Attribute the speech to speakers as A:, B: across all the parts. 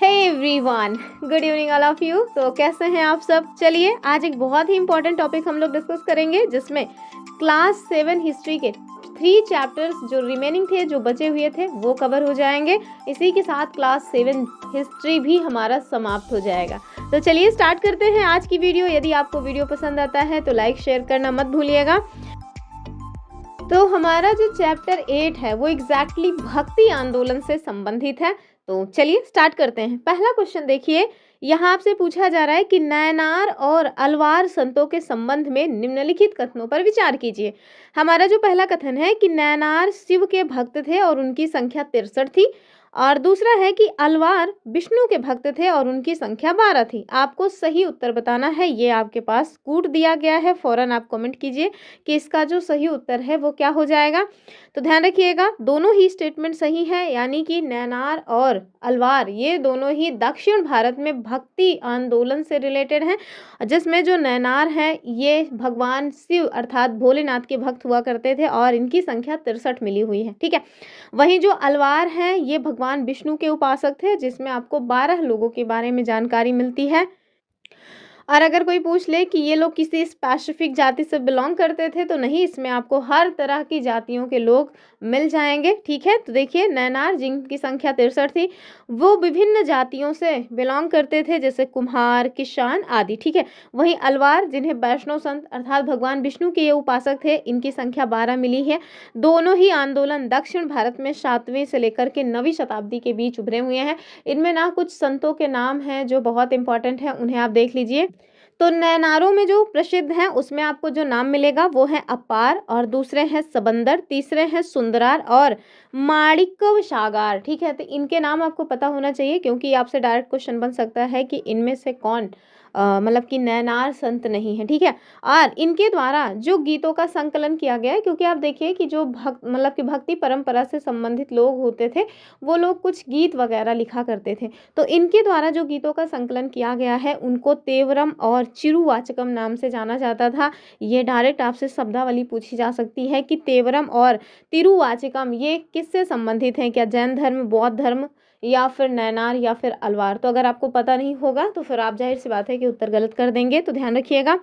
A: Everyone, good evening all of you. तो कैसे हैं आप सब। चलिए आज एक बहुत ही इंपॉर्टेंट टॉपिक हम लोग डिस्कस करेंगे, जिसमें क्लास 7 हिस्ट्री के 3 चैप्टर्स जो रिमेनिंग थे, जो बचे हुए थे, वो कवर हो जाएंगे। इसी के साथ क्लास 7 हिस्ट्री भी हमारा समाप्त हो जाएगा। तो चलिए स्टार्ट करते हैं आज की वीडियो। यदि आपको वीडियो पसंद आता है तो लाइक शेयर करना मत भूलिएगा। तो हमारा जो चैप्टर 8 है वो एग्जैक्टली भक्ति आंदोलन से संबंधित है। तो चलिए स्टार्ट करते हैं। पहला क्वेश्चन देखिए, यहाँ आपसे पूछा जा रहा है कि नैनार और अलवार संतों के संबंध में निम्नलिखित कथनों पर विचार कीजिए। हमारा जो पहला कथन है कि नैनार शिव के भक्त थे और उनकी संख्या 63 थी, और दूसरा है कि अलवार विष्णु के भक्त थे और उनकी संख्या 12 थी। आपको सही उत्तर बताना है। ये आपके पास कूट दिया गया है, फौरन आप कमेंट कीजिए कि इसका जो सही उत्तर है वो क्या हो जाएगा। तो ध्यान रखिएगा, दोनों ही स्टेटमेंट सही है, यानी कि नैनार और अलवार ये दोनों ही दक्षिण भारत में भक्ति आंदोलन से रिलेटेड हैं, जिसमें जो नैनार है ये भगवान शिव अर्थात भोलेनाथ के भक्त हुआ करते थे और इनकी संख्या 63 मिली हुई है। ठीक है। वहीं जो अलवार है ये भगवान विष्णु के उपासक थे, जिसमें आपको 12 लोगों के बारे में जानकारी मिलती है। और अगर कोई पूछ ले कि ये लोग किसी स्पेसिफिक जाति से बिलोंग करते थे, तो नहीं, इसमें आपको हर तरह की जातियों के लोग मिल जाएंगे। ठीक है। तो देखिए, नैनार जिनकी संख्या 63 थी वो विभिन्न जातियों से बिलोंग करते थे, जैसे कुम्हार, किसान आदि। ठीक है। वहीं अलवार जिन्हें वैष्णव संत अर्थात भगवान विष्णु के ये उपासक थे, इनकी संख्या 12 मिली है। दोनों ही आंदोलन दक्षिण भारत में 7वीं से लेकर के 9वीं शताब्दी के बीच उभरे हुए हैं। इनमें ना कुछ संतों के नाम हैं जो बहुत इंपॉर्टेंट हैं, उन्हें आप देख लीजिए। तो नैनारों में जो प्रसिद्ध हैं उसमें आपको जो नाम मिलेगा वो है अपार, और दूसरे हैं सबंदर, तीसरे हैं सुंदरार और माणिक्य सागर। ठीक है। तो इनके नाम आपको पता होना चाहिए, क्योंकि आपसे डायरेक्ट क्वेश्चन बन सकता है कि इनमें से कौन मतलब कि नैनार संत नहीं है। ठीक है। और इनके द्वारा जो गीतों का संकलन किया गया है, क्योंकि आप देखिए कि जो मतलब कि भक्ति परंपरा से संबंधित लोग होते थे वो लोग कुछ गीत वगैरह लिखा करते थे। तो इनके द्वारा जो गीतों का संकलन किया गया है उनको तेवरम और चिरुवाचकम नाम से जाना जाता था। ये डायरेक्ट आपसे शब्दावली पूछी जा सकती है कि तेवरम और तिरुवाचकम ये किससे संबंधित हैं, क्या जैन धर्म, बौद्ध धर्म, या फिर नैनार, या फिर अलवार। तो अगर आपको पता नहीं होगा तो फिर आप जाहिर सी बात है कि उत्तर गलत कर देंगे। तो ध्यान रखिएगा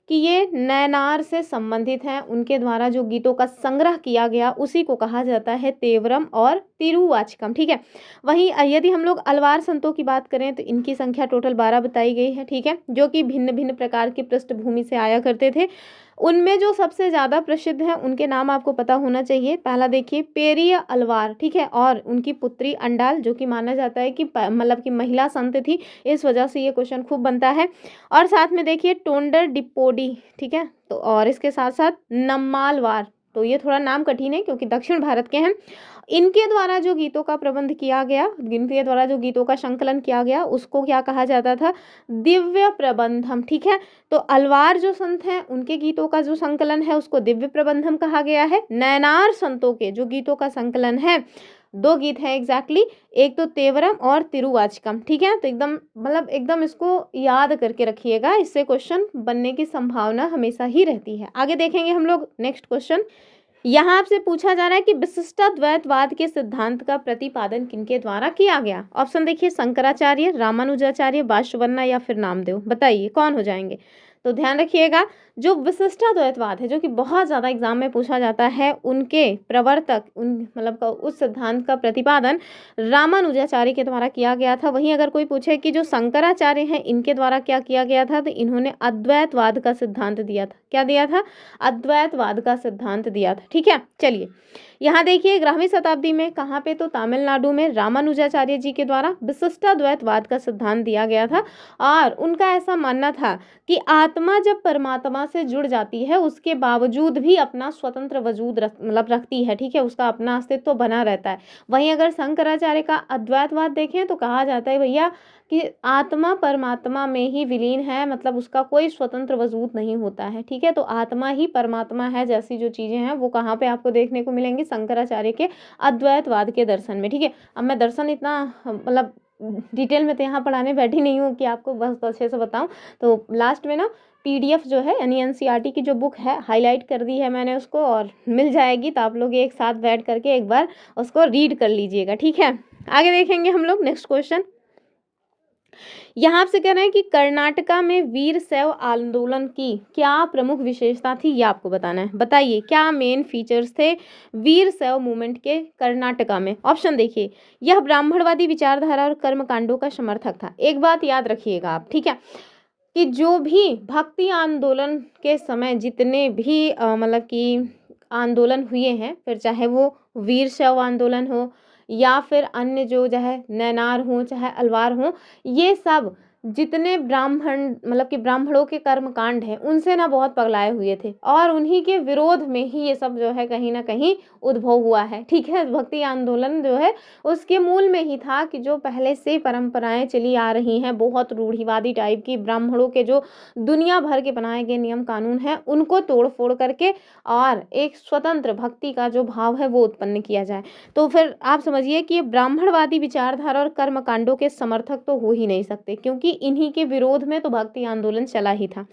A: कि ये नैनार से संबंधित हैं। उनके द्वारा जो गीतों का संग्रह किया गया उसी को कहा जाता है तेवरम और तिरुवाचकम। ठीक है। वहीं यदि हम लोग अलवार संतों की बात करें तो इनकी संख्या टोटल 12 बताई गई है। ठीक है। जो कि भिन्न भिन्न प्रकार की पृष्ठभूमि से आया करते थे। उनमें जो सबसे ज़्यादा प्रसिद्ध हैं उनके नाम आपको पता होना चाहिए। पहला देखिए, पेरिय अलवार। ठीक है। और उनकी पुत्री अंडाल, जो कि माना जाता है कि मतलब कि महिला संत थी, इस वजह से ये क्वेश्चन खूब बनता है। और साथ में देखिए टोंडर डिपोडी। ठीक है। तो और इसके साथ साथ नम्मालवार, तो ये थोड़ा नाम कठिन है क्योंकि दक्षिण भारत के हैं। इनके द्वारा जो गीतों का प्रबंध किया गया, इनके द्वारा जो गीतों का संकलन किया गया उसको क्या कहा जाता था, दिव्य प्रबंधम। ठीक है। तो अलवार जो संत हैं उनके गीतों का जो संकलन है उसको दिव्य प्रबंधम कहा गया है। नैनार संतों के जो गीतों का संकलन है, 2 गीत हैं एग्जैक्टली, एक तो तेवरम और तिरुवाचकम। ठीक है। तो एकदम मतलब एकदम इसको याद करके रखिएगा, इससे क्वेश्चन बनने की संभावना हमेशा ही रहती है। आगे देखेंगे हम लोग नेक्स्ट क्वेश्चन। यहाँ आपसे पूछा जा रहा है कि विशिष्टाद्वैतवाद के सिद्धांत का प्रतिपादन किनके द्वारा किया गया। ऑप्शन देखिए, शंकराचार्य, रामानुजाचार्य, वासुवर्णा या फिर नामदेव। बताइए कौन हो जाएंगे। तो ध्यान रखिएगा, जो विशिष्टाद्वैतवाद है जो कि बहुत ज़्यादा एग्जाम में पूछा जाता है, उनके प्रवर्तक उन मतलब का उस सिद्धांत का प्रतिपादन रामानुजाचार्य के द्वारा किया गया था। वहीं अगर कोई पूछे कि जो शंकराचार्य हैं इनके द्वारा क्या किया गया था, तो इन्होंने अद्वैतवाद का सिद्धांत दिया था। क्या दिया था, अद्वैतवाद का सिद्धांत दिया था। ठीक है। चलिए यहाँ देखिए, 11वीं शताब्दी में कहाँ पे, तो तमिलनाडु में रामानुजाचार्य जी के द्वारा विशिष्टाद्वैतवाद का सिद्धांत दिया गया था। और उनका ऐसा मानना था कि आत्मा जब परमात्मा से जुड़ जाती है उसके बावजूद भी अपना स्वतंत्र वजूद मतलब रखती है। ठीक है। उसका अपना अस्तित्व बना रहता है। वहीं अगर शंकराचार्य का अद्वैतवाद देखें तो कहा जाता है भैया कि आत्मा परमात्मा में ही विलीन है, मतलब उसका कोई स्वतंत्र वजूद नहीं होता है। ठीक है। तो आत्मा ही परमात्मा है जैसी जो चीज़ें हैं वो कहाँ पे आपको देखने को मिलेंगी, शंकराचार्य के अद्वैतवाद के दर्शन में। ठीक है। अब मैं दर्शन इतना मतलब डिटेल में तो यहाँ पढ़ाने बैठी नहीं हूँ कि आपको बस अच्छे से बताऊँ। तो लास्ट में ना PDF जो है यानी NCERT की जो बुक है हाईलाइट कर दी है मैंने उसको, और मिल जाएगी, तो आप लोग एक साथ बैठ करके एक बार उसको रीड कर लीजिएगा। ठीक है। आगे देखेंगे हम लोग नेक्स्ट क्वेश्चन। यहाँ आपसे कह रहे हैं कि कर्नाटका में वीर शैव आंदोलन की क्या प्रमुख विशेषता थी, ये आपको बताना है। बताइए क्या मेन फीचर्स थे वीर शैव मूवमेंट के कर्नाटका में। ऑप्शन देखिए, यह ब्राह्मणवादी विचारधारा और कर्मकांडों का समर्थक था। एक बात याद रखिएगा आप, ठीक है, कि जो भी भक्ति आंदोलन के समय जितने भी मतलब कि आंदोलन हुए हैं, फिर चाहे वो वीर शैव आंदोलन हो या फिर अन्य जो है नैनार हो चाहे अलवार हो, ये सब जितने ब्राह्मण मतलब कि ब्राह्मणों के कर्मकांड हैं उनसे ना बहुत पगलाए हुए थे और उन्हीं के विरोध में ही ये सब जो है कहीं ना कहीं उद्भव हुआ है। ठीक है, भक्ति आंदोलन जो है उसके मूल में ही था कि जो पहले से परंपराएं चली आ रही हैं बहुत रूढ़िवादी टाइप की, ब्राह्मणों के जो दुनिया भर के बनाए गए नियम कानून हैं उनको तोड़ फोड़ करके और एक स्वतंत्र भक्ति का जो भाव है वो उत्पन्न किया जाए। तो फिर आप समझिए कि ये ब्राह्मणवादी विचारधारा और कर्मकांडों के समर्थक तो हो ही नहीं सकते, क्योंकि इन्हीं के विरोध में तो भक्ति आंदोलन चला ही था।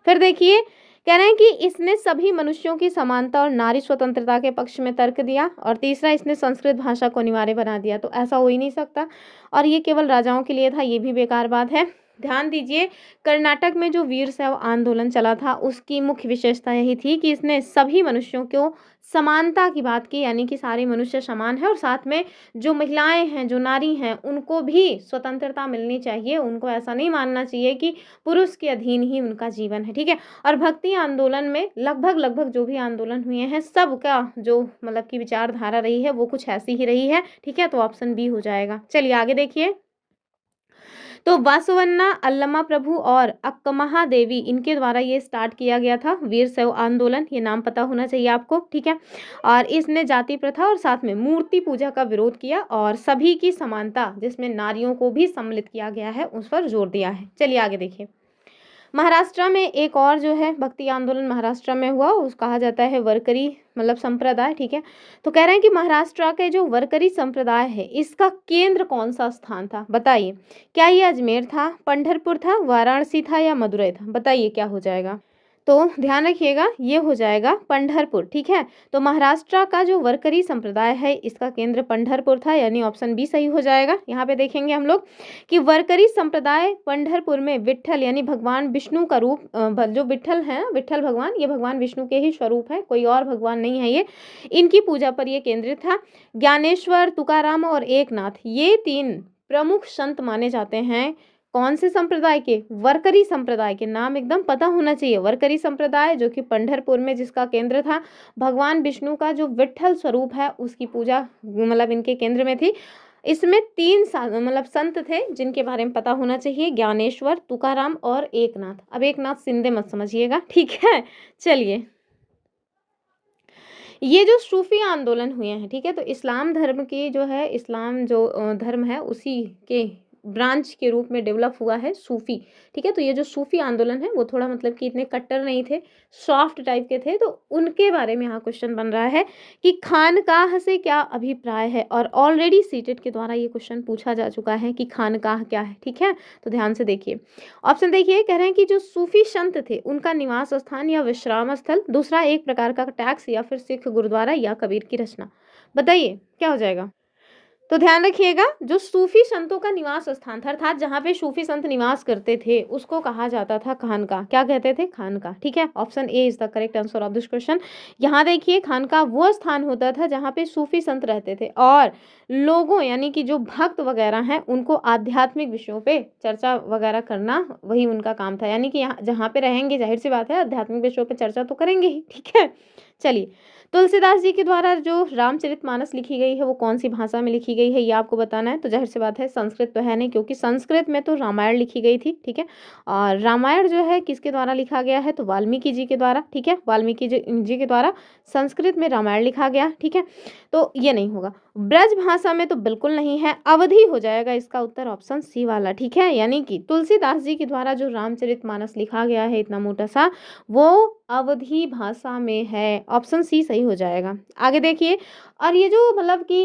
A: फिर देखिए कह रहे हैं कि इसने सभी मनुष्यों की समानता और नारी स्वतंत्रता के पक्ष में तर्क दिया, और तीसरा इसने संस्कृत भाषा को अनिवार्य बना दिया। तो ऐसा हो ही नहीं सकता, और ये केवल राजाओं के लिए था, ये भी बेकार बात है। ध्यान दीजिए, कर्नाटक में जो वीर शैव आंदोलन चला था उसकी मुख्य विशेषता यही थी कि इसने सभी मनुष्यों को समानता की बात की, यानी कि सारे मनुष्य समान है और साथ में जो महिलाएं हैं जो नारी हैं उनको भी स्वतंत्रता मिलनी चाहिए। उनको ऐसा नहीं मानना चाहिए कि पुरुष के अधीन ही उनका जीवन है। ठीक है, और भक्ति आंदोलन में लगभग जो भी आंदोलन हुए हैं सबका जो मतलब की विचारधारा रही है वो कुछ ऐसी ही रही है। ठीक है, तो ऑप्शन बी हो जाएगा। चलिए आगे देखिए, तो वासवन्ना अल्लमा प्रभु और अक्कमहा देवी इनके द्वारा ये स्टार्ट किया गया था वीर शैव आंदोलन, ये नाम पता होना चाहिए आपको। ठीक है, और इसने जाति प्रथा और साथ में मूर्ति पूजा का विरोध किया और सभी की समानता जिसमें नारियों को भी सम्मिलित किया गया है उस पर जोर दिया है। चलिए आगे देखिए, महाराष्ट्र में एक और जो है भक्ति आंदोलन महाराष्ट्र में हुआ, उस कहा जाता है वरकरी मतलब संप्रदाय। ठीक है, तो कह रहे हैं कि महाराष्ट्र के जो वरकरी संप्रदाय है इसका केंद्र कौन सा स्थान था। बताइए, क्या ये अजमेर था, पंढरपुर था, वाराणसी था या मदुरई था। बताइए क्या हो जाएगा। तो ध्यान रखिएगा ये हो जाएगा पंढरपुर। ठीक है, तो महाराष्ट्र का जो वरकरी संप्रदाय है इसका केंद्र पंढरपुर था, यानी ऑप्शन बी सही हो जाएगा। यहाँ पे देखेंगे हम लोग कि वरकरी संप्रदाय पंढरपुर में विट्ठल यानी भगवान विष्णु का रूप जो विट्ठल है, विट्ठल भगवान, ये भगवान विष्णु के ही स्वरूप है, कोई और भगवान नहीं है ये, इनकी पूजा पर ये केंद्रित था। ज्ञानेश्वर, तुकाराम और एकनाथ ये 3 प्रमुख संत माने जाते हैं कौन से संप्रदाय के, वरकरी संप्रदाय के। नाम एकदम पता होना चाहिए, वरकरी संप्रदाय जो कि पंढरपुर में जिसका केंद्र था भगवान विष्णु का जो विट्ठल स्वरूप है उसकी पूजा मतलब इनके केंद्र में थी। इसमें 3 मतलब संत थे जिनके बारे में पता होना चाहिए, ज्ञानेश्वर, तुकाराम और एकनाथ। अब एकनाथ शिंदे मत समझिएगा, ठीक है। चलिए, ये जो सूफी आंदोलन हुए हैं, ठीक है, तो इस्लाम धर्म की जो है, इस्लाम जो धर्म है उसी के ब्रांच के रूप में डेवलप हुआ है सूफी। ठीक है, तो ये जो सूफी आंदोलन है वो थोड़ा मतलब कि इतने कट्टर नहीं थे, सॉफ्ट टाइप के थे, तो उनके बारे में यहाँ क्वेश्चन बन रहा है कि खानकाह से क्या अभिप्राय है, और ऑलरेडी सीटेट के द्वारा ये क्वेश्चन पूछा जा चुका है कि खानकाह क्या है। ठीक है, तो ध्यान से देखिए, ऑप्शन देखिए, कह रहे हैं कि जो सूफी संत थे उनका निवास स्थान या विश्राम स्थल, दूसरा एक प्रकार का टैक्स या फिर सिख गुरुद्वारा या कबीर की रचना। बताइए क्या हो जाएगा। तो ध्यान रखिएगा, जो सूफी संतों का निवास स्थान था अर्थात जहाँ पे सूफी संत निवास करते थे उसको कहा जाता था खानका। क्या कहते थे, खानका। ठीक है, option A is the correct answer of this question. यहाँ देखिए, खानका वो स्थान होता था जहाँ पे सूफी संत रहते थे और लोगों यानी कि जो भक्त वगैरह हैं उनको आध्यात्मिक विषयों पे चर्चा वगैरह करना वही उनका काम था, यानी कि यहाँ जहाँ पे रहेंगे जाहिर सी बात है आध्यात्मिक विषयों पे चर्चा तो करेंगे ही। ठीक है, चलिए, तुलसीदास जी के द्वारा जो रामचरितमानस लिखी गई है वो कौन सी भाषा में लिखी गई है ये आपको बताना है। तो जाहिर सी बात है संस्कृत तो है नहीं, क्योंकि संस्कृत में तो रामायण लिखी गई थी। ठीक है, और रामायण जो है किसके द्वारा लिखा गया है, तो वाल्मीकि जी के द्वारा। ठीक है, वाल्मीकि जी के द्वारा संस्कृत में रामायण लिखा गया। ठीक है, तो ये नहीं होगा। ब्रज भाषा में तो बिल्कुल नहीं है, अवधि हो जाएगा इसका उत्तर, ऑप्शन सी वाला। ठीक है, यानी कि तुलसीदास जी के द्वारा जो रामचरितमानस लिखा गया है इतना मोटा सा, वो अवधी भाषा में है, ऑप्शन सी सही हो जाएगा। आगे देखिए, और ये जो मतलब कि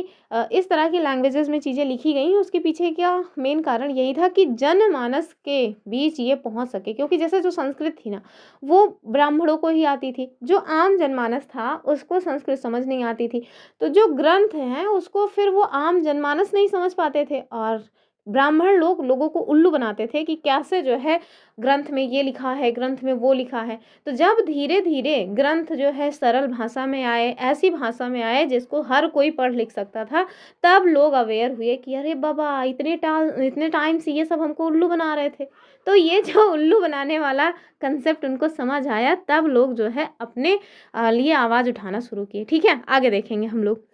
A: इस तरह की लैंग्वेजेस में चीज़ें लिखी गई हैं उसके पीछे क्या मेन कारण यही था कि जनमानस के बीच ये पहुंच सके, क्योंकि जैसे जो संस्कृत थी ना वो ब्राह्मणों को ही आती थी, जो आम जनमानस था उसको संस्कृत समझ नहीं आती थी, तो जो ग्रंथ हैं उसको फिर वो आम जनमानस नहीं समझ पाते थे, और ब्राह्मण लोग लोगों को उल्लू बनाते थे कि कैसे जो है ग्रंथ में ये लिखा है, ग्रंथ में वो लिखा है। तो जब धीरे धीरे ग्रंथ जो है सरल भाषा में आए, ऐसी भाषा में आए जिसको हर कोई पढ़ लिख सकता था, तब लोग अवेयर हुए कि अरे बाबा, इतने टाइम से ये सब हमको उल्लू बना रहे थे। तो ये जो उल्लू बनाने वाला कंसेप्ट उनको समझ आया, तब लोग जो है अपने लिए आवाज़ उठाना शुरू किए। ठीक है, आगे देखेंगे हम लोग।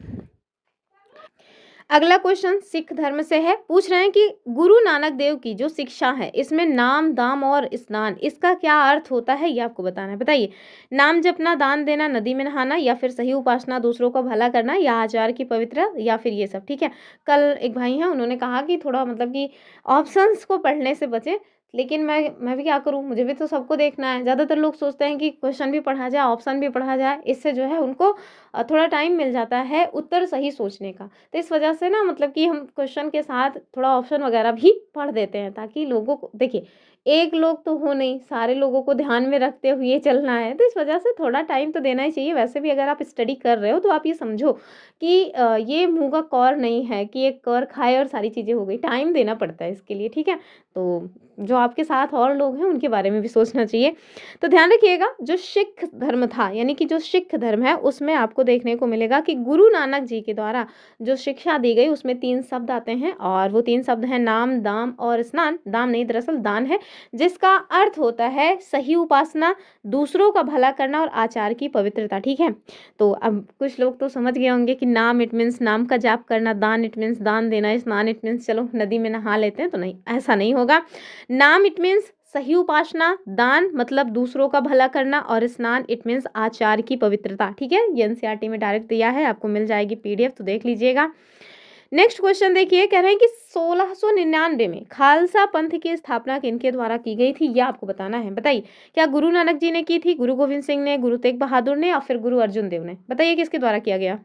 A: अगला क्वेश्चन सिख धर्म से है। पूछ रहे हैं कि गुरु नानक देव की जो शिक्षा है, इसमें नाम, दाम और स्नान, इसका क्या अर्थ होता है, ये आपको बताना है। बताइए। नाम जपना, दान देना, नदी में नहाना, या फिर सही उपासना, दूसरों का भला करना, या आचार की पवित्रता, या फिर ये सब। ठीक है। कल एक भाई हैं, उन्होंने कहा कि थोड़ा मतलब कि ऑप्शंस को पढ़ने से बचें, लेकिन मैं भी क्या करूँ, मुझे भी तो सबको देखना है। ज़्यादातर लोग सोचते हैं कि क्वेश्चन भी पढ़ा जाए, ऑप्शन भी पढ़ा जाए, इससे जो है उनको थोड़ा टाइम मिल जाता है उत्तर सही सोचने का। तो इस वजह से ना मतलब कि हम क्वेश्चन के साथ थोड़ा ऑप्शन वगैरह भी पढ़ देते हैं, ताकि लोगों को, देखिए एक लोग तो हो नहीं, सारे लोगों को ध्यान में रखते हुए चलना है, तो इस वजह से थोड़ा टाइम तो देना ही चाहिए। वैसे भी अगर आप स्टडी कर रहे हो तो आप ये समझो कि ये मुँह का कौर नहीं है कि एक कौर खाए और सारी चीज़ें हो गई, टाइम देना पड़ता है इसके लिए। ठीक है। तो जो आपके साथ और लोग हैं उनके बारे में भी सोचना चाहिए। तो ध्यान रखिएगा, जो सिख धर्म था, यानी कि जो सिख धर्म है, उसमें आपको देखने को मिलेगा कि गुरु नानक जी के द्वारा जो शिक्षा दी गई, उसमें 3 शब्द आते हैं, और वो 3 शब्द हैं नाम, दाम और स्नान। दाम नहीं, दरअसल दान है, जिसका अर्थ होता है सही उपासना, दूसरों का भला करना और आचार की पवित्रता। ठीक है। तो अब कुछ लोग तो समझ गए होंगे कि नाम इट मीन्स नाम का जाप करना, दान इट मीन्स दान देना, स्नान इट मीन्स चलो नदी में नहा लेते हैं। तो नहीं, ऐसा नहीं होगा। नाम इट मीन्स सही उपासना, दान मतलब दूसरों का भला करना, और स्नान इट मीन्स आचार की पवित्रता। ठीक है। ये एनसीईआरटी में डायरेक्ट दिया है, आपको मिल जाएगी पीडीएफ, तो देख लीजिएगा। नेक्स्ट क्वेश्चन देखिए, कह रहे हैं कि 1699 में खालसा पंथ की स्थापना किनके द्वारा की गई थी, यह आपको बताना है। बताइए। क्या गुरु नानक जी ने की थी, गुरु गोविंद सिंह ने, गुरु तेग बहादुर ने, या फिर गुरु अर्जुन देव ने? बताइए किसके द्वारा किया गया।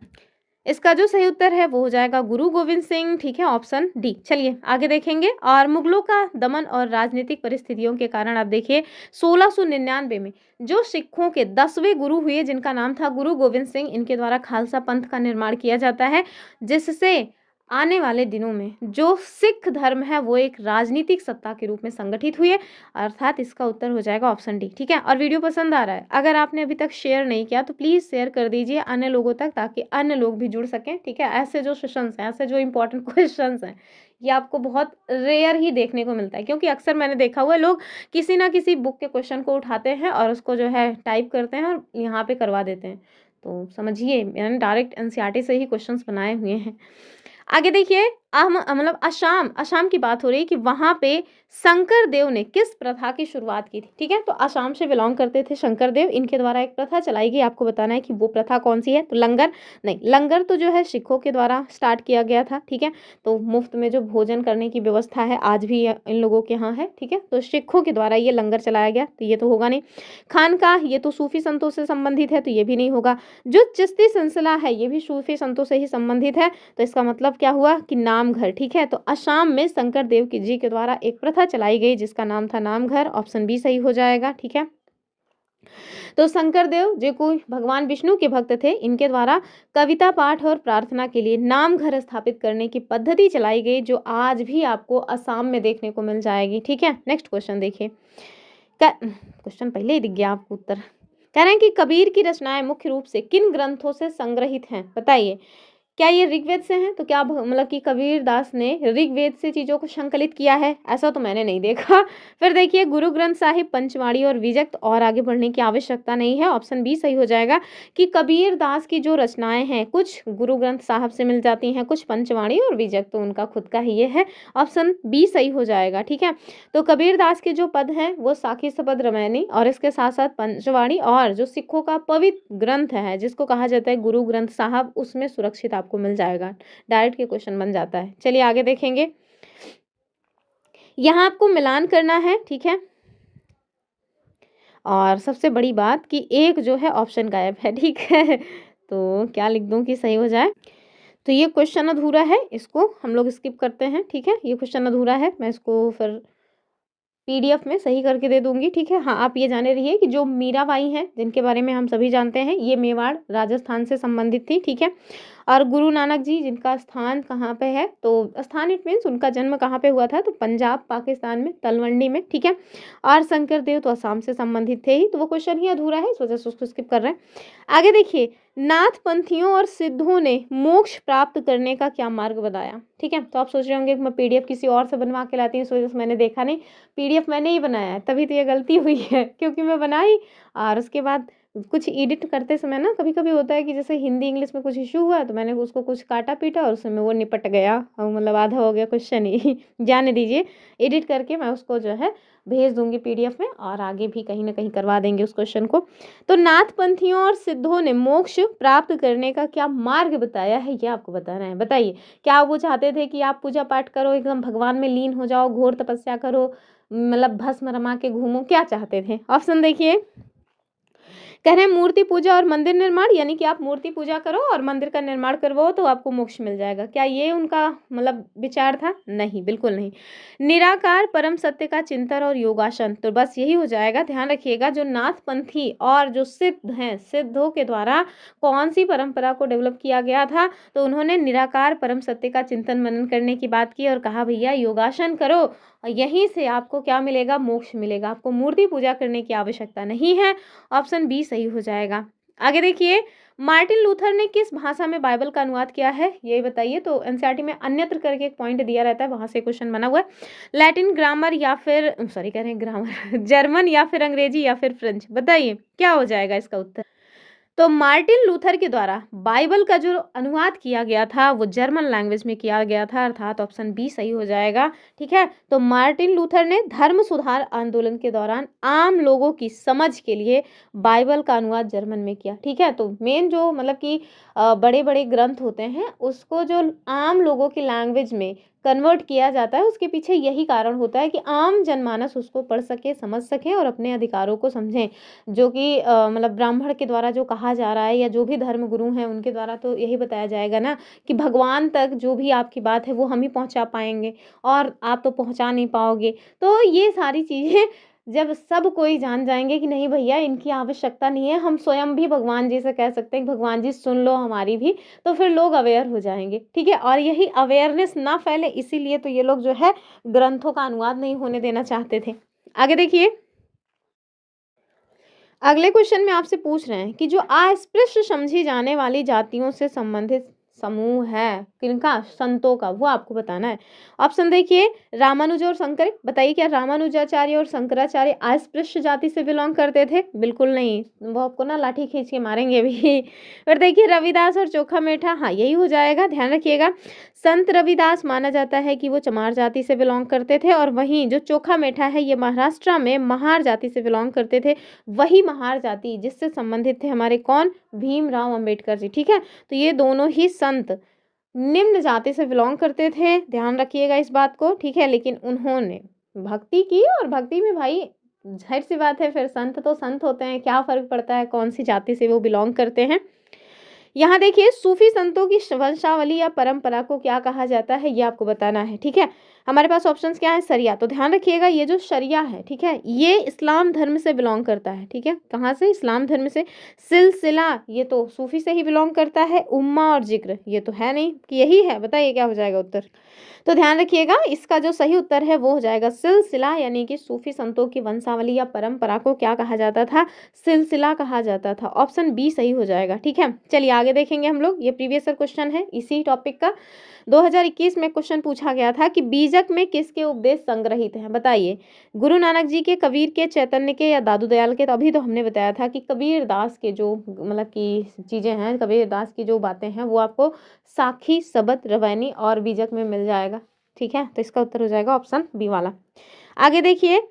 A: इसका जो सही उत्तर है वो हो जाएगा गुरु गोविंद सिंह। ठीक है, ऑप्शन डी। चलिए आगे देखेंगे। और मुगलों का दमन और राजनीतिक परिस्थितियों के कारण आप देखिए 1699 में जो सिखों के 10वें गुरु हुए, जिनका नाम था गुरु गोविंद सिंह, इनके द्वारा खालसा पंथ का निर्माण किया जाता है, जिससे आने वाले दिनों में जो सिख धर्म है वो एक राजनीतिक सत्ता के रूप में संगठित हुई है, अर्थात इसका उत्तर हो जाएगा ऑप्शन डी। ठीक है। और वीडियो पसंद आ रहा है, अगर आपने अभी तक शेयर नहीं किया तो प्लीज़ शेयर कर दीजिए अन्य लोगों तक, ताकि अन्य लोग भी जुड़ सकें। ठीक है। ऐसे जो सेशंस हैं, ऐसे जो इंपॉर्टेंट क्वेश्चंस हैं, ये आपको बहुत रेयर ही देखने को मिलता है, क्योंकि अक्सर मैंने देखा हुआ है लोग किसी ना किसी बुक के क्वेश्चन को उठाते हैं और उसको जो है टाइप करते हैं और यहाँ पे करवा देते हैं। तो समझिए, मैंने डायरेक्ट एनसीईआरटी से ही क्वेश्चंस बनाए हुए हैं। आगे देखिए, मतलब असम की बात हो रही है कि वहाँ पे शंकर देव ने किस प्रथा की शुरुआत की थी। ठीक है। तो असम से बिलोंग करते थे शंकर देव, इनके द्वारा एक प्रथा चलाई गई, आपको बताना है कि वो प्रथा कौन सी है। तो लंगर नहीं, लंगर तो जो है सिखों के द्वारा स्टार्ट किया गया था। ठीक है। तो मुफ्त में जो भोजन करने की व्यवस्था है आज भी इन लोगों के यहाँ है। ठीक है। तो सिखों के द्वारा ये लंगर चलाया गया, तो ये तो होगा नहीं। खानकाह, ये तो सूफी संतों से संबंधित है, तो ये भी नहीं होगा। जो चिश्ती सिलसिला है, ये भी सूफी संतों से ही संबंधित है, तो इसका मतलब क्या हुआ कि नाम घर। ठीक है। तो असम में शंकर देव की जी के द्वारा एक प्रथा चलाई गई, जिसका नाम था नाम घर, ऑप्शन बी सही हो जाएगा। ठीक है। तो शंकर देव जो कोई भगवान विष्णु के भक्त थे, इनके द्वारा कविता पाठ और प्रार्थना के लिए नाम घर स्थापित करने की पद्धति चलाई गई, जो आज भी आपको असम में देखने को मिल जाएगी। ठीक है। नेक्स्ट क्वेश्चन देखिए, क्वेश्चन पहले ही दिख गया आपको उत्तर। कह रहे हैं कि कबीर की रचनाएं मुख्य रूप से किन ग्रंथों से संग्रहित हैं, बताइए। क्या ये ऋग्वेद से हैं? तो क्या मतलब कि कबीर दास ने ऋग्वेद से चीज़ों को संकलित किया है? ऐसा तो मैंने नहीं देखा। फिर देखिए, गुरु ग्रंथ साहिब, पंचवाणी और विजक्त, और आगे बढ़ने की आवश्यकता नहीं है, ऑप्शन बी सही हो जाएगा कि कबीर दास की जो रचनाएं हैं, कुछ गुरु ग्रंथ साहब से मिल जाती हैं, कुछ पंचवाणी और विजक्त, तो उनका खुद का ही ये है, ऑप्शन बी सही हो जाएगा। ठीक है। तो कबीर दास के जो पद हैं वो साखी सपद रामायणी, और इसके साथ साथ पंचवाणी, और जो सिखों का पवित्र ग्रंथ है जिसको कहा जाता है गुरु ग्रंथ साहब, उसमें सुरक्षित आपको मिल जाएगा। डायरेक्ट के क्वेश्चन बन जाता है। चलिए आगे देखेंगे। यहां आपको मिलान करना है। ठीक है। और सबसे बड़ी बात कि एक जो है ऑप्शन गायब है। ठीक है। तो क्या लिख दूं कि सही हो जाए। तो ये क्वेश्चन अधूरा है, इसको हम लोग स्किप करते हैं। ठीक है। ये क्वेश्चन अधूरा है, मैं इसको फिर पीडीएफ में सही करके दे दूंगी। ठीक है। हाँ, आप ये जाने रहिए कि जो मीराबाई हैं, जिनके बारे में हम सभी जानते हैं, ये मेवाड़ राजस्थान से संबंधित थी। ठीक है। और गुरु नानक जी जिनका स्थान कहाँ पे है, तो स्थान इट मीन्स उनका जन्म कहाँ पे हुआ था, तो पंजाब पाकिस्तान में तलवंडी में, ठीक है। और शंकर देव तो असम से संबंधित थे ही, तो वो क्वेश्चन ही अधूरा है, इस वजह से उसको स्किप कर रहे हैं। आगे देखिए, नाथ पंथियों और सिद्धों ने मोक्ष प्राप्त करने का क्या मार्ग बताया, ठीक है। तो आप सोच रहे होंगे कि मैं पीडीएफ किसी और से बनवा के लाती हूँ, इस वजह से मैंने देखा नहीं, पीडीएफ मैंने ही बनाया है, तभी तो ये गलती हुई है, क्योंकि मैं बनाई और उसके बाद कुछ एडिट करते समय ना कभी कभी होता है कि जैसे हिंदी इंग्लिश में कुछ इशू हुआ तो मैंने उसको कुछ काटा पीटा और उसमें वो निपट गया, और मतलब आधा हो गया क्वेश्चन ही जाने दीजिए, एडिट करके मैं उसको जो है भेज दूंगी पीडीएफ में, और आगे भी कहीं ना कहीं करवा देंगे उस क्वेश्चन को। तो नाथ पंथियों और सिद्धों ने मोक्ष प्राप्त करने का क्या मार्ग बताया है, ये आपको बताना है। बताइए, क्या वो चाहते थे कि आप पूजा पाठ करो, एकदम भगवान में लीन हो जाओ, घोर तपस्या करो, मतलब भस्म रमा के घूमो, क्या चाहते थे? ऑप्शन देखिए, कह रहे हैं मूर्ति पूजा और मंदिर निर्माण, यानी कि आप मूर्ति पूजा करो और मंदिर का निर्माण करवाओ तो आपको मोक्ष मिल जाएगा। क्या ये उनका मतलब विचार था? नहीं, बिल्कुल नहीं। निराकार परम सत्य का चिंतन और योगासन, तो बस यही हो जाएगा। ध्यान रखिएगा, जो नाथ पंथी और जो सिद्ध हैं, सिद्धों के द्वारा कौन सी परंपरा को डेवलप किया गया था, तो उन्होंने निराकार परम सत्य का चिंतन मनन करने की बात की और कहा भैया योगासन करो, और यहीं से आपको क्या मिलेगा? मोक्ष मिलेगा, आपको मूर्ति पूजा करने की आवश्यकता नहीं है। ऑप्शन बी सही हो जाएगा। आगे देखिए, मार्टिन लूथर ने किस भाषा में बाइबल का अनुवाद किया है, ये बताइए। तो एनसीईआरटी में अन्यत्र करके एक पॉइंट दिया रहता है, वहां से क्वेश्चन बना हुआ है। लैटिन ग्रामर या फिर सॉरी कह रहे हैं ग्रामर जर्मन या फिर अंग्रेजी या फिर फ्रेंच, बताइए क्या हो जाएगा इसका उत्तर। तो मार्टिन लूथर के द्वारा बाइबल का जो अनुवाद किया गया था वो जर्मन लैंग्वेज में किया गया था, अर्थात ऑप्शन बी सही हो जाएगा, ठीक है। तो मार्टिन लूथर ने धर्म सुधार आंदोलन के दौरान आम लोगों की समझ के लिए बाइबल का अनुवाद जर्मन में किया, ठीक है। तो मेन जो मतलब कि बड़े बड़े ग्रंथ होते हैं उसको जो आम लोगों की लैंग्वेज में कन्वर्ट किया जाता है, उसके पीछे यही कारण होता है कि आम जनमानस उसको पढ़ सके, समझ सके और अपने अधिकारों को समझें। जो कि मतलब ब्राह्मण के द्वारा जो कहा जा रहा है या जो भी धर्म गुरु हैं उनके द्वारा तो यही बताया जाएगा ना कि भगवान तक जो भी आपकी बात है वो हम ही पहुंचा पाएंगे और आप तो पहुंचा नहीं पाओगे। तो ये सारी चीज़ें जब सब कोई जान जाएंगे कि नहीं भैया इनकी आवश्यकता नहीं है, हम स्वयं भी भगवान जी से कह सकते हैं कि भगवान जी सुन लो हमारी भी, तो फिर लोग अवेयर हो जाएंगे, ठीक है। और यही अवेयरनेस ना फैले इसीलिए तो ये लोग जो है ग्रंथों का अनुवाद नहीं होने देना चाहते थे। आगे देखिए, अगले क्वेश्चन में आपसे पूछ रहे हैं कि जो अस्पृश्य समझी जाने वाली जातियों से संबंधित समूह है किनका? संतों का, वो आपको बताना है। ऑप्शन देखिए, रामानुज और शंकर, बताइए क्या रामानुजाचार्य और शंकराचार्य अस्पृश्य जाति से बिलोंग करते थे? बिल्कुल नहीं, वो आपको ना लाठी खींच के मारेंगे भी और देखिए रविदास और चोखा मेठा, हाँ यही हो जाएगा, ध्यान रखिएगा। संत रविदास माना जाता है कि वो चमार जाति से बिलोंग करते थे, और वहीं जो चोखा मेठा है ये महाराष्ट्र में महार जाति से बिलोंग करते थे। वही महार जाति जिससे संबंधित थे हमारे कौन? भीमराव अंबेडकर जी, ठीक है। तो ये दोनों ही संत निम्न जाति से बिलोंग करते थे, ध्यान रखिएगा इस बात को, ठीक है। लेकिन उन्होंने भक्ति की, और भक्ति में भाई जाहिर सी बात है फिर संत तो संत होते हैं, क्या फर्क पड़ता है कौन सी जाति से वो बिलोंग करते हैं। यहाँ देखिए, सूफी संतों की वंशावली या परंपरा को क्या कहा जाता है, ये आपको बताना है, ठीक है। हमारे पास ऑप्शंस क्या है? शरिया, तो ध्यान रखिएगा ये जो शरिया है, ठीक है, ये इस्लाम धर्म से बिलोंग करता है, ठीक है। कहाँ से? इस्लाम धर्म से। सिलसिला, ये तो सूफी से ही बिलोंग करता है। उम्मा और जिक्र, ये तो है नहीं कि यही है, बताइए क्या हो जाएगा उत्तर। तो ध्यान रखिएगा इसका जो सही उत्तर है वो हो जाएगा सिलसिला, यानी कि सूफी संतों की वंशावली या परंपरा को क्या कहा जाता था? सिलसिला कहा जाता था। ऑप्शन बी सही हो जाएगा, ठीक है। चलिए आगे देखेंगे हम लोग, ये प्रीवियस ईयर क्वेश्चन है इसी टॉपिक का। 2021 में क्वेश्चन पूछा गया था कि बीजक में किसके उपदेश संग्रहित हैं, बताइए। गुरु नानक जी के, कबीर के, चैतन्य के या दादू दयाल के? तो अभी तो हमने बताया था कि कबीर दास के जो मतलब की चीजें हैं, कबीर दास की जो बातें हैं वो आपको साखी, सबत, रवैनी और बीजक में मिल जाएगा, ठीक है। तो इसका उत्तर हो जाएगा ऑप्शन बी वाला। आगे देखिए,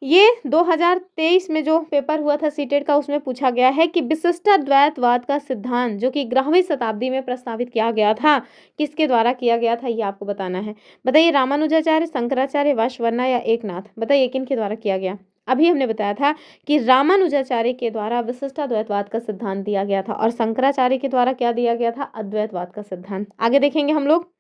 A: ये 2023 में जो पेपर हुआ था सीटेट का, उसमें पूछा गया है कि विशिष्टाद्वैतवाद का सिद्धांत जो कि 11वीं शताब्दी में प्रस्तावित किया गया था, किसके द्वारा किया गया था, ये आपको बताना है। बताइए, रामानुजाचार्य, शंकराचार्य, वाशवर्ना या एकनाथ, बताइए किन के द्वारा किया गया। अभी हमने बताया था कि रामानुजाचार्य के द्वारा विशिष्टाद्वैतवाद का सिद्धांत दिया गया था, और शंकराचार्य के द्वारा क्या दिया गया था? अद्वैतवाद का सिद्धांत। आगे देखेंगे हम लोग,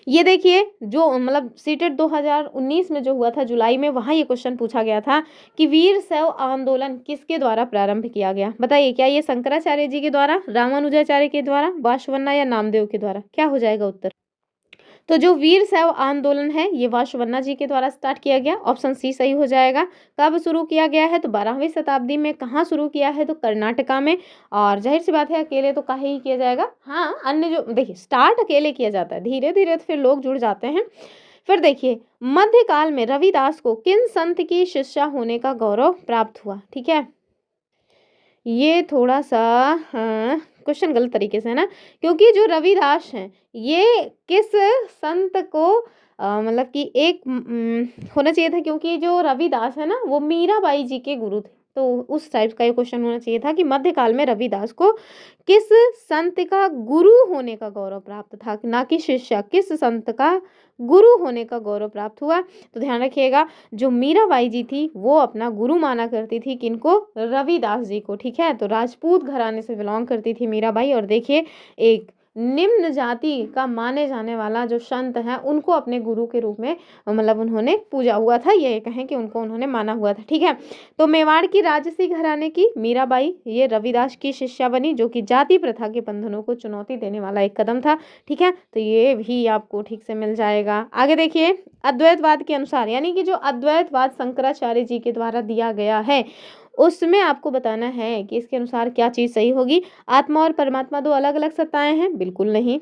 A: ये देखिए जो मतलब सीटेट 2019 में जो हुआ था जुलाई में, वहाँ ये क्वेश्चन पूछा गया था कि वीर शैव आंदोलन किसके द्वारा प्रारंभ किया गया? बताइए, क्या ये शंकराचार्य जी के द्वारा, रामानुजाचार्य के द्वारा, वासवन्ना या नामदेव के द्वारा? क्या हो जाएगा उत्तर? तो जो वीर शैव आंदोलन है ये वासवन्ना जी के द्वारा स्टार्ट किया गया, ऑप्शन सी सही हो जाएगा। कब शुरू किया गया है? तो 12वीं शताब्दी में। कहाँ शुरू किया है? तो कर्नाटका में। और जाहिर सी बात है अकेले तो काहे ही किया जाएगा, हाँ अन्य जो देखिए स्टार्ट अकेले किया जाता है, धीरे धीरे तो फिर लोग जुड़ जाते हैं। फिर देखिए मध्यकाल में रविदास को किन संत की शिष्या होने का गौरव प्राप्त हुआ? ठीक है, ये थोड़ा सा क्वेश्चन गलत तरीके से है ना, क्योंकि जो रविदास हैं ये किस संत को मतलब कि एक होना चाहिए था, क्योंकि जो रविदास है ना वो मीराबाई जी के गुरु थे, तो उस टाइप का ये क्वेश्चन होना चाहिए था कि मध्यकाल में रविदास को किस संत का गुरु होने का गौरव प्राप्त था, ना कि शिष्य, किस संत का गुरु होने का गौरव प्राप्त हुआ। तो ध्यान रखिएगा, जो मीराबाई जी थी वो अपना गुरु माना करती थी किनको? रविदास जी को। ठीक है, तो राजपूत घराने से बिलोंग करती थी मीराबाई। और देखिए एक निम्न जाति का माने जाने वाला जो संत है उनको अपने गुरु के रूप में मतलब उन्होंने पूजा हुआ था, ये कहें कि उनको उन्होंने माना हुआ था। ठीक है, तो मेवाड़ की राजसी घराने की मीराबाई ये रविदास की शिष्या बनी, जो कि जाति प्रथा के बंधनों को चुनौती देने वाला एक कदम था। ठीक है, तो ये भी आपको ठीक से मिल जाएगा। आगे देखिए अद्वैतवाद के अनुसार, यानी कि जो अद्वैतवाद शंकराचार्य जी के द्वारा दिया गया है उसमें आपको बताना है कि इसके अनुसार क्या चीज सही होगी। आत्मा और परमात्मा दो अलग अलग सत्ताएं हैं? बिल्कुल नहीं।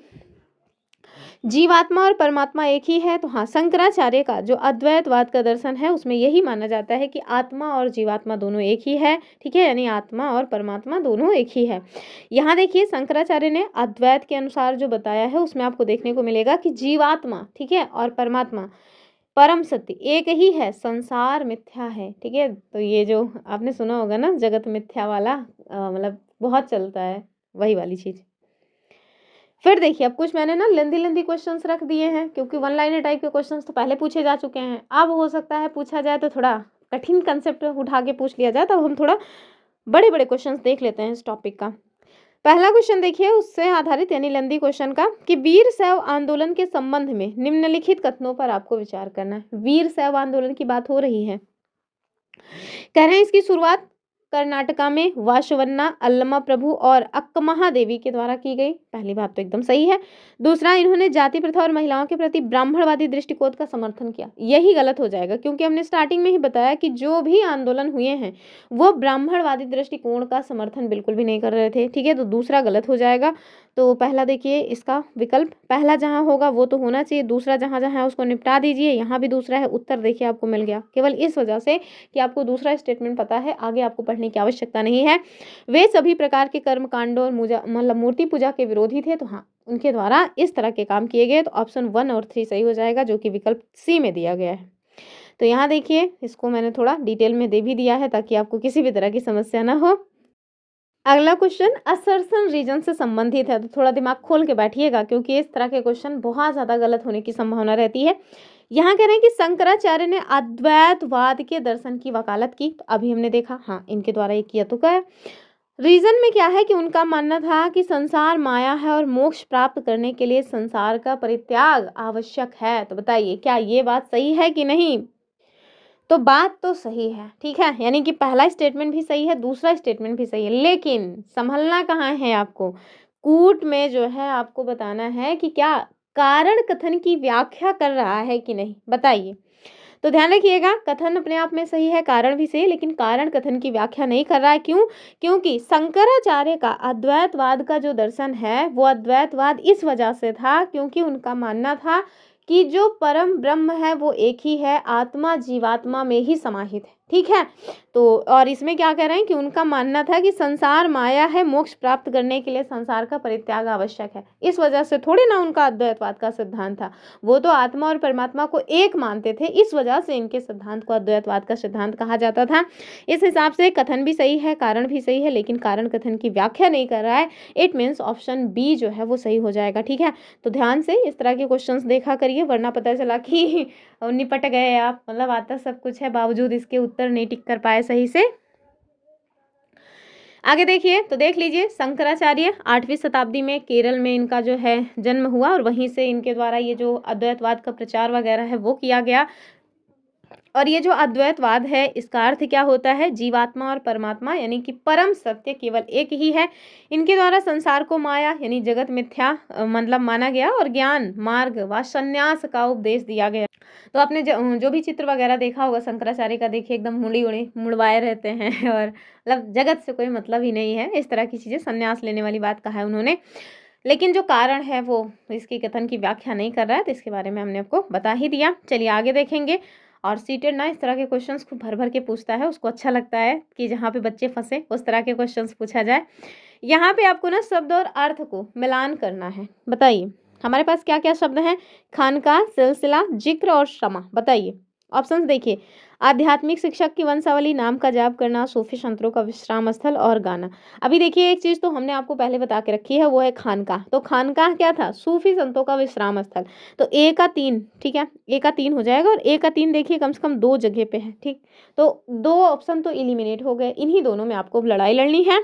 A: जीवात्मा और परमात्मा एक ही है? तो हाँ, शंकराचार्य का जो अद्वैतवाद का दर्शन है उसमें यही माना जाता है कि आत्मा और जीवात्मा दोनों एक ही है। ठीक है, यानी आत्मा और परमात्मा दोनों एक ही है। यहाँ देखिए शंकराचार्य ने अद्वैत के अनुसार जो बताया है उसमें आपको देखने को मिलेगा कि जीवात्मा, ठीक है, और परमात्मा परम सत्य एक ही है, संसार मिथ्या है। ठीक है, तो ये जो आपने सुना होगा ना जगत मिथ्या वाला, मतलब बहुत चलता है वही वाली चीज। फिर देखिए अब कुछ मैंने ना लेंदी लेंदी क्वेश्चंस रख दिए हैं, क्योंकि वन लाइनर टाइप के क्वेश्चंस तो पहले पूछे जा चुके हैं। अब हो सकता है पूछा जाए तो थोड़ा कठिन कंसेप्ट उठा के पूछ लिया जाए, तब हम थोड़ा बड़े बड़े क्वेश्चंस देख लेते हैं इस टॉपिक का। पहला क्वेश्चन देखिए उससे आधारित यानी लेंदी क्वेश्चन का, कि वीर शैव आंदोलन के संबंध में निम्नलिखित कथनों पर आपको विचार करना है। वीर शैव आंदोलन की बात हो रही है, कह रहे हैं इसकी शुरुआत कर्नाटका में वासवन्ना, अल्लमा प्रभु और अक्कमहा देवी के द्वारा की गई। पहली बात तो एकदम सही है। दूसरा, इन्होंने जाति प्रथा और महिलाओं के प्रति ब्राह्मणवादी दृष्टिकोण का समर्थन किया। यही गलत हो जाएगा, क्योंकि हमने स्टार्टिंग में ही बताया कि जो भी आंदोलन हुए हैं वो ब्राह्मणवादी दृष्टिकोण का समर्थन बिल्कुल भी नहीं कर रहे थे। ठीक है, तो दूसरा गलत हो जाएगा। तो पहला देखिए इसका विकल्प, पहला जहां होगा वो तो होना चाहिए, दूसरा जहां जहां है उसको निपटा दीजिए। यहाँ भी दूसरा है, उत्तर देखिए आपको मिल गया, केवल इस वजह से कि आपको दूसरा स्टेटमेंट पता है, आगे आपको पढ़ने की आवश्यकता नहीं है। वे सभी प्रकार के कर्म कांडों और मतलब मूर्ति पूजा के विरोधी थे, तो हाँ उनके द्वारा इस तरह के काम किए गए। तो ऑप्शन 1 और 3 सही हो जाएगा, जो कि विकल्प सी में दिया गया है। तो यहाँ देखिए इसको मैंने थोड़ा डिटेल में दे भी दिया है ताकि आपको किसी भी तरह की समस्या ना हो। अगला क्वेश्चन असर्शन रीजन से संबंधित है, तो थोड़ा दिमाग खोल के बैठिएगा, क्योंकि इस तरह के क्वेश्चन बहुत ज़्यादा गलत होने की संभावना रहती है। यहाँ कह रहे हैं कि शंकराचार्य ने अद्वैतवाद के दर्शन की वकालत की, तो अभी हमने देखा हाँ इनके द्वारा ये किया तो क्या। रीजन में क्या है कि उनका मानना था कि संसार माया है और मोक्ष प्राप्त करने के लिए संसार का परित्याग आवश्यक है। तो बताइए क्या ये बात सही है कि नहीं? तो बात तो सही है। ठीक है, यानी कि पहला स्टेटमेंट भी सही है, दूसरा स्टेटमेंट भी सही है, लेकिन संभलना कहाँ है आपको, कूट में जो है आपको बताना है कि क्या कारण कथन की व्याख्या कर रहा है कि नहीं, बताइए। तो ध्यान रखिएगा, कथन अपने आप में सही है, कारण भी सही है, लेकिन कारण कथन की व्याख्या नहीं कर रहा है। क्यों? क्योंकि शंकराचार्य का अद्वैतवाद का जो दर्शन है वो अद्वैतवाद इस वजह से था क्योंकि उनका मानना था कि जो परम ब्रह्म है वो एक ही है, आत्मा जीवात्मा में ही समाहित है। ठीक है, तो और इसमें क्या कह रहे हैं कि उनका मानना था कि संसार माया है, मोक्ष प्राप्त करने के लिए संसार का परित्याग आवश्यक है। इस वजह से थोड़ी ना उनका अद्वैतवाद का सिद्धांत था, वो तो आत्मा और परमात्मा को एक मानते थे, इस वजह से इनके सिद्धांत को अद्वैतवाद का सिद्धांत कहा जाता था। इस हिसाब से कथन भी सही है, कारण भी सही है, लेकिन कारण कथन की व्याख्या नहीं कर रहा है। इट मीन्स ऑप्शन बी जो है वो सही हो जाएगा। ठीक है, तो ध्यान से इस तरह के क्वेश्चंस देखा करिए, वरना पता चला कि निपट गए आप, मतलब आता सब कुछ है बावजूद इसके उत्तर नहीं टिक कर पाए सही से। आगे देखिए, तो देख लीजिए, शंकराचार्य 8वीं शताब्दी में केरल में इनका जो है जन्म हुआ और वहीं से इनके द्वारा ये जो अद्वैतवाद का प्रचार वगैरह है वो किया गया। और ये जो अद्वैतवाद है, इसका अर्थ क्या होता है? जीवात्मा और परमात्मा यानी कि परम सत्य केवल एक ही है। इनके द्वारा संसार को माया यानी जगत मिथ्या मतलब माना गया और ज्ञान मार्ग व संन्यास का उपदेश दिया गया। तो आपने जो भी चित्र वगैरह देखा होगा शंकराचार्य का, देखिए एकदम मुड़ी उड़ी मुड़वाए रहते हैं और मतलब जगत से कोई मतलब ही नहीं है, इस तरह की चीजें, संन्यास लेने वाली बात कहा है उन्होंने। लेकिन जो कारण है वो इसकी कथन की व्याख्या नहीं कर रहा है, तो इसके बारे में हमने आपको बता ही दिया। चलिए आगे देखेंगे। और सीटेड ना इस तरह के क्वेश्चंस को भर भर के पूछता है, उसको अच्छा लगता है कि जहाँ पे बच्चे फंसे उस तरह के क्वेश्चंस पूछा जाए। यहाँ पे आपको ना शब्द और अर्थ को मिलान करना है। बताइए हमारे पास क्या क्या शब्द हैं? खानका, सिलसिला, जिक्र और क्षमा। बताइए ऑप्शंस देखिए। आध्यात्मिक शिक्षक की वंशावली, नाम का जाप करना, सूफी संतों का विश्राम स्थल और गाना। अभी देखिए एक चीज तो हमने आपको पहले बता के रखी है, वो है खानका। तो खानका क्या था? सूफी संतों का विश्राम स्थल। तो ए का 3, ठीक है, ए का 3 हो जाएगा और ए का 3 देखिए कम से कम 2 जगह पे है, ठीक। तो 2 ऑप्शन तो एलिमिनेट हो गए, इन्हीं दोनों में आपको लड़ाई लड़नी है।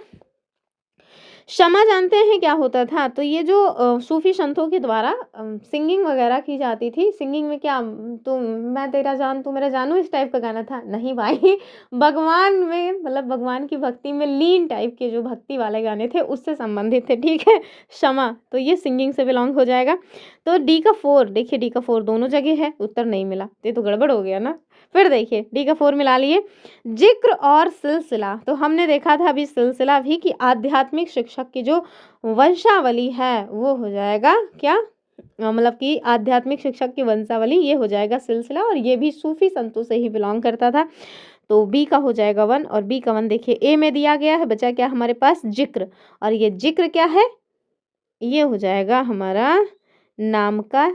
A: क्षमा जानते हैं क्या होता था? तो ये जो सूफी संतों के द्वारा सिंगिंग वगैरह की जाती थी। सिंगिंग में क्या तू मैं तेरा जान तू मेरा जानू, इस टाइप का गाना था? नहीं भाई, भगवान में मतलब भगवान की भक्ति में लीन टाइप के जो भक्ति वाले गाने थे उससे संबंधित थे, ठीक है। क्षमा तो ये सिंगिंग से बिलोंग हो जाएगा। तो डी का 4 देखिए, डी का 4 दोनों जगह है, उत्तर नहीं मिला, ये तो गड़बड़ हो गया ना। फिर देखिए डी का 4 मिला लिए। जिक्र और सिलसिला, तो हमने देखा था अभी सिलसिला भी कि आध्यात्मिक शिक्षक की जो वंशावली है वो हो जाएगा क्या? मतलब कि आध्यात्मिक शिक्षक की वंशावली ये हो जाएगा सिलसिला, और ये भी सूफी संतों से ही बिलोंग करता था। तो बी का हो जाएगा 1 और बी का 1 देखिए ए में दिया गया है। बचा क्या हमारे पास? जिक्र। और ये जिक्र क्या है? ये हो जाएगा हमारा नाम का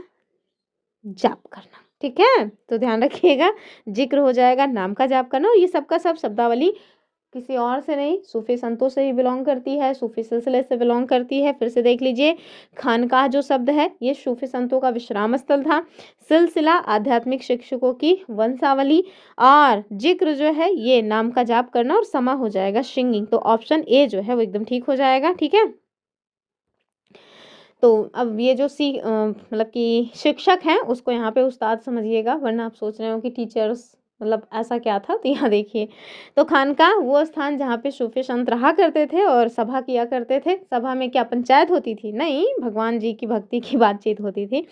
A: जाप करना, ठीक है। तो ध्यान रखिएगा, जिक्र हो जाएगा नाम का जाप करना। और ये सबका सब शब्दावली किसी और से नहीं, सूफी संतों से ही बिलोंग करती है, सूफी सिलसिले से बिलोंग करती है। फिर से देख लीजिए, खानकाह जो शब्द है ये सूफी संतों का विश्राम स्थल था, सिलसिला आध्यात्मिक शिक्षकों की वंशावली, और जिक्र जो है ये नाम का जाप करना, और समा हो जाएगा सिंगिंग। तो ऑप्शन ए जो है वो एकदम ठीक हो जाएगा, ठीक है। तो अब ये जो मतलब कि शिक्षक हैं उसको यहाँ पे उस्ताद समझिएगा, वरना आप सोच रहे हो कि टीचर्स मतलब ऐसा क्या था। तो यहाँ देखिए, तो खानका वो स्थान जहाँ पे सूफी संत रहा करते थे और सभा किया करते थे। सभा में क्या पंचायत होती थी? नहीं, भगवान जी की भक्ति की बातचीत होती थी।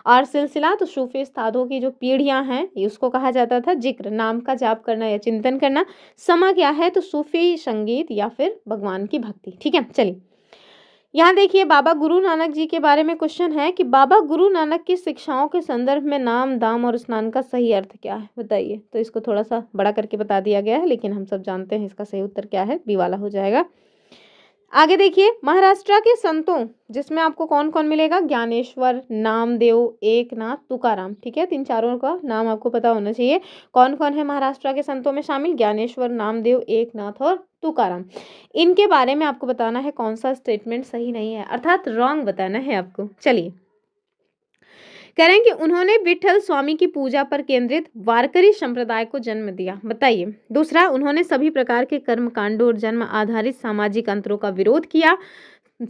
A: और सिलसिला तो सूफी उस्तादों की जो पीढ़ियाँ हैं उसको कहा जाता था जिक्र, नाम का जाप करना या चिंतन करना। समा क्या है? तो सूफी संगीत या फिर भगवान की भक्ति, ठीक है। चलिए यहाँ देखिए, बाबा गुरु नानक जी के बारे में क्वेश्चन है कि बाबा गुरु नानक की शिक्षाओं के संदर्भ में नाम, दाम और स्नान का सही अर्थ क्या है? बताइए। तो इसको थोड़ा सा बड़ा करके बता दिया गया है, लेकिन हम सब जानते हैं इसका सही उत्तर क्या है, बी वाला हो जाएगा। आगे देखिए, महाराष्ट्र के संतों जिसमें आपको कौन कौन मिलेगा? ज्ञानेश्वर, नामदेव, एकनाथ, तुकाराम, ठीक है। 3 चारों का नाम आपको पता होना चाहिए। कौन कौन है महाराष्ट्र के संतों में शामिल? ज्ञानेश्वर, नामदेव, एकनाथ और तुकाराम। इनके बारे में आपको बताना है कौन सा स्टेटमेंट सही नहीं है, अर्थात रॉन्ग बताना है आपको। चलिए, कह रहे हैं कि उन्होंने विठल स्वामी की पूजा पर केंद्रित वारकरी संप्रदाय को जन्म दिया। बताइए। दूसरा, उन्होंने सभी प्रकार के कर्म कांडों और जन्म आधारित सामाजिक अंतरों का विरोध किया।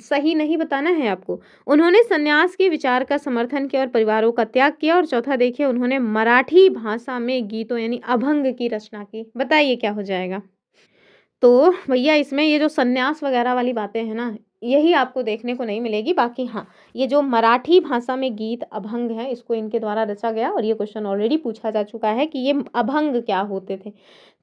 A: सही नहीं बताना है आपको। उन्होंने सन्यास के विचार का समर्थन किया और परिवारों का त्याग किया। और चौथा देखिए, उन्होंने मराठी भाषा में गीतों यानी अभंग की रचना की। बताइए क्या हो जाएगा। तो भैया इसमें ये जो सन्यास वगैरह वाली बातें हैं ना, यही आपको देखने को नहीं मिलेगी। बाकी हाँ, ये जो मराठी भाषा में गीत अभंग है इसको इनके द्वारा रचा गया, और ये क्वेश्चन ऑलरेडी पूछा जा चुका है कि ये अभंग क्या होते थे।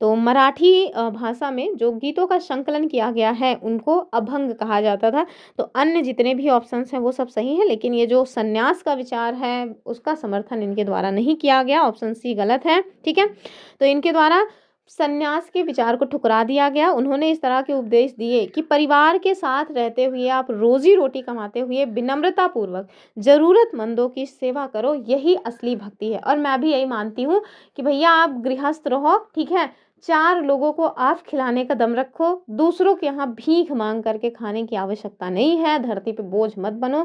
A: तो मराठी भाषा में जो गीतों का संकलन किया गया है उनको अभंग कहा जाता था। तो अन्य जितने भी ऑप्शंस हैं वो सब सही हैं, लेकिन ये जो सन्यास का विचार है उसका समर्थन इनके द्वारा नहीं किया गया। ऑप्शन सी गलत है, ठीक है। तो इनके द्वारा सन्यास के विचार को ठुकरा दिया गया। उन्होंने इस तरह के उपदेश दिए कि परिवार के साथ रहते हुए आप रोजी रोटी कमाते हुए विनम्रता पूर्वक जरूरतमंदों की सेवा करो, यही असली भक्ति है। और मैं भी यही मानती हूँ कि भैया आप गृहस्थ रहो, ठीक है, 4 लोगों को आप खिलाने का दम रखो, दूसरों के यहाँ भीख मांग करके खाने की आवश्यकता नहीं है। धरती पे बोझ मत बनो,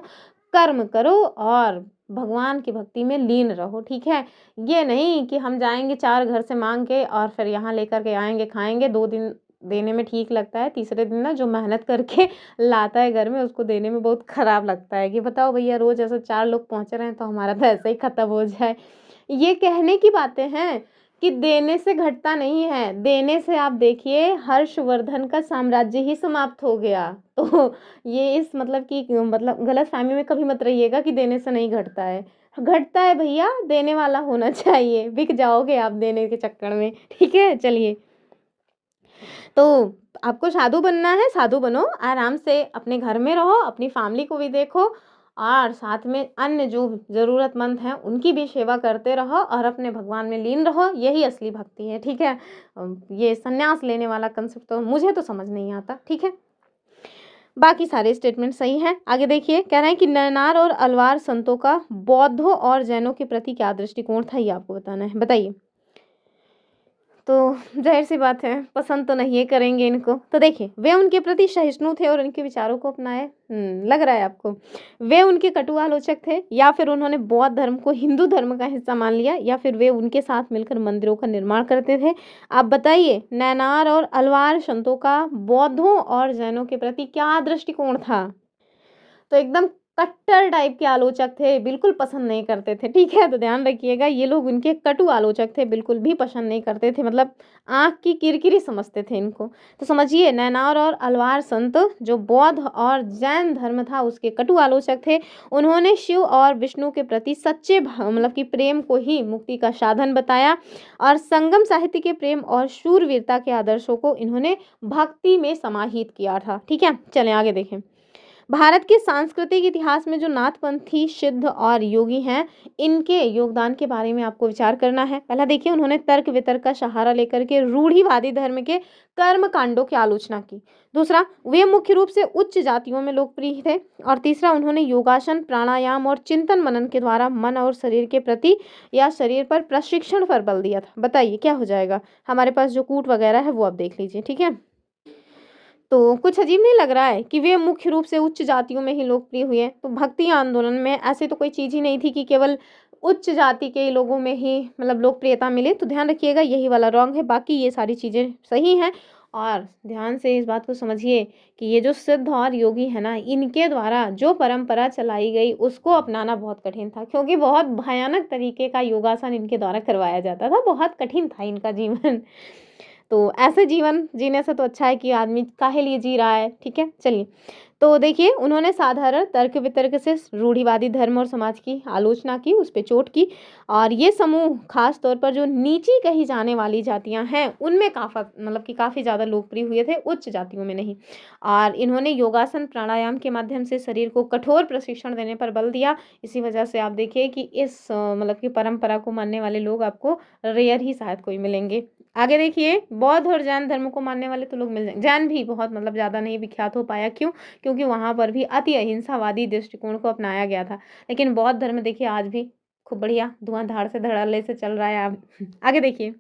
A: कर्म करो और भगवान की भक्ति में लीन रहो, ठीक है। ये नहीं कि हम जाएंगे 4 घर से मांग के और फिर यहाँ लेकर के आएंगे, खाएंगे, 2 दिन देने में ठीक लगता है, तीसरे दिन ना जो मेहनत करके लाता है घर में उसको देने में बहुत खराब लगता है कि बताओ भैया रोज ऐसे 4 लोग पहुँच रहे हैं तो हमारा तो ऐसे ही खत्म हो जाए। ये कहने की बातें हैं कि देने से घटता नहीं है, देने से आप देखिए हर्षवर्धन का साम्राज्य ही समाप्त हो गया। तो ये इस मतलब कि मतलब गलतफ़हमी में कभी मत रहिएगा कि देने से नहीं घटता है। घटता है भैया, देने वाला होना चाहिए, बिक जाओगे आप देने के चक्कर में, ठीक है? चलिए, तो आपको साधु बनना है, साधु बनो, आराम से अपने घर में रहो, अपनी फैमिली को भी देखो और साथ में अन्य जो ज़रूरतमंद हैं, उनकी भी सेवा करते रहो और अपने भगवान में लीन रहो, यही असली भक्ति है, ठीक है? ये संन्यास लेने वाला कांसेप्ट तो मुझे तो समझ नहीं आता, ठीक है? बाकी सारे स्टेटमेंट सही हैं। आगे देखिए, कह रहे हैं कि नैनार और अलवार संतों का बौद्धों और जैनों के प्रति क्या दृष्टिकोण था, ये आपको बताना है, बताइए। तो ज़ाहिर-सी बात है, पसंद तो नहीं करेंगे इनको। तो देखिए, वे उनके प्रति सहिष्णु थे और उनके विचारों को अपनाए। लग रहा है आपको। वे उनके कटु आलोचक थे या फिर उन्होंने बौद्ध धर्म को हिंदू धर्म का हिस्सा मान लिया या फिर वे उनके साथ मिलकर मंदिरों का निर्माण करते थे। आप बताइए, नैनार और अलवार संतों का बौद्धों और जैनों के प्रति क्या दृष्टिकोण था? तो एकदम कट्टर टाइप के आलोचक थे, बिल्कुल पसंद नहीं करते थे, ठीक है? तो ध्यान रखिएगा ये लोग उनके कटु आलोचक थे, बिल्कुल भी पसंद नहीं करते थे, मतलब आँख की किरकिरी समझते थे इनको। तो समझिए नैनार और अलवार संत जो बौद्ध और जैन धर्म था उसके कटु आलोचक थे। उन्होंने शिव और विष्णु के प्रति सच्चे मतलब कि प्रेम को ही मुक्ति का साधन बताया और संगम साहित्य के प्रेम और शूरवीरता के आदर्शों को इन्होंने भक्ति में समाहित किया था, ठीक है? चलें आगे देखें। भारत के सांस्कृतिक इतिहास में जो नाथपंथी सिद्ध और योगी हैं, इनके योगदान के बारे में आपको विचार करना है। पहला देखिए, उन्होंने तर्क वितर्क का सहारा लेकर के रूढ़िवादी धर्म के कर्म कांडों की आलोचना की। दूसरा, वे मुख्य रूप से उच्च जातियों में लोकप्रिय थे। और तीसरा, उन्होंने योगासन, प्राणायाम और चिंतन मनन के द्वारा मन और शरीर के प्रति या शरीर पर प्रशिक्षण पर बल दिया था। बताइए क्या हो जाएगा? हमारे पास जो कूट वगैरह है वो आप देख लीजिए, ठीक है? तो कुछ अजीब नहीं लग रहा है कि वे मुख्य रूप से उच्च जातियों में ही लोकप्रिय हुए। तो भक्ति आंदोलन में ऐसे तो कोई चीज़ ही नहीं थी कि केवल उच्च जाति के लोगों में ही मतलब लोकप्रियता मिले। तो ध्यान रखिएगा यही वाला रॉन्ग है, बाकी ये सारी चीज़ें सही हैं। और ध्यान से इस बात को समझिए कि ये जो सिद्ध और योगी है ना, इनके द्वारा जो परंपरा चलाई गई उसको अपनाना बहुत कठिन था, क्योंकि बहुत भयानक तरीके का योगासन इनके द्वारा करवाया जाता था। बहुत कठिन था इनका जीवन। तो ऐसे जीवन जीने से तो अच्छा है कि आदमी काहे लिए जी रहा है, ठीक है? चलिए, तो देखिए उन्होंने साधारण तर्क वितर्क से रूढ़िवादी धर्म और समाज की आलोचना की, उस पे चोट की। और ये समूह खास तौर पर जो नीची कही जाने वाली जातियां हैं उनमें मतलब कि काफ़ी ज़्यादा लोकप्रिय हुए थे, उच्च जातियों में नहीं। और इन्होंने योगासन प्राणायाम के माध्यम से शरीर को कठोर प्रशिक्षण देने पर बल दिया। इसी वजह से आप देखिए कि इस मतलब कि परंपरा को मानने वाले लोग आपको रेयर ही शायद कोई मिलेंगे। आगे देखिए, बौद्ध और जैन धर्म को मानने वाले तो लोग मिल जाएंगे। जैन भी बहुत मतलब ज़्यादा नहीं विख्यात हो पाया, क्यों? क्योंकि वहाँ पर भी अति अहिंसावादी दृष्टिकोण को अपनाया गया था। लेकिन बौद्ध धर्म देखिए आज भी खूब बढ़िया धुआंधार से धड़ल्ले से चल रहा है। आप आगे देखिए,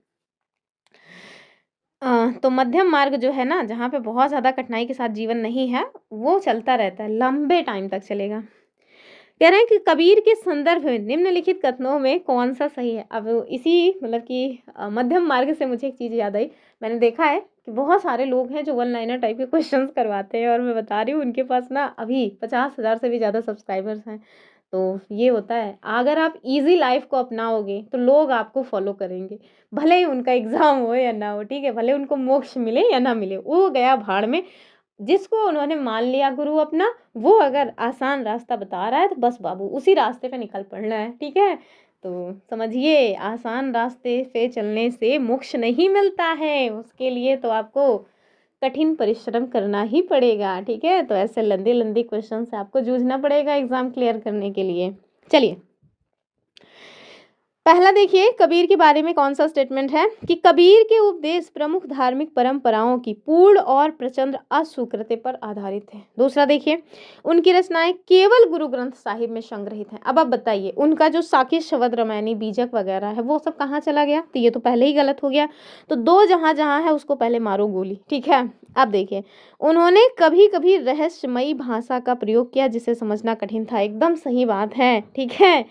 A: तो मध्यम मार्ग जो है ना, जहाँ पे बहुत ज़्यादा कठिनाई के साथ जीवन नहीं है, वो चलता रहता है, लंबे टाइम तक चलेगा। कह रहे हैं कि कबीर के संदर्भ में निम्नलिखित कथनों में कौन सा सही है? अब इसी मतलब कि मध्यम मार्ग से मुझे एक चीज़ याद आई। मैंने देखा है कि बहुत सारे लोग हैं जो वन लाइनर टाइप के क्वेश्चंस करवाते हैं और मैं बता रही हूँ उनके पास ना अभी 50,000 से भी ज़्यादा सब्सक्राइबर्स हैं। तो ये होता है, अगर आप ईज़ी लाइफ़ को अपनाओगे तो लोग आपको फ़ॉलो करेंगे। भले ही उनका एग्ज़ाम हो या ना हो, ठीक है? भले उनको मोक्ष मिले या ना मिले, वो गया भाड़ में। जिसको उन्होंने मान लिया गुरु अपना, वो अगर आसान रास्ता बता रहा है तो बस बाबू उसी रास्ते पे निकल पड़ना है, ठीक है? तो समझिए आसान रास्ते पे चलने से मोक्ष नहीं मिलता है, उसके लिए तो आपको कठिन परिश्रम करना ही पड़ेगा, ठीक है? तो ऐसे लंबे-लंबे क्वेश्चन से आपको जूझना पड़ेगा एग्ज़ाम क्लियर करने के लिए। चलिए, पहला देखिए कबीर के बारे में कौन सा स्टेटमेंट है कि कबीर के उपदेश प्रमुख धार्मिक परंपराओं की पूर्ण और प्रचंड अस्वीकृति पर आधारित है। दूसरा देखिए, उनकी रचनाएं केवल गुरु ग्रंथ साहिब में संग्रहित हैं। अब आप बताइए, उनका जो साकेत शबद रामायणी बीजक वगैरह है वो सब कहाँ चला गया? तो ये तो पहले ही गलत हो गया। तो दो जहाँ जहाँ है उसको पहले मारो गोली, ठीक है? अब देखिए, उन्होंने कभी कभी रहस्यमयी भाषा का प्रयोग किया जिसे समझना कठिन था। एकदम सही बात है, ठीक है?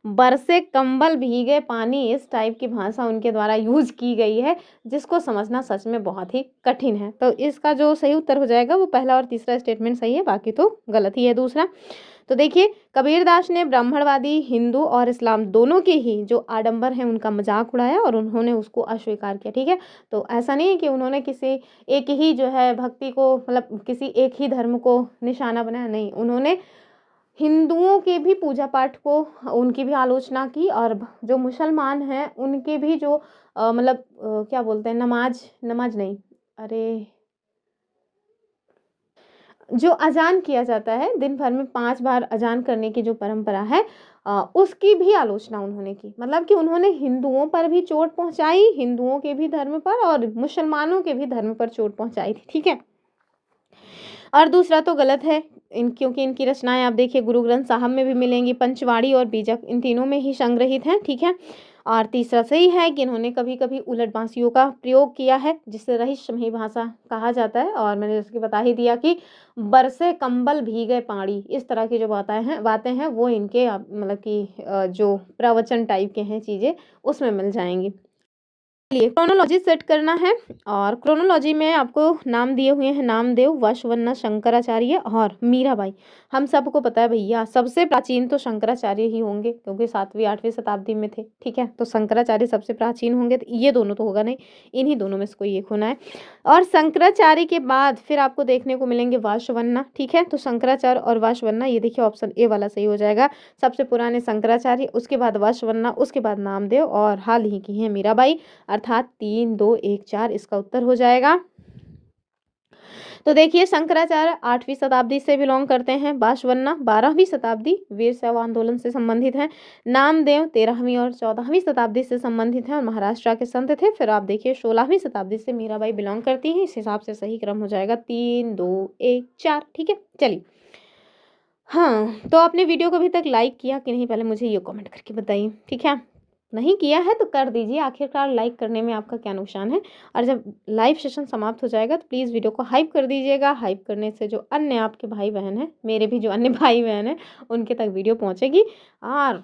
A: बरसे कंबल भीगे पानी, इस टाइप की भाषा उनके द्वारा यूज की गई है, जिसको समझना सच में बहुत ही कठिन है। तो इसका जो सही उत्तर हो जाएगा वो पहला और तीसरा स्टेटमेंट सही है, बाकी तो गलत ही है दूसरा। तो देखिए, कबीरदास ने ब्राह्मणवादी, हिंदू और इस्लाम दोनों के ही जो आडंबर हैं उनका मजाक उड़ाया और उन्होंने उसको अस्वीकार किया। ठीक है, तो ऐसा नहीं है कि उन्होंने किसी एक ही जो है भक्ति को, मतलब किसी एक ही धर्म को निशाना बनाया, नहीं, उन्होंने हिंदुओं के भी पूजा पाठ को, उनकी भी आलोचना की, और जो मुसलमान हैं उनके भी जो मतलब क्या बोलते हैं, नमाज नमाज नहीं, अरे जो अजान किया जाता है, दिन भर में 5 बार अजान करने की जो परंपरा है, उसकी भी आलोचना उन्होंने की। मतलब कि उन्होंने हिंदुओं पर भी चोट पहुंचाई, हिंदुओं के भी धर्म पर और मुसलमानों के भी धर्म पर चोट पहुंचाई थी। ठीक है, और दूसरा तो गलत है क्योंकि इनकी रचनाएं आप देखिए गुरु ग्रंथ साहब में भी मिलेंगी, पंचवाड़ी और बीजक इन तीनों में ही संग्रहित हैं। ठीक है, और तीसरा सही है कि इन्होंने कभी कभी उलट बांसियों का प्रयोग किया है, जिसे रहस्यमयी भाषा कहा जाता है। और मैंने जैसे कि बता ही दिया कि बरसे कंबल भीगे पानी, इस तरह की जो बातें हैं वो इनके मतलब कि जो प्रवचन टाइप के हैं चीज़ें, उसमें मिल जाएंगी। लिए क्रोनोलॉजी सेट करना है, और क्रोनोलॉजी में आपको नाम दिए हुए हैं नामदेव, वशवन्ना, शंकराचार्य और मीराबाई। हम सबको पता है भैया, सबसे प्राचीन तो शंकराचार्य ही होंगे, क्योंकि 7वीं 8वीं शताब्दी में थे। ठीक है, तो शंकराचार्य सबसे प्राचीन होंगे, तो ये दोनों तो होगा नहीं, इन्हीं दोनों में से कोई एक होना है। और शंकराचार्य के बाद फिर आपको देखने को मिलेंगे वाशवन्ना। ठीक है, तो शंकराचार्य और वाशवन्ना, ये देखिए ऑप्शन ए वाला सही हो जाएगा। सबसे पुराने शंकराचार्य, उसके बाद वाशवन्ना, उसके बाद नामदेव, और हाल ही की है मीराबाई, अर्थात 3 2 1 4 इसका उत्तर हो जाएगा। तो देखिए, शंकराचार्य 8वीं शताब्दी से बिलोंग करते हैं, वाशवन्ना 12वीं शताब्दी वीर शैव आंदोलन से संबंधित हैं, नामदेव 13वीं और 14वीं शताब्दी से संबंधित हैं और महाराष्ट्र के संत थे। फिर आप देखिए 16वीं शताब्दी से मीराबाई बिलोंग करती हैं। इस हिसाब से सही क्रम हो जाएगा 3 2 1 4। ठीक है, चलिए। हाँ, तो आपने वीडियो को अभी तक लाइक किया कि नहीं, पहले मुझे ये कमेंट करके बताइए। ठीक है, नहीं किया है तो कर दीजिए, आखिरकार लाइक करने में आपका क्या नुकसान है। और जब लाइव सेशन समाप्त हो जाएगा तो प्लीज़ वीडियो को हाइप कर दीजिएगा। हाइप करने से जो अन्य आपके भाई बहन हैं, मेरे भी जो अन्य भाई बहन हैं, उनके तक वीडियो पहुंचेगी। और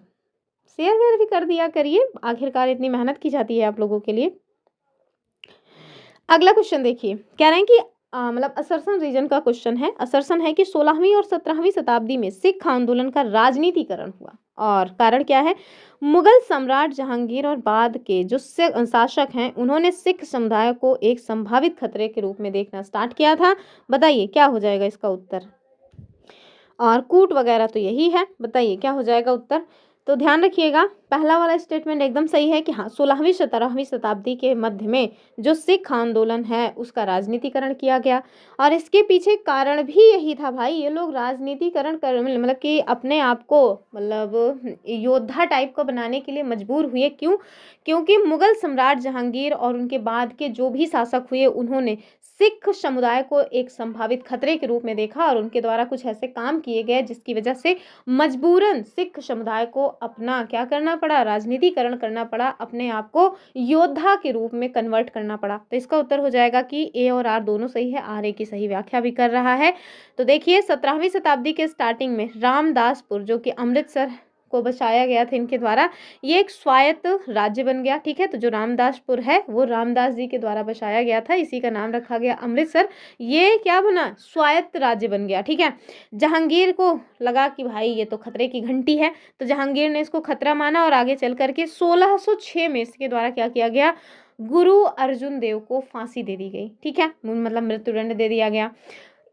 A: शेयर वेयर भी कर दिया करिए, आखिरकार इतनी मेहनत की जाती है आप लोगों के लिए। अगला क्वेश्चन देखिए, कह रहे हैं कि मतलब असरसन रीजन का क्वेश्चन है। असरसन है कि 16वीं और 17वीं शताब्दी में सिख आंदोलन का राजनीतिकरण हुआ, और कारण क्या है? मुगल सम्राट जहांगीर और बाद के जो शासक हैं, उन्होंने सिख समुदाय को एक संभावित खतरे के रूप में देखना स्टार्ट किया था। बताइए क्या हो जाएगा इसका उत्तर? और कूट वगैरह तो यही है, बताइए क्या हो जाएगा उत्तर? तो ध्यान रखिएगा, पहला वाला स्टेटमेंट एकदम सही है कि हाँ, 16वीं 17वीं शताब्दी के मध्य में जो सिख आंदोलन है उसका राजनीतिकरण किया गया, और इसके पीछे कारण भी यही था भाई। ये लोग राजनीतिकरण कर, मतलब कि अपने आप को, मतलब योद्धा टाइप का बनाने के लिए मजबूर हुए। क्यों? क्योंकि मुगल सम्राट जहांगीर और उनके बाद के जो भी शासक हुए, उन्होंने सिख समुदाय को एक संभावित खतरे के रूप में देखा, और उनके द्वारा कुछ ऐसे काम किए गए जिसकी वजह से मजबूरन सिख समुदाय को अपना क्या करना पड़ा? राजनीतिकरण करना पड़ा, अपने आप को योद्धा के रूप में कन्वर्ट करना पड़ा। तो इसका उत्तर हो जाएगा कि ए और आर दोनों सही है, आर ए की सही व्याख्या भी कर रहा है। तो देखिए, 17वीं शताब्दी के स्टार्टिंग में रामदासपुर, जो कि अमृतसर को बसाया गया था इनके द्वारा, ये एक स्वायत्त राज्य बन गया। ठीक है, तो जो रामदासपुर है वो रामदास जी के द्वारा बसाया गया था, इसी का नाम रखा गया अमृतसर। ये क्या बना? स्वायत्त राज्य बन गया। ठीक है, जहांगीर को लगा कि भाई ये तो खतरे की घंटी है, तो जहांगीर ने इसको खतरा माना, और आगे चल करके 1606 में इसके द्वारा क्या किया गया? गुरु अर्जुन देव को फांसी दे दी गई। ठीक है, मतलब मृत्युदंड दे दिया गया।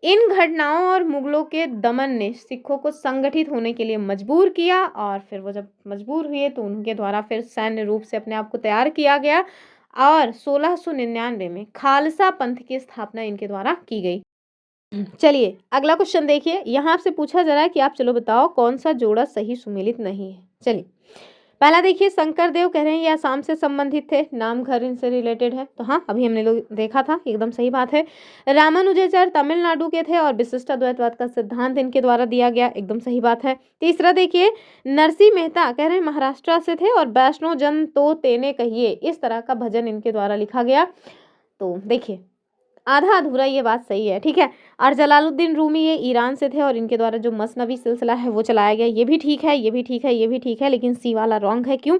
A: इन घटनाओं और मुगलों के दमन ने सिखों को संगठित होने के लिए मजबूर किया, और फिर वो जब मजबूर हुए तो उनके द्वारा फिर सैन्य रूप से अपने आप को तैयार किया गया, और 1699 में खालसा पंथ की स्थापना इनके द्वारा की गई। चलिए अगला क्वेश्चन देखिए, यहाँ आपसे पूछा जा रहा है कि आप चलो बताओ कौन सा जोड़ा सही सुमेलित नहीं है। चलिए, पहला देखिए, शंकरदेव कह रहे हैं ये आसाम से संबंधित थे, नाम घर इनसे रिलेटेड है, तो हाँ, अभी हमने लोग देखा था, एकदम सही बात है। रामानुजाचार्य तमिलनाडु के थे और विशिष्ट अद्वैतवाद का सिद्धांत इनके द्वारा दिया गया, एकदम सही बात है। तीसरा देखिए, नरसिंह मेहता कह रहे हैं महाराष्ट्र से थे और वैष्णो जन तो तेने कहिए, इस तरह का भजन इनके द्वारा लिखा गया। तो देखिए, आधा अधूरा ये बात सही है, ठीक है। और जलालुद्दीन रूमी ये ईरान से थे और इनके द्वारा जो मसनवी सिलसिला है वो चलाया गया, ये भी ठीक है, ये भी ठीक है, ये भी ठीक है, लेकिन सी वाला रॉन्ग है। क्यों?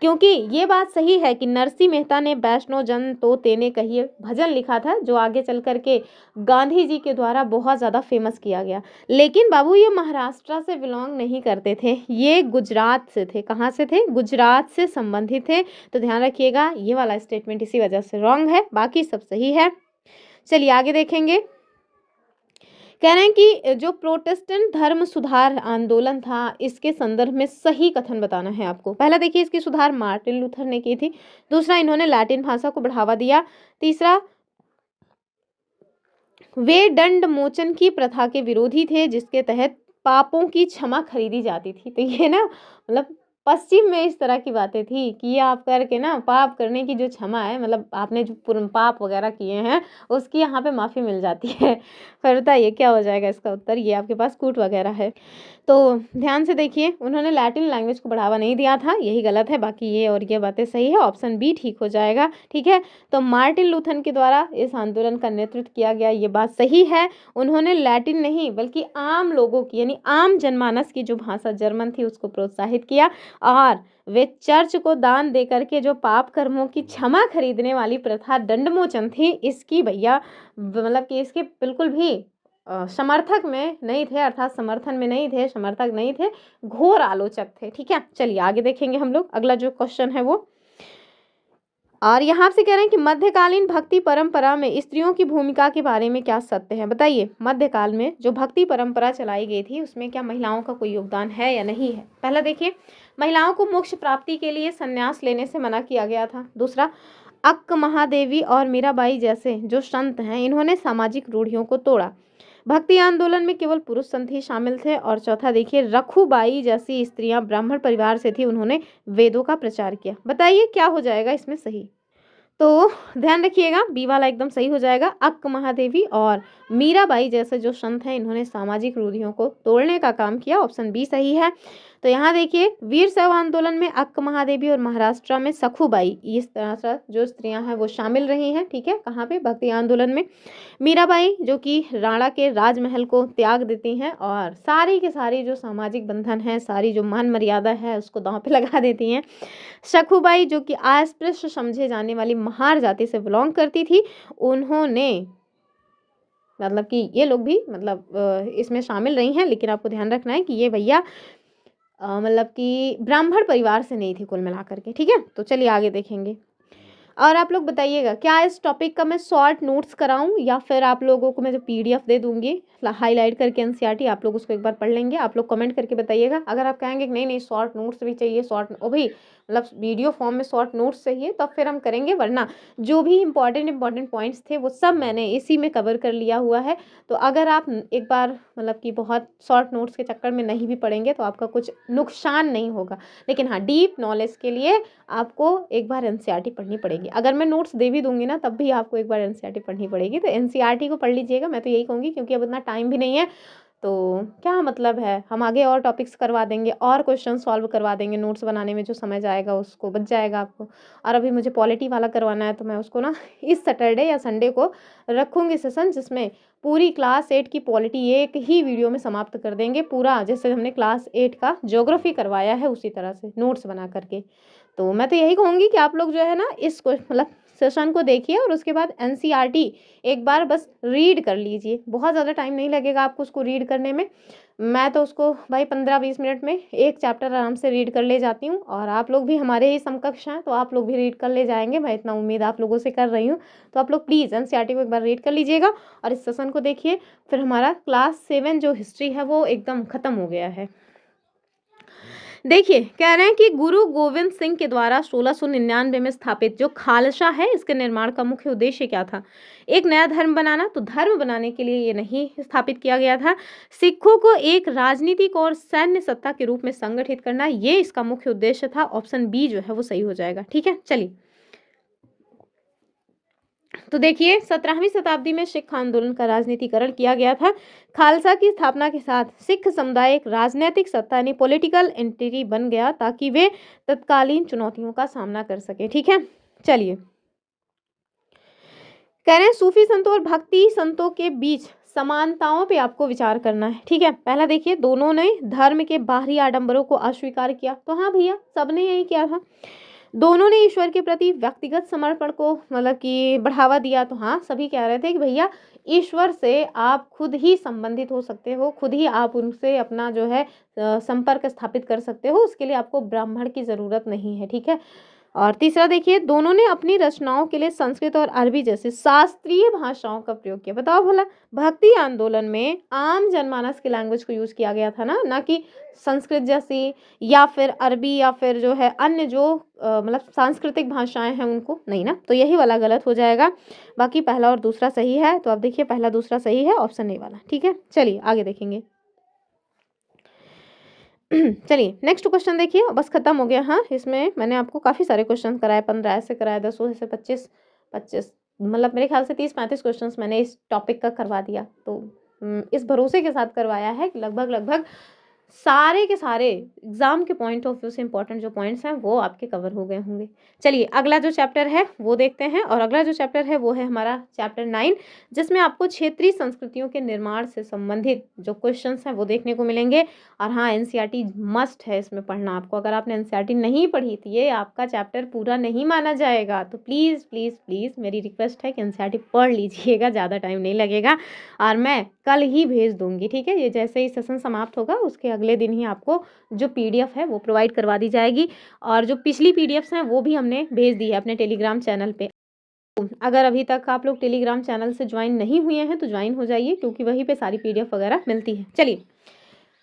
A: क्योंकि ये बात सही है कि नरसिंह मेहता ने वैष्णो जन तो तेने कहिए भजन लिखा था, जो आगे चल करके गांधी जी के द्वारा बहुत ज़्यादा फेमस किया गया। लेकिन बाबू ये महाराष्ट्र से बिलोंग नहीं करते थे, ये गुजरात से थे। कहाँ से थे? गुजरात से संबंधित थे। तो ध्यान रखिएगा, ये वाला स्टेटमेंट इसी वजह से रॉन्ग है, बाकी सब सही है। चलिए आगे देखेंगे। कह रहे हैं कि जो प्रोटेस्टेंट धर्म सुधार आंदोलन था, इसके संदर्भ में सही कथन बताना है आपको। पहला देखिए, इसकी सुधार मार्टिन लूथर ने की थी। दूसरा, इन्होंने लैटिन भाषा को बढ़ावा दिया। तीसरा, वे दंड मोचन की प्रथा के विरोधी थे, जिसके तहत पापों की क्षमा खरीदी जाती थी। तो ये ना मतलब पश्चिम में इस तरह की बातें थी कि ये आप करके ना पाप करने की जो क्षमा है, मतलब आपने जो पाप वगैरह किए हैं उसकी यहाँ पे माफ़ी मिल जाती है। फिर बताइए क्या हो जाएगा इसका उत्तर? ये आपके पास कूट वगैरह है। तो ध्यान से देखिए, उन्होंने लैटिन लैंग्वेज को बढ़ावा नहीं दिया था, यही गलत है। बाकी ये और ये बातें सही है, ऑप्शन बी ठीक हो जाएगा, ठीक है। तो मार्टिन लूथर के द्वारा इस आंदोलन का नेतृत्व किया गया, ये बात सही है। उन्होंने लैटिन नहीं बल्कि आम लोगों की यानी आम जनमानस की जो भाषा जर्मन थी उसको प्रोत्साहित किया, और वे चर्च को दान दे करके जो पाप कर्मों की क्षमा खरीदने वाली प्रथा दंडमोचन थी, इसकी भैया मतलब कि इसके बिल्कुल भी समर्थक में नहीं थे, अर्थात समर्थन में नहीं थे, समर्थक नहीं थे, घोर आलोचक थे, ठीक है। चलिए आगे देखेंगे हम लोग, अगला जो क्वेश्चन है वो। और यहाँ से कह रहे हैं कि मध्यकालीन भक्ति परंपरा में स्त्रियों की भूमिका के बारे में क्या सत्य है? बताइए, मध्यकाल में जो भक्ति परंपरा चलाई गई थी उसमें क्या महिलाओं का कोई योगदान है या नहीं है? पहला देखिए, महिलाओं को मोक्ष प्राप्ति के लिए संन्यास लेने से मना किया गया था। दूसरा, अक्क महादेवी और मीराबाई जैसे जो संत हैं, इन्होंने सामाजिक रूढ़ियों को तोड़ा। भक्ति आंदोलन में केवल पुरुष संत ही शामिल थे। और चौथा देखिए, रखुबाई जैसी स्त्रियां ब्राह्मण परिवार से थी, उन्होंने वेदों का प्रचार किया। बताइए क्या हो जाएगा इसमें सही? तो ध्यान रखिएगा, बी वाला एकदम सही हो जाएगा। अक्क महादेवी और मीराबाई जैसे जो संत हैं, इन्होंने सामाजिक रूढ़ियों को तोड़ने का काम किया, ऑप्शन बी सही है। तो यहाँ देखिए, वीर शैव आंदोलन में अक्क महादेवी और महाराष्ट्र में सखुबाई, इस तरह से जो स्त्रियां हैं वो शामिल रही हैं, ठीक है। कहाँ पे? भक्ति आंदोलन में। मीराबाई जो कि राणा के राजमहल को त्याग देती हैं और सारी के सारी जो सामाजिक बंधन है, सारी जो मान मर्यादा है उसको दांव पे लगा देती हैं। सखुबाई जो कि अस्पृश्य समझे जाने वाली महार जाति से बिलोंग करती थी, उन्होंने मतलब कि ये लोग भी मतलब इसमें शामिल रही हैं, लेकिन आपको ध्यान रखना है कि ये भैया मतलब कि ब्राह्मण परिवार से नहीं थी कुल मिलाकर के, ठीक है। तो चलिए आगे देखेंगे। और आप लोग बताइएगा, क्या इस टॉपिक का मैं शॉर्ट नोट्स कराऊं या फिर आप लोगों को मैं जो पीडीएफ दे दूंगी हाईलाइट करके एनसीईआरटी, आप लोग उसको एक बार पढ़ लेंगे। आप लोग कमेंट करके बताइएगा। अगर आप कहेंगे कि नहीं नहीं शॉर्ट नोट्स भी चाहिए, शॉर्ट ओ भाई मतलब वीडियो फॉर्म में शॉर्ट नोट्स चाहिए, तो फिर हम करेंगे, वरना जो भी इंपॉर्टेंट पॉइंट्स थे वो सब मैंने इसी में कवर कर लिया हुआ है। तो अगर आप एक बार मतलब कि बहुत शॉर्ट नोट्स के चक्कर में नहीं भी पढ़ेंगे तो आपका कुछ नुकसान नहीं होगा, लेकिन हाँ डीप नॉलेज के लिए आपको एक बार एनसीईआरटी पढ़नी पड़ेगी। अगर मैं नोट्स दे भी दूंगी ना तब भी आपको एक बार एनसीईआरटी पढ़नी पड़ेगी। तो एनसीईआरटी को पढ़ लीजिएगा, मैं तो यही कहूँगी, क्योंकि अब इतना टाइम भी नहीं है। तो क्या मतलब है, हम आगे और टॉपिक्स करवा देंगे और क्वेश्चन सॉल्व करवा देंगे, नोट्स बनाने में जो समय जाएगा उसको बच जाएगा आपको। और अभी मुझे पॉलिटी वाला करवाना है, तो मैं उसको ना इस सैटरडे या संडे को रखूँगी सेशन, जिसमें पूरी क्लास 8 की पॉलिटी एक ही वीडियो में समाप्त कर देंगे। पूरा जैसे हमने क्लास 8 का ज्योग्राफी करवाया है उसी तरह से नोट्स बना करके। तो मैं तो यही कहूँगी कि आप लोग जो है ना इसको मतलब सेशन को देखिए और उसके बाद एनसीईआरटी एक बार बस रीड कर लीजिए। बहुत ज़्यादा टाइम नहीं लगेगा आपको उसको रीड करने में। मैं तो उसको भाई 15-20 मिनट में एक चैप्टर आराम से रीड कर ले जाती हूँ, और आप लोग भी हमारे ही समकक्ष हैं तो आप लोग भी रीड कर ले जाएंगे, मैं इतना उम्मीद आप लोगों से कर रही हूँ। तो आप लोग प्लीज़ एनसीईआरटी को एक बार रीड कर लीजिएगा और इस सेशन को देखिए। फिर हमारा क्लास 7 जो हिस्ट्री है वो एकदम ख़त्म हो गया है। देखिए, कह रहे हैं कि गुरु गोविंद सिंह के द्वारा 1699 में स्थापित जो खालसा है, इसके निर्माण का मुख्य उद्देश्य क्या था? एक नया धर्म बनाना। तो धर्म बनाने के लिए ये नहीं स्थापित किया गया था। सिखों को एक राजनीतिक और सैन्य सत्ता के रूप में संगठित करना, ये इसका मुख्य उद्देश्य था। ऑप्शन बी जो है वो सही हो जाएगा, ठीक है। चलिए तो देखिए, 17वीं शताब्दी में सिख आंदोलन का राजनीतिकरण किया गया था। खालसा की स्थापना के साथ सिख समुदाय एक राजनीतिक सत्ता यानी पॉलिटिकल एंटिटी बन गया, ताकि वे तत्कालीन चुनौतियों का सामना कर सके, ठीक है। चलिए, कह रहे हैं सूफी संतों और भक्ति संतों के बीच समानताओं पे आपको विचार करना है। ठीक है, पहला देखिए, दोनों ने धर्म के बाहरी आडंबरों को अस्वीकार किया। तो हाँ भैया, सबने यही किया था। दोनों ने ईश्वर के प्रति व्यक्तिगत समर्पण को मतलब कि बढ़ावा दिया। तो हाँ, सभी कह रहे थे कि भैया ईश्वर से आप खुद ही संबंधित हो सकते हो, खुद ही आप उनसे अपना जो है संपर्क स्थापित कर सकते हो, उसके लिए आपको ब्राह्मण की ज़रूरत नहीं है। ठीक है, और तीसरा देखिए, दोनों ने अपनी रचनाओं के लिए संस्कृत और अरबी जैसी शास्त्रीय भाषाओं का प्रयोग किया। बताओ भला, भक्ति आंदोलन में आम जनमानस की लैंग्वेज को यूज किया गया था ना कि संस्कृत जैसी या फिर अरबी या फिर जो है अन्य जो मतलब सांस्कृतिक भाषाएं हैं उनको नहीं ना। तो यही वाला गलत हो जाएगा, बाकी पहला और दूसरा सही है। तो आप देखिए, पहला दूसरा सही है, ऑप्शन ए वाला। ठीक है, चलिए आगे देखेंगे। चलिए नेक्स्ट क्वेश्चन देखिए, बस खत्म हो गया। हाँ, इसमें मैंने आपको काफ़ी सारे क्वेश्चन कराए, 15 ऐसे कराए, 10 ऐसे, 25 मतलब मेरे ख्याल से 30-35 क्वेश्चंस मैंने इस टॉपिक का करवा दिया। तो इस भरोसे के साथ करवाया है कि लगभग सारे के सारे एग्जाम के पॉइंट ऑफ व्यू से इंपॉर्टेंट जो पॉइंट्स हैं वो आपके कवर हो गए होंगे। चलिए अगला जो चैप्टर है वो देखते हैं, और अगला जो चैप्टर है वो है हमारा चैप्टर 9, जिसमें आपको क्षेत्रीय संस्कृतियों के निर्माण से संबंधित जो क्वेश्चंस हैं वो देखने को मिलेंगे। और हाँ, एनसीईआरटी मस्ट है इसमें पढ़ना आपको। अगर आपने एनसीईआरटी नहीं पढ़ी तो ये आपका चैप्टर पूरा नहीं माना जाएगा। तो प्लीज़ प्लीज़ प्लीज़ मेरी रिक्वेस्ट है कि एनसीईआरटी पढ़ लीजिएगा, ज़्यादा टाइम नहीं लगेगा और मैं कल ही भेज दूंगी। ठीक है, ये जैसे ही सेशन समाप्त होगा उसके अगले दिन ही आपको जो पीडीएफ है वो प्रोवाइड करवा दी जाएगी, और जो पिछली पीडीएफ्स हैं वो भी हमने भेज दी है अपने टेलीग्राम चैनल पे। अगर अभी तक आप लोग टेलीग्राम चैनल से ज्वाइन नहीं हुए हैं तो ज्वाइन हो जाइए, क्योंकि वहीं पे सारी पीडीएफ वगैरह मिलती है। चलिए,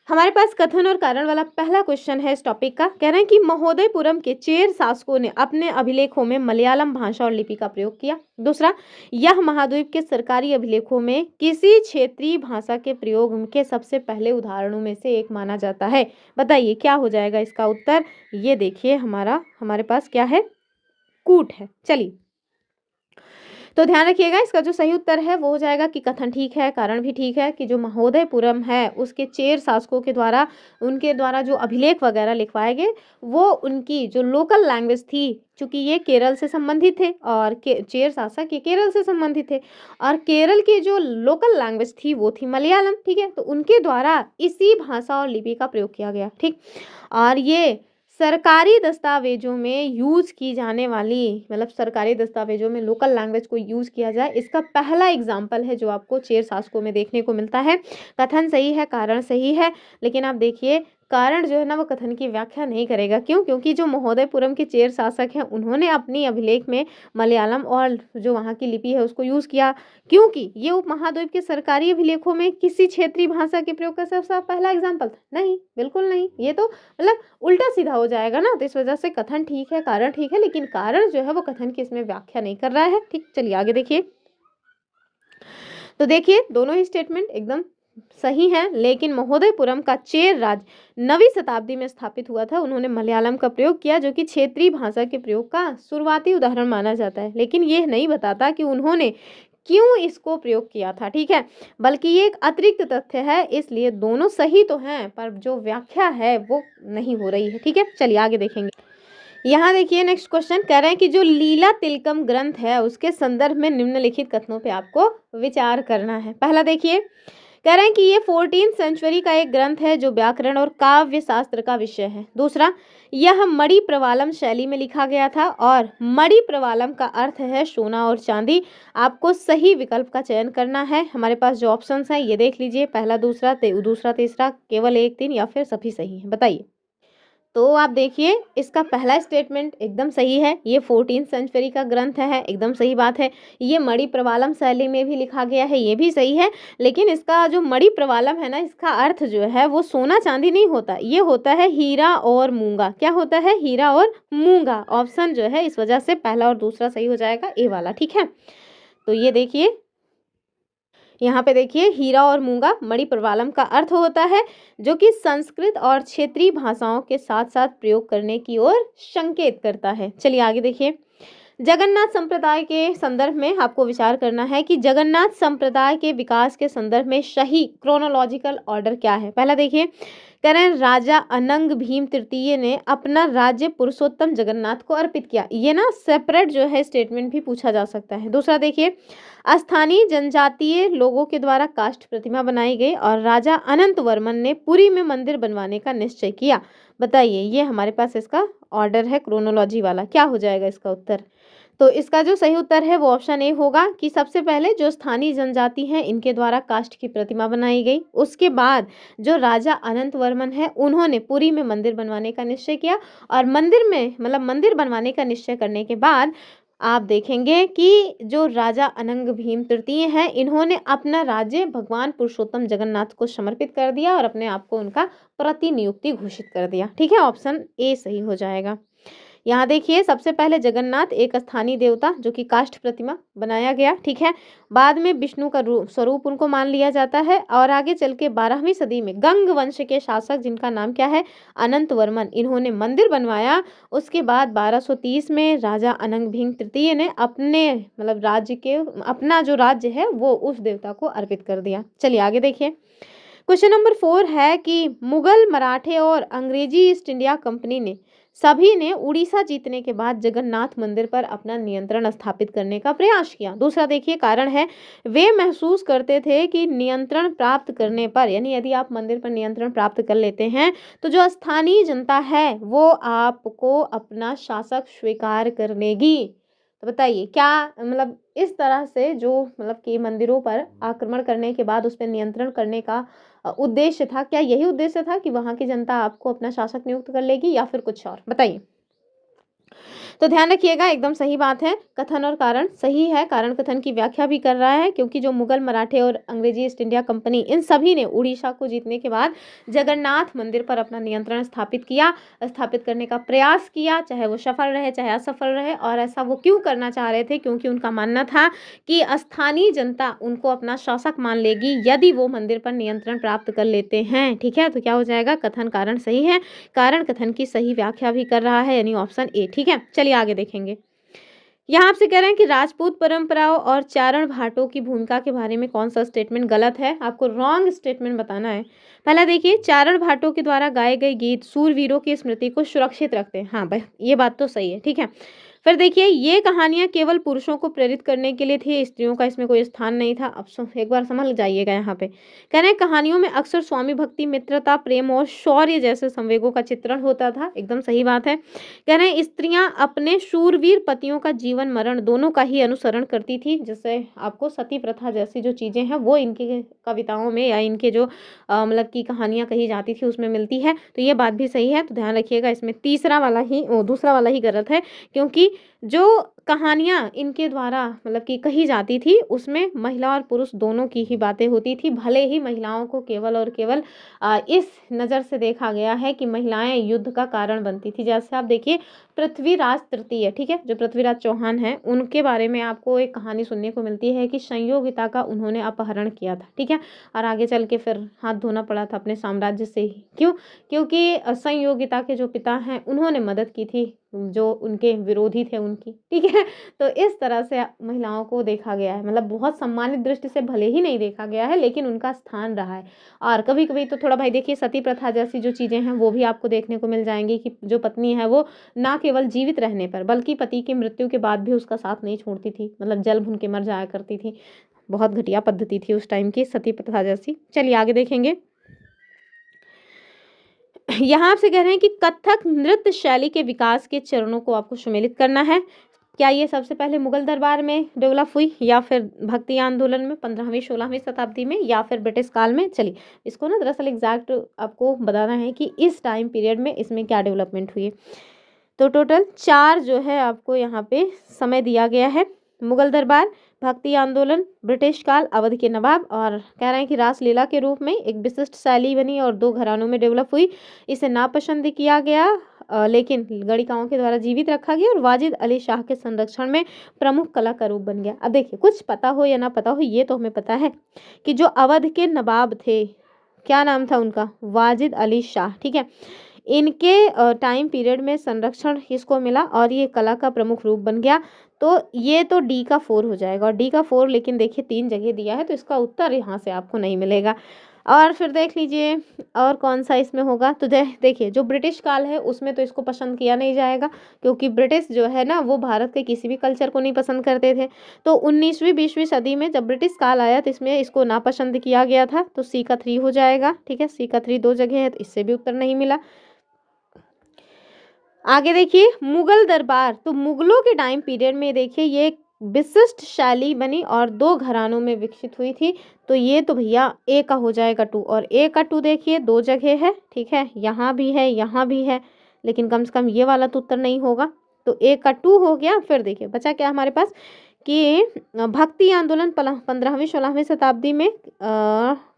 A: हमारे पास कथन और कारण वाला पहला क्वेश्चन है इस टॉपिक का। कह रहे हैं कि महोदयपुरम के चेर शासकों ने अपने अभिलेखों में मलयालम भाषा और लिपि का प्रयोग किया। दूसरा, यह महाद्वीप के सरकारी अभिलेखों में किसी क्षेत्रीय भाषा के प्रयोग के सबसे पहले उदाहरणों में से एक माना जाता है। बताइए क्या हो जाएगा इसका उत्तर। ये देखिए, हमारे पास क्या है, कूट है। चलिए, तो ध्यान रखिएगा, इसका जो सही उत्तर है वो हो जाएगा कि कथन ठीक है, कारण भी ठीक है कि जो महोदयपुरम है उसके चेर शासकों के द्वारा उनके द्वारा जो अभिलेख वगैरह लिखवाए गए वो उनकी जो लोकल लैंग्वेज थी, चूंकि ये केरल से संबंधित थे और चेर शासक ये केरल से संबंधित थे, और केरल की जो लोकल लैंग्वेज थी वो थी मलयालम। ठीक है, तो उनके द्वारा इसी भाषा और लिपि का प्रयोग किया गया। ठीक, और ये सरकारी दस्तावेजों में यूज़ की जाने वाली, मतलब सरकारी दस्तावेजों में लोकल लैंग्वेज को यूज़ किया जाए, इसका पहला एग्जाम्पल है जो आपको चेर शासकों में देखने को मिलता है। कथन सही है, कारण सही है, लेकिन आप देखिए कारण जो है ना वो कथन की व्याख्या नहीं करेगा। क्यों? क्योंकि जो महोदयपुरम के चेर शासक हैं उन्होंने अपनी अभिलेख में मलयालम और जो वहाँ की लिपि है उसको यूज़ किया, क्योंकि ये उपमहाद्वीप के सरकारी अभिलेखों में किसी क्षेत्रीय भाषा के प्रयोग का सबसे पहला एग्जाम्पल था। नहीं, बिल्कुल नहीं, ये तो मतलब उल्टा सीधा हो जाएगा ना। तो इस वजह से कथन ठीक है, कारण ठीक है, लेकिन कारण जो है वो कथन की इसमें व्याख्या नहीं कर रहा है। ठीक, चलिए आगे देखिए। तो देखिए, दोनों ही स्टेटमेंट एकदम सही है, लेकिन महोदयपुरम का चेर राज 9वीं शताब्दी में स्थापित हुआ था। उन्होंने मलयालम का प्रयोग किया जो कि क्षेत्रीय भाषा के प्रयोग का शुरुआती उदाहरण माना जाता है, लेकिन यह नहीं बताता कि उन्होंने क्यों इसको प्रयोग किया था। ठीक है, बल्कि ये एक अतिरिक्त तथ्य है, इसलिए दोनों सही तो हैं पर जो व्याख्या है वो नहीं हो रही है। ठीक है, चलिए आगे देखेंगे। यहाँ देखिए नेक्स्ट क्वेश्चन कह रहे हैं कि जो लीला तिलकम ग्रंथ है उसके संदर्भ में निम्नलिखित कथनों पे आपको विचार करना है। पहला देखिए, कह रहे हैं कि ये 14th सेंचुरी का एक ग्रंथ है जो व्याकरण और काव्य शास्त्र का विषय है। दूसरा, यह मणि प्रवालम शैली में लिखा गया था, और मणि प्रवालम का अर्थ है सोना और चांदी। आपको सही विकल्प का चयन करना है। हमारे पास जो ऑप्शंस हैं ये देख लीजिए, पहला, दूसरा, तीसरा, केवल 1, 3 या फिर सभी सही है। बताइए। तो आप देखिए, इसका पहला स्टेटमेंट एकदम सही है, ये 14th सेंचुरी का ग्रंथ है, एकदम सही बात है। ये मणि प्रवालम शैली में भी लिखा गया है, ये भी सही है, लेकिन इसका जो मणि प्रवालम है ना, इसका अर्थ जो है वो सोना चांदी नहीं होता, ये होता है हीरा और मूंगा। क्या होता है? हीरा और मूंगा। ऑप्शन जो है इस वजह से पहला और दूसरा सही हो जाएगा, ए वाला। ठीक है, तो ये देखिए, यहाँ पे देखिए, हीरा और मूंगा मणि प्रवालम का अर्थ होता है, जो कि संस्कृत और क्षेत्रीय भाषाओं के साथ साथ प्रयोग करने की ओर संकेत करता है। चलिए आगे देखिए। जगन्नाथ संप्रदाय के संदर्भ में आपको विचार करना है कि जगन्नाथ संप्रदाय के विकास के संदर्भ में सही क्रोनोलॉजिकल ऑर्डर क्या है। पहला देखिए, कह रहे हैं राजा अनंग भीम तृतीय ने अपना राज्य पुरुषोत्तम जगन्नाथ को अर्पित किया। ये ना सेपरेट जो है स्टेटमेंट भी पूछा जा सकता है। दूसरा देखिए, स्थानीय जनजातीय लोगों के द्वारा काष्ठ प्रतिमा बनाई गई और राजा अनंत वर्मन ने पुरी में मंदिर बनवाने का निश्चय किया। बताइए, ये हमारे पास इसका ऑर्डर है क्रोनोलॉजी वाला, क्या हो जाएगा इसका उत्तर? तो इसका जो सही उत्तर है वो ऑप्शन ए होगा कि सबसे पहले जो स्थानीय जनजाति हैं इनके द्वारा काष्ठ की प्रतिमा बनाई गई, उसके बाद जो राजा अनंत वर्मन है उन्होंने पुरी में मंदिर बनवाने का निश्चय किया, और मंदिर में मतलब मंदिर बनवाने का निश्चय करने के बाद आप देखेंगे कि जो राजा अनंग भीम तृतीय हैं इन्होंने अपना राज्य भगवान पुरुषोत्तम जगन्नाथ को समर्पित कर दिया और अपने आप को उनका प्रतिनियुक्ति घोषित कर दिया। ठीक है, ऑप्शन ए सही हो जाएगा। यहाँ देखिए, सबसे पहले जगन्नाथ एक स्थानीय देवता जो कि काष्ठ प्रतिमा बनाया गया, ठीक है। बाद में विष्णु का स्वरूप उनको मान लिया जाता है, और आगे चल के 12वीं सदी में गंग वंश के शासक जिनका नाम क्या है, अनंत वर्मन, इन्होंने मंदिर बनवाया। उसके बाद 1230 में राजा अनंग भीम तृतीय ने अपने मतलब राज्य के अपना जो राज्य है वो उस देवता को अर्पित कर दिया। चलिए आगे देखिए, क्वेश्चन नंबर 4 है कि मुगल, मराठे और अंग्रेजी ईस्ट इंडिया कंपनी ने सभी ने उड़ीसा जीतने के बाद जगन्नाथ मंदिर पर अपना नियंत्रण स्थापित करने का प्रयास किया। दूसरा देखिए, कारण है वे महसूस करते थे कि नियंत्रण प्राप्त करने पर, यानी यदि आप मंदिर पर नियंत्रण प्राप्त कर लेते हैं तो जो स्थानीय जनता है वो आपको अपना शासक स्वीकार कर लेगी। तो बताइए क्या मतलब इस तरह से जो मतलब कि मंदिरों पर आक्रमण करने के बाद उस पर नियंत्रण करने का उद्देश्य था, क्या यही उद्देश्य था कि वहां की जनता आपको अपना शासक नियुक्त कर लेगी या फिर कुछ और? बताइए। तो ध्यान रखिएगा, एकदम सही बात है, कथन और कारण सही है। कारण कथन की व्याख्या भी कर रहा है, क्योंकि जो मुगल, मराठे और अंग्रेजी ईस्ट इंडिया कंपनी इन सभी ने उड़ीसा को जीतने के बाद जगन्नाथ मंदिर पर अपना नियंत्रण स्थापित करने का प्रयास किया, चाहे वो सफल रहे चाहे असफल रहे। और ऐसा वो क्यों करना चाह रहे थे? क्योंकि उनका मानना था कि स्थानीय जनता उनको अपना शासक मान लेगी यदि वो मंदिर पर नियंत्रण प्राप्त कर लेते हैं। ठीक है, तो क्या हो जाएगा? कथन कारण सही है, कारण कथन की सही व्याख्या भी कर रहा है, यानी ऑप्शन ए। ठीक है, चलिए आगे देखेंगे। यहाँ आपसे कह रहे हैं कि राजपूत परंपराओं और चारण भाटों की भूमिका के बारे में कौन सा स्टेटमेंट गलत है? आपको रॉन्ग स्टेटमेंट बताना है। पहला देखिए, चारण भाटों के द्वारा गाए गए गीत सूरवीरों की स्मृति को सुरक्षित रखते हैं। हाँ भाई, ये बात तो सही है, ठीक है। फिर देखिए, ये कहानियां केवल पुरुषों को प्रेरित करने के लिए थी, स्त्रियों का इसमें कोई स्थान नहीं था। अब एक बार समझ जाइएगा, यहाँ पे कह रहे हैं कहानियों में अक्सर स्वामी भक्ति, मित्रता, प्रेम और शौर्य जैसे संवेगों का चित्रण होता था। एकदम सही बात है। कह रहे हैं स्त्रियां अपने शूरवीर पतियों का जीवन मरण दोनों का ही अनुसरण करती थी, जिससे आपको सती प्रथा जैसी जो चीजें हैं वो इनकी कविताओं में या इनके जो मतलब की कहानियां कही जाती थी उसमें मिलती है। तो ये बात भी सही है। तो ध्यान रखिएगा, इसमें दूसरा वाला ही गलत है, क्योंकि जो कहानियां इनके द्वारा मतलब कि कही जाती थी उसमें महिला और पुरुष दोनों की ही बातें होती थी। भले ही महिलाओं को केवल और केवल इस नज़र से देखा गया है कि महिलाएं युद्ध का कारण बनती थी। जैसे आप देखिए, पृथ्वीराज तृतीय, ठीक है, जो पृथ्वीराज चौहान हैं, उनके बारे में आपको एक कहानी सुनने को मिलती है कि संयोगिता का उन्होंने अपहरण किया था, ठीक है, और आगे चल के फिर हाथ धोना पड़ा था अपने साम्राज्य से ही। क्यों? क्योंकि संयोगिता के जो पिता हैं उन्होंने मदद की थी जो उनके विरोधी थे उनकी, ठीक है। तो इस तरह से महिलाओं को देखा गया है, मतलब बहुत सम्मानित दृष्टि से भले ही नहीं देखा गया है, लेकिन उनका स्थान रहा है। और कभी कभी तो थोड़ा भाई देखिए, सती प्रथा जैसी जो चीज़ें हैं वो भी आपको देखने को मिल जाएंगी कि जो पत्नी है वो ना केवल जीवित रहने पर बल्कि पति की मृत्यु के बाद भी उसका साथ नहीं छोड़ती थी, मतलब जल भून के मर जाया करती थी। बहुत घटिया पद्धति थी उस टाइम की, सती प्रथा जैसी। चलिए आगे देखेंगे। यहाँ आपसे कह रहे हैं कि कथक नृत्य शैली के विकास के चरणों को आपको सुमेलित करना है। क्या ये सबसे पहले मुगल दरबार में डेवलप हुई, या फिर भक्ति आंदोलन में 15वीं 16वीं शताब्दी में, या फिर ब्रिटिश काल में? चलिए इसको ना दरअसल एग्जैक्ट आपको बताना है कि इस टाइम पीरियड में इसमें क्या डेवलपमेंट हुई। तो टोटल 4 जो है आपको यहाँ पे समय दिया गया है। मुगल दरबार, भक्ति आंदोलन, ब्रिटिश काल, अवध के नवाब, और कह रहे हैं कि रासलीला के रूप में एक विशिष्ट शैली बनी और 2 घरानों में डेवलप हुई। इसे नापसंद किया गया लेकिन गणिकाओं के द्वारा जीवित रखा गया और वाजिद अली शाह के संरक्षण में प्रमुख कला का रूप बन गया। अब देखिए, कुछ पता हो या ना पता हो, ये तो हमें पता है कि जो अवध के नवाब थे, क्या नाम था उनका? वाजिद अली शाह, ठीक है। इनके टाइम पीरियड में संरक्षण किसको मिला और ये कला का प्रमुख रूप बन गया। तो ये तो डी का 4 हो जाएगा, और डी का 4 लेकिन देखिए 3 जगह दिया है, तो इसका उत्तर यहाँ से आपको नहीं मिलेगा। और फिर देख लीजिए और कौन सा इसमें होगा, तो देखिए जो ब्रिटिश काल है उसमें तो इसको पसंद किया नहीं जाएगा, क्योंकि ब्रिटिश जो है ना वो भारत के किसी भी कल्चर को नहीं पसंद करते थे। तो 19वीं 20वीं सदी में जब ब्रिटिश काल आया तो इसमें इसको नापसंद किया गया था, तो सी का 3 हो जाएगा। ठीक है, सी का 3 दो जगह है तो इससे भी उत्तर नहीं मिला। आगे देखिए मुगल दरबार, तो मुगलों के टाइम पीरियड में देखिए ये एक विशिष्ट शैली बनी और 2 घरानों में विकसित हुई थी। तो ये तो भैया ए का हो जाएगा 2, और ए का 2 देखिए 2 जगह है। ठीक है, यहाँ भी है यहाँ भी है, लेकिन कम से कम ये वाला तो उत्तर नहीं होगा। तो ए का 2 हो गया। फिर देखिए बचा क्या हमारे पास कि भक्ति आंदोलन 15वीं 16वीं शताब्दी में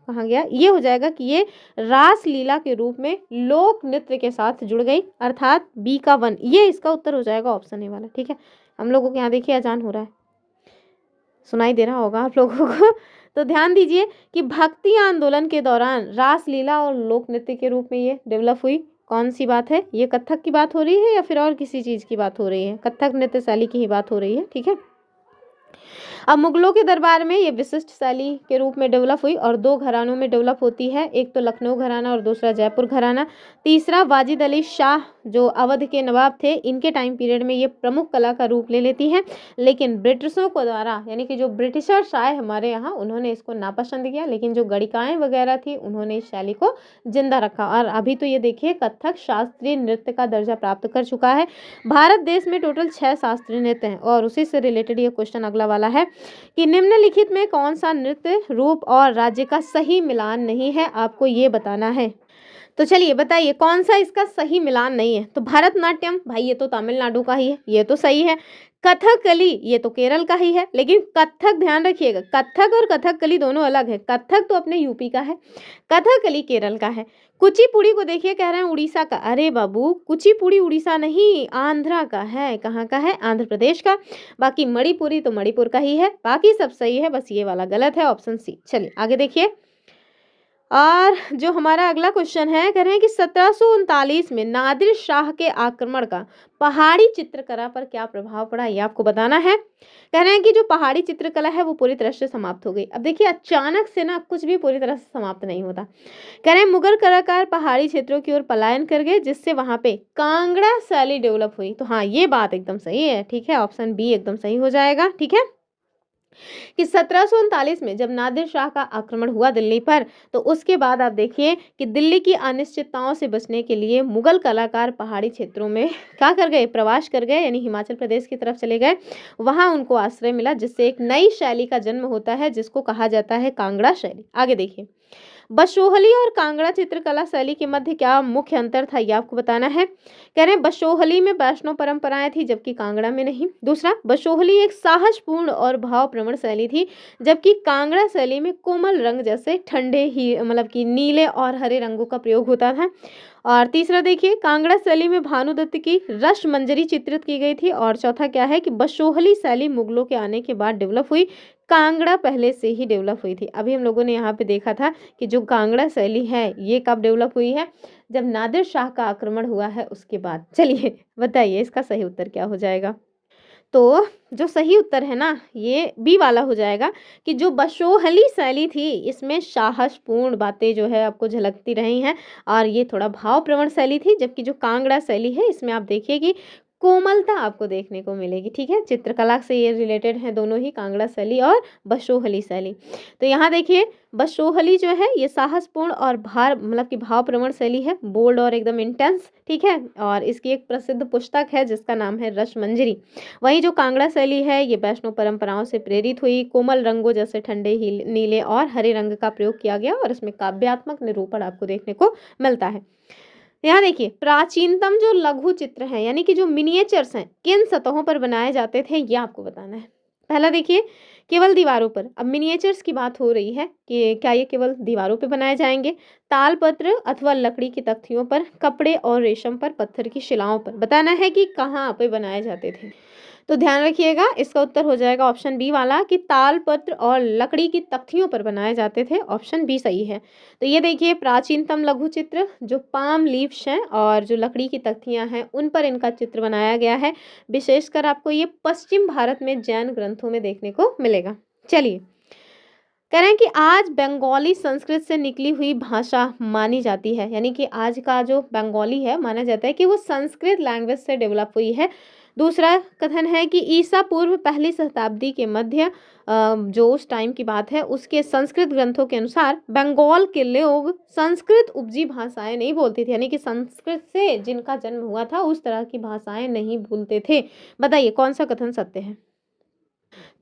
A: कहाँ गया, ये हो जाएगा कि ये रास लीला के रूप में लोक नृत्य के साथ जुड़ गई, अर्थात बी का 1, ये इसका उत्तर हो जाएगा ऑप्शन ए वाला। ठीक है, हम लोगों के यहाँ देखिए अजान हो रहा है, सुनाई दे रहा होगा आप लोगों को। तो ध्यान दीजिए कि भक्ति आंदोलन के दौरान रास लीला और लोक नृत्य के रूप में ये डेवलप हुई। कौन सी बात है, ये कथक की बात हो रही है या फिर और किसी चीज की बात हो रही है? कथक नृत्य शैली की ही बात हो रही है। ठीक है, अब मुगलों के दरबार में ये विशिष्ट शैली के रूप में डेवलप हुई और 2 घरानों में डेवलप होती है, एक तो लखनऊ घराना और दूसरा जयपुर घराना। तीसरा वाजिद अली शाह जो अवध के नवाब थे, इनके टाइम पीरियड में ये प्रमुख कला का रूप ले लेती है, लेकिन ब्रिटिशों को द्वारा यानी कि जो ब्रिटिशर्स आए हमारे यहाँ उन्होंने इसको नापसंद किया, लेकिन जो गणिकाएं वगैरह थी उन्होंने इस शैली को जिंदा रखा और अभी तो ये देखिए कथक शास्त्रीय नृत्य का दर्जा प्राप्त कर चुका है। भारत देश में टोटल 6 शास्त्रीय नृत्य हैं और उसी से रिलेटेड ये क्वेश्चन अगला वाला है कि निम्नलिखित में कौन सा नृत्य रूप और राज्य का सही मिलान नहीं है, आपको ये बताना है। तो चलिए बताइए कौन सा इसका सही मिलान नहीं है। तो भरतनाट्यम भाई ये तो तमिलनाडु का ही है, ये तो सही है। कथकली ये तो केरल का ही है, लेकिन कथक ध्यान रखिएगा, कथक और कथकली दोनों अलग है। कथक तो अपने यूपी का है, कथकली केरल का है। कुचिपुड़ी को देखिए कह रहे हैं उड़ीसा का, अरे बाबू कुचिपुड़ी उड़ीसा नहीं आंध्रा का है। कहाँ का है? आंध्र प्रदेश का। बाकी मणिपुरी तो मणिपुर का ही है, बाकी सब सही है, बस ये वाला गलत है, ऑप्शन सी। चलिए आगे देखिए, और जो हमारा अगला क्वेश्चन है कह रहे हैं कि 1739 में नादिर शाह के आक्रमण का पहाड़ी चित्रकला पर क्या प्रभाव पड़ा, ये आपको बताना है। कह रहे हैं कि जो पहाड़ी चित्रकला है वो पूरी तरह से समाप्त हो गई। अब देखिए अचानक से ना कुछ भी पूरी तरह से समाप्त नहीं होता। कह रहे हैं मुगल कलाकार पहाड़ी क्षेत्रों की ओर पलायन कर गए, जिससे वहां पे कांगड़ा शैली डेवलप हुई। तो हाँ ये बात एकदम सही है। ठीक है, ऑप्शन बी एकदम सही हो जाएगा। ठीक है, कि 1739 में जब नादिर शाह का आक्रमण हुआ दिल्ली पर, तो उसके बाद आप देखिए कि दिल्ली की अनिश्चितताओं से बचने के लिए मुगल कलाकार पहाड़ी क्षेत्रों में क्या कर गए, प्रवास कर गए, यानी हिमाचल प्रदेश की तरफ चले गए। वहां उनको आश्रय मिला, जिससे एक नई शैली का जन्म होता है, जिसको कहा जाता है कांगड़ा शैली। आगे देखिए, बशोहली और कांगड़ा चित्रकला शैली के मध्य क्या मुख्य अंतर था, ये आपको बताना है। कह रहे हैं बशोहली में वैष्णव परंपराएं थी, जबकि कांगड़ा में नहीं। दूसरा, बशोहली एक साहसपूर्ण और भावप्रवण शैली थी, जबकि कांगड़ा शैली में कोमल रंग जैसे ठंडे ही मतलब कि नीले और हरे रंगों का प्रयोग होता था। और तीसरा देखिए, कांगड़ा शैली में भानुदत्त की रस मंजरी चित्रित की गई थी। और चौथा क्या है कि बशोहली शैली मुगलों के आने के बाद डेवलप हुई, कांगड़ा पहले से ही डेवलप हुई थी। अभी हम लोगों ने यहाँ पे देखा था कि जो कांगड़ा शैली है ये कब डेवलप हुई है, जब नादिर शाह का आक्रमण हुआ है उसके बाद। चलिए बताइए इसका सही उत्तर क्या हो जाएगा। तो जो सही उत्तर है ना ये बी वाला हो जाएगा कि जो बशोहली शैली थी इसमें साहसपूर्ण बातें जो है आपको झलकती रही हैं और ये थोड़ा भावप्रवण शैली थी, जबकि जो कांगड़ा शैली है इसमें आप देखिए कि कोमलता आपको देखने को मिलेगी। ठीक है, चित्रकला से ये रिलेटेड है दोनों ही, कांगड़ा शैली और बशोहली शैली। तो यहाँ देखिए बशोहली जो है ये साहसपूर्ण और मतलब कि भावप्रवण शैली है, बोल्ड और एकदम इंटेंस। ठीक है, और इसकी एक प्रसिद्ध पुस्तक है जिसका नाम है रसमंजरी। वहीं जो कांगड़ा शैली है ये वैष्णव परंपराओं से प्रेरित हुई, कोमल रंगों जैसे ठंडे नीले और हरे रंग का प्रयोग किया गया और इसमें काव्यात्मक निरूपण आपको देखने को मिलता है। यहाँ देखिए प्राचीनतम जो लघु चित्र हैं यानी कि जो मिनिएचर्स हैं किन सतहों पर बनाए जाते थे ये आपको बताना है। पहला देखिए केवल दीवारों पर। अब मिनिएचर्स की बात हो रही है कि क्या ये केवल दीवारों पे बनाए जाएंगे, तालपत्र अथवा लकड़ी की तख्तियों पर, कपड़े और रेशम पर, पत्थर की शिलाओं पर। बताना है कि कहाँ पे बनाए जाते थे। तो ध्यान रखिएगा इसका उत्तर हो जाएगा ऑप्शन बी वाला कि तालपत्र और लकड़ी की तख्तियों पर बनाए जाते थे। ऑप्शन बी सही है। तो ये देखिए प्राचीनतम लघु चित्र जो पाम लीव्स हैं और जो लकड़ी की तख्तियां हैं उन पर इनका चित्र बनाया गया है। विशेषकर आपको ये पश्चिम भारत में जैन ग्रंथों में देखने को मिलेगा। चलिए कह रहे हैं कि आज बंगाली संस्कृत से निकली हुई भाषा मानी जाती है, यानी कि आज का जो बंगाली है माना जाता है कि वो संस्कृत लैंग्वेज से डेवलप हुई है। दूसरा कथन है कि ईसा पूर्व पहली शताब्दी के मध्य जो उस टाइम की बात है उसके संस्कृत ग्रंथों के अनुसार बंगाल के लोग संस्कृत उपजी भाषाएं नहीं बोलते थे, यानी कि संस्कृत से जिनका जन्म हुआ था उस तरह की भाषाएं नहीं बोलते थे। बताइए कौन सा कथन सत्य है।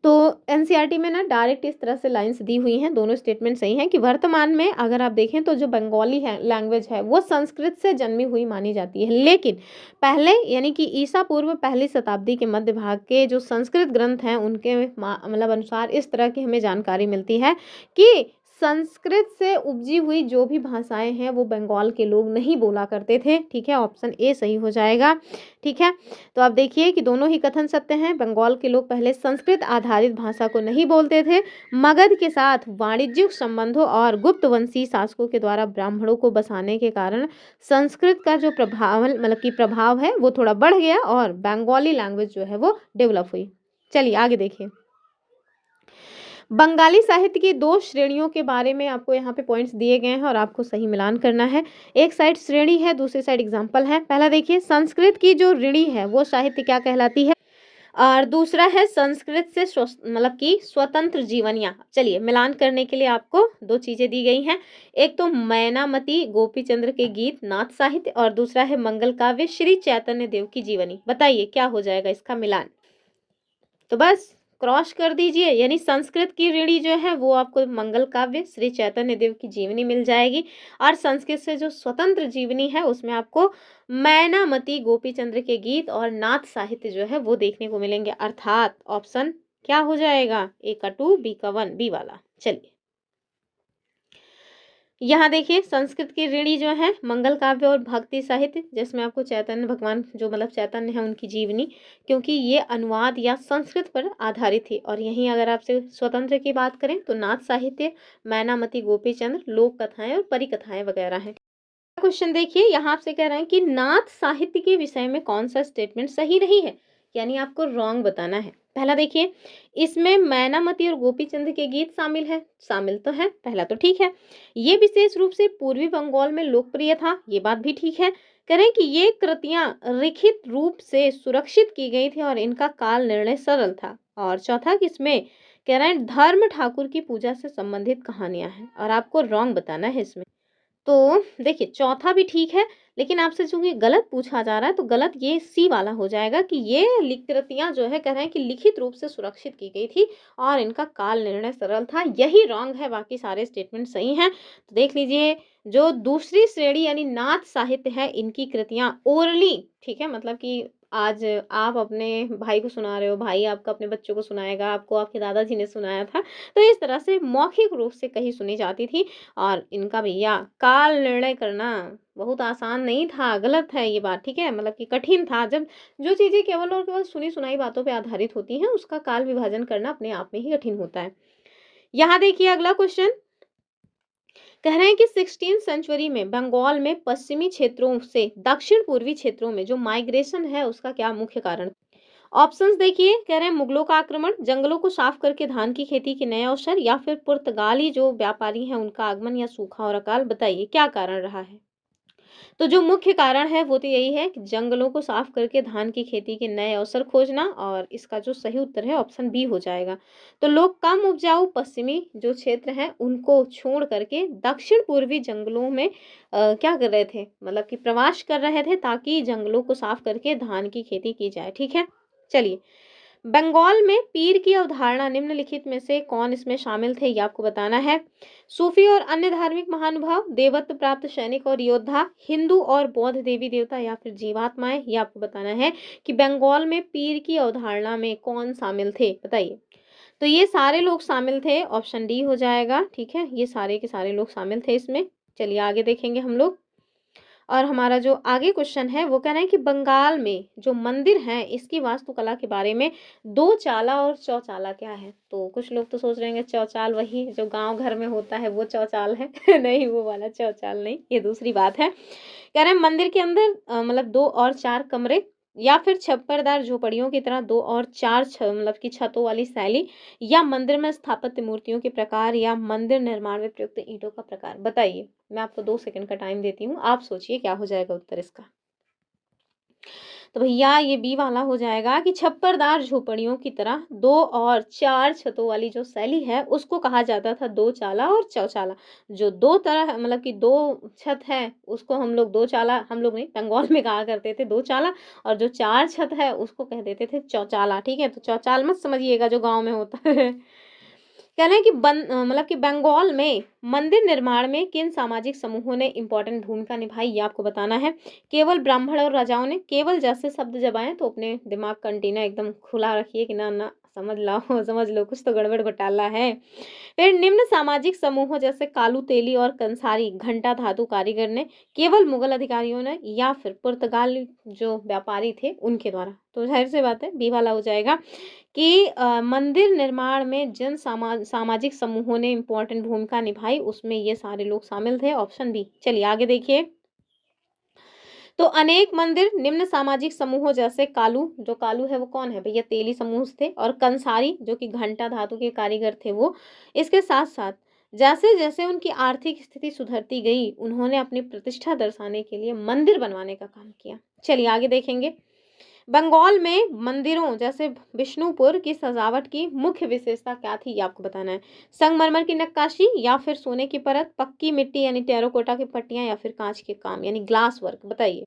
A: तो एनसीईआरटी में ना डायरेक्ट इस तरह से लाइंस दी हुई हैं, दोनों स्टेटमेंट सही हैं कि वर्तमान में अगर आप देखें तो जो बंगाली है लैंग्वेज है वो संस्कृत से जन्मी हुई मानी जाती है, लेकिन पहले यानी कि ईसा पूर्व पहली शताब्दी के मध्य भाग के जो संस्कृत ग्रंथ हैं उनके मतलब अनुसार इस तरह की हमें जानकारी मिलती है कि संस्कृत से उपजी हुई जो भी भाषाएं हैं वो बंगाल के लोग नहीं बोला करते थे। ठीक है, ऑप्शन ए सही हो जाएगा। ठीक है, तो आप देखिए कि दोनों ही कथन सत्य हैं। बंगाल के लोग पहले संस्कृत आधारित भाषा को नहीं बोलते थे। मगध के साथ वाणिज्यिक संबंधों और गुप्तवंशी शासकों के द्वारा ब्राह्मणों को बसाने के कारण संस्कृत का जो प्रभाव मतलब कि प्रभाव है वो थोड़ा बढ़ गया और बंगाली लैंग्वेज जो है वो डेवलप हुई। चलिए आगे देखिए। बंगाली साहित्य की दो श्रेणियों के बारे में आपको यहाँ पे पॉइंट्स दिए गए हैं और आपको सही मिलान करना है। एक साइड श्रेणी है, दूसरी साइड एग्जाम्पल है। पहला देखिए, संस्कृत की जो ऋणी है वो साहित्य क्या कहलाती है, और दूसरा है संस्कृत से मतलब कि स्वतंत्र जीवनियां। चलिए मिलान करने के लिए आपको दो चीजें दी गई हैं। एक तो मैनामती गोपीचंद्र के गीत नाथ साहित्य और दूसरा है मंगल काव्य श्री चैतन्य देव की जीवनी। बताइए क्या हो जाएगा इसका मिलान। तो बस क्रॉस कर दीजिए, यानी संस्कृत की ऋणी जो है वो आपको मंगल काव्य श्री चैतन्य देव की जीवनी मिल जाएगी और संस्कृत से जो स्वतंत्र जीवनी है उसमें आपको मैनामती गोपीचंद्र के गीत और नाथ साहित्य जो है वो देखने को मिलेंगे। अर्थात ऑप्शन क्या हो जाएगा, ए का 2 बी का 1, बी वाला। चलिए यहाँ देखिए, संस्कृत की ऋणी जो है मंगल काव्य और भक्ति साहित्य, जिसमें आपको चैतन्य भगवान जो मतलब चैतन्य है उनकी जीवनी, क्योंकि ये अनुवाद या संस्कृत पर आधारित थी। और यहीं अगर आपसे स्वतंत्र की बात करें तो नाथ साहित्य, मैनामती गोपीचंद्र, लोक कथाएं और परिकथाएं वगैरह हैं। क्वेश्चन देखिए, यहाँ आपसे कह रहे हैं कि नाथ साहित्य के विषय में कौन सा स्टेटमेंट सही नहीं है, यानी आपको रॉन्ग बताना है। पहला देखिए, इसमें मैनामती और गोपीचंद के गीत शामिल है। शामिल तो है, पहला तो ठीक है। ये विशेष रूप से पूर्वी बंगाल में लोकप्रिय था, ये बात भी ठीक है। कह रहे हैं कि ये कृतियां लिखित रूप से सुरक्षित की गई थी और इनका काल निर्णय सरल था। और चौथा कि इसमें कह रहे हैं धर्म ठाकुर की पूजा से संबंधित कहानियां हैं और आपको रॉन्ग बताना है इसमें। तो देखिए चौथा भी ठीक है, लेकिन आपसे चूंकि गलत पूछा जा रहा है तो गलत ये सी वाला हो जाएगा कि ये कृतियां जो है कह रहे हैं कि लिखित रूप से सुरक्षित की गई थी और इनका काल निर्णय सरल था, यही रॉन्ग है, बाकी सारे स्टेटमेंट सही हैं। तो देख लीजिए, जो दूसरी श्रेणी यानी नाथ साहित्य है इनकी कृतियां ओरली, ठीक है, मतलब कि आज आप अपने भाई को सुना रहे हो, भाई आपका अपने बच्चों को सुनाएगा, आपको आपके दादाजी ने सुनाया था, तो इस तरह से मौखिक रूप से कहीं सुनी जाती थी। और इनका भैया काल निर्णय करना बहुत आसान नहीं था, गलत है ये बात, ठीक है, मतलब कि कठिन था। जब जो चीजें केवल और केवल सुनी सुनाई बातों पे आधारित होती हैं उसका काल विभाजन करना अपने आप में ही कठिन होता है। यहाँ देखिए अगला क्वेश्चन, कह रहे हैं कि 16th सेंचुरी में बंगाल में पश्चिमी क्षेत्रों से दक्षिण पूर्वी क्षेत्रों में जो माइग्रेशन है उसका क्या मुख्य कारण। ऑप्शंस देखिए, कह रहे हैं मुगलों का आक्रमण, जंगलों को साफ करके धान की खेती के नए अवसर, या फिर पुर्तगाली जो व्यापारी हैं उनका आगमन, या सूखा और अकाल। बताइए क्या कारण रहा है। तो जो मुख्य कारण है वो तो यही है कि जंगलों को साफ करके धान की खेती के नए अवसर खोजना, और इसका जो सही उत्तर है ऑप्शन बी हो जाएगा। तो लोग कम उपजाऊ पश्चिमी जो क्षेत्र हैं उनको छोड़ करके दक्षिण पूर्वी जंगलों में क्या कर रहे थे, मतलब कि प्रवास कर रहे थे ताकि जंगलों को साफ करके धान की खेती की जाए। ठीक है, चलिए, बंगाल में पीर की अवधारणा निम्नलिखित में से कौन इसमें शामिल थे, ये आपको बताना है। सूफी और अन्य धार्मिक महानुभाव, देवत्व प्राप्त सैनिक और योद्धा, हिंदू और बौद्ध देवी देवता, या फिर जीवात्माएं, ये आपको बताना है कि बंगाल में पीर की अवधारणा में कौन शामिल थे। बताइए। तो ये सारे लोग शामिल थे, ऑप्शन डी हो जाएगा। ठीक है, ये सारे के सारे लोग शामिल थे इसमें। चलिए आगे देखेंगे हम लोग, और हमारा जो आगे क्वेश्चन है वो कह रहे हैं कि बंगाल में जो मंदिर हैं इसकी वास्तुकला के बारे में दो चाला और चौचाला क्या है। तो कुछ लोग तो सोच रहे हैं चौचाल वही जो गांव घर में होता है वो चौचाल है नहीं, वो वाला चौचाल नहीं, ये दूसरी बात है। कह रहे हैं मंदिर के अंदर मतलब 2 और 4 कमरे या फिर छप्परदार झोपड़ियों की तरह 2 और 4 मतलब की छतों वाली शैली, या मंदिर में स्थापित मूर्तियों के प्रकार, या मंदिर निर्माण में प्रयुक्त ईंटों का प्रकार। बताइए, मैं आपको 2 सेकंड का टाइम देती हूँ, आप सोचिए क्या हो जाएगा उत्तर इसका। तो भैया ये बी वाला हो जाएगा कि छप्परदार झोपड़ियों की तरह 2 और 4 छतों वाली जो शैली है उसको कहा जाता था दो चाला और चौचाला। जो 2 तरह मतलब कि 2 छत है उसको हम लोग दो चाला, हम लोग नहीं, बंगाल में कहा करते थे दो चाला, और जो 4 छत है उसको कह देते थे चौचाला। ठीक है? तो चौचाल मत समझिएगा जो गाँव में होता है। कह रहे हैं कि मतलब कि बंगाल में मंदिर निर्माण में किन सामाजिक समूहों ने इंपॉर्टेंट भूमिका निभाई, ये आपको बताना है। केवल ब्राह्मण और राजाओं ने, केवल जैसे शब्द जब आए तो अपने दिमाग का एंटीना एकदम खुला रखिए कि ना ना समझ लो समझ लो कुछ तो गड़बड़ घोटाला है। फिर निम्न सामाजिक समूहों जैसे कालू तेली और कंसारी घंटा धातु कारीगर ने, केवल मुगल अधिकारियों ने, या फिर पुर्तगाली जो व्यापारी थे उनके द्वारा। तो जाहिर सी बात है बी वाला हो जाएगा कि मंदिर निर्माण में जिन सामाजिक समूहों ने इम्पोर्टेंट भूमिका निभाई उसमें ये सारे लोग शामिल थे, ऑप्शन बी। चलिए आगे देखिए। तो अनेक मंदिर निम्न सामाजिक समूहों जैसे कालू, जो कालू है वो कौन है भैया, तेली समूह थे, और कंसारी जो कि घंटा धातु के कारीगर थे वो। इसके साथ साथ जैसे जैसे उनकी आर्थिक स्थिति सुधरती गई उन्होंने अपनी प्रतिष्ठा दर्शाने के लिए मंदिर बनवाने का काम किया। चलिए आगे देखेंगे। बंगाल में मंदिरों जैसे विष्णुपुर की सजावट की मुख्य विशेषता क्या थी, ये आपको बताना है। संगमरमर की नक्काशी, या फिर सोने की परत, पक्की मिट्टी यानी टेराकोटा की पट्टियां, या फिर कांच के काम यानी ग्लास वर्क। बताइए।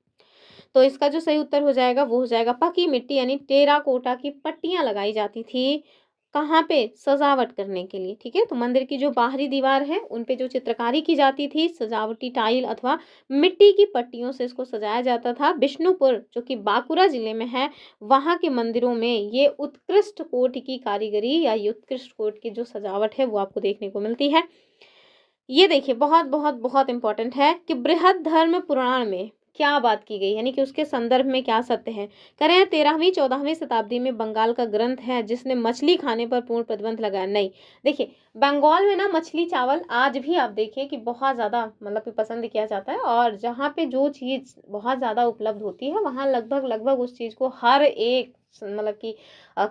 A: तो इसका जो सही उत्तर हो जाएगा वो हो जाएगा पक्की मिट्टी यानी टेराकोटा की पट्टियां लगाई जाती थी। कहाँ पे, सजावट करने के लिए। ठीक है? तो मंदिर की जो बाहरी दीवार है उन पे जो चित्रकारी की जाती थी, सजावटी टाइल अथवा मिट्टी की पट्टियों से इसको सजाया जाता था। विष्णुपुर जो कि बांकुड़ा जिले में है, वहाँ के मंदिरों में ये उत्कृष्ट कोटि की कारीगरी या ये उत्कृष्ट कोटि की जो सजावट है वो आपको देखने को मिलती है। ये देखिए बहुत बहुत बहुत इंपॉर्टेंट है कि बृहद धर्म पुराण में क्या बात की गई, यानी कि उसके संदर्भ में क्या सत्य है। कह रहे हैं 13वीं 14वीं शताब्दी में बंगाल का ग्रंथ है जिसने मछली खाने पर पूर्ण प्रतिबंध लगाया। नहीं, देखिए बंगाल में ना मछली चावल आज भी आप देखिए कि बहुत ज़्यादा मतलब कि पसंद किया जाता है, और जहाँ पे जो चीज़ बहुत ज़्यादा उपलब्ध होती है वहाँ लगभग लगभग उस चीज़ को हर एक मतलब कि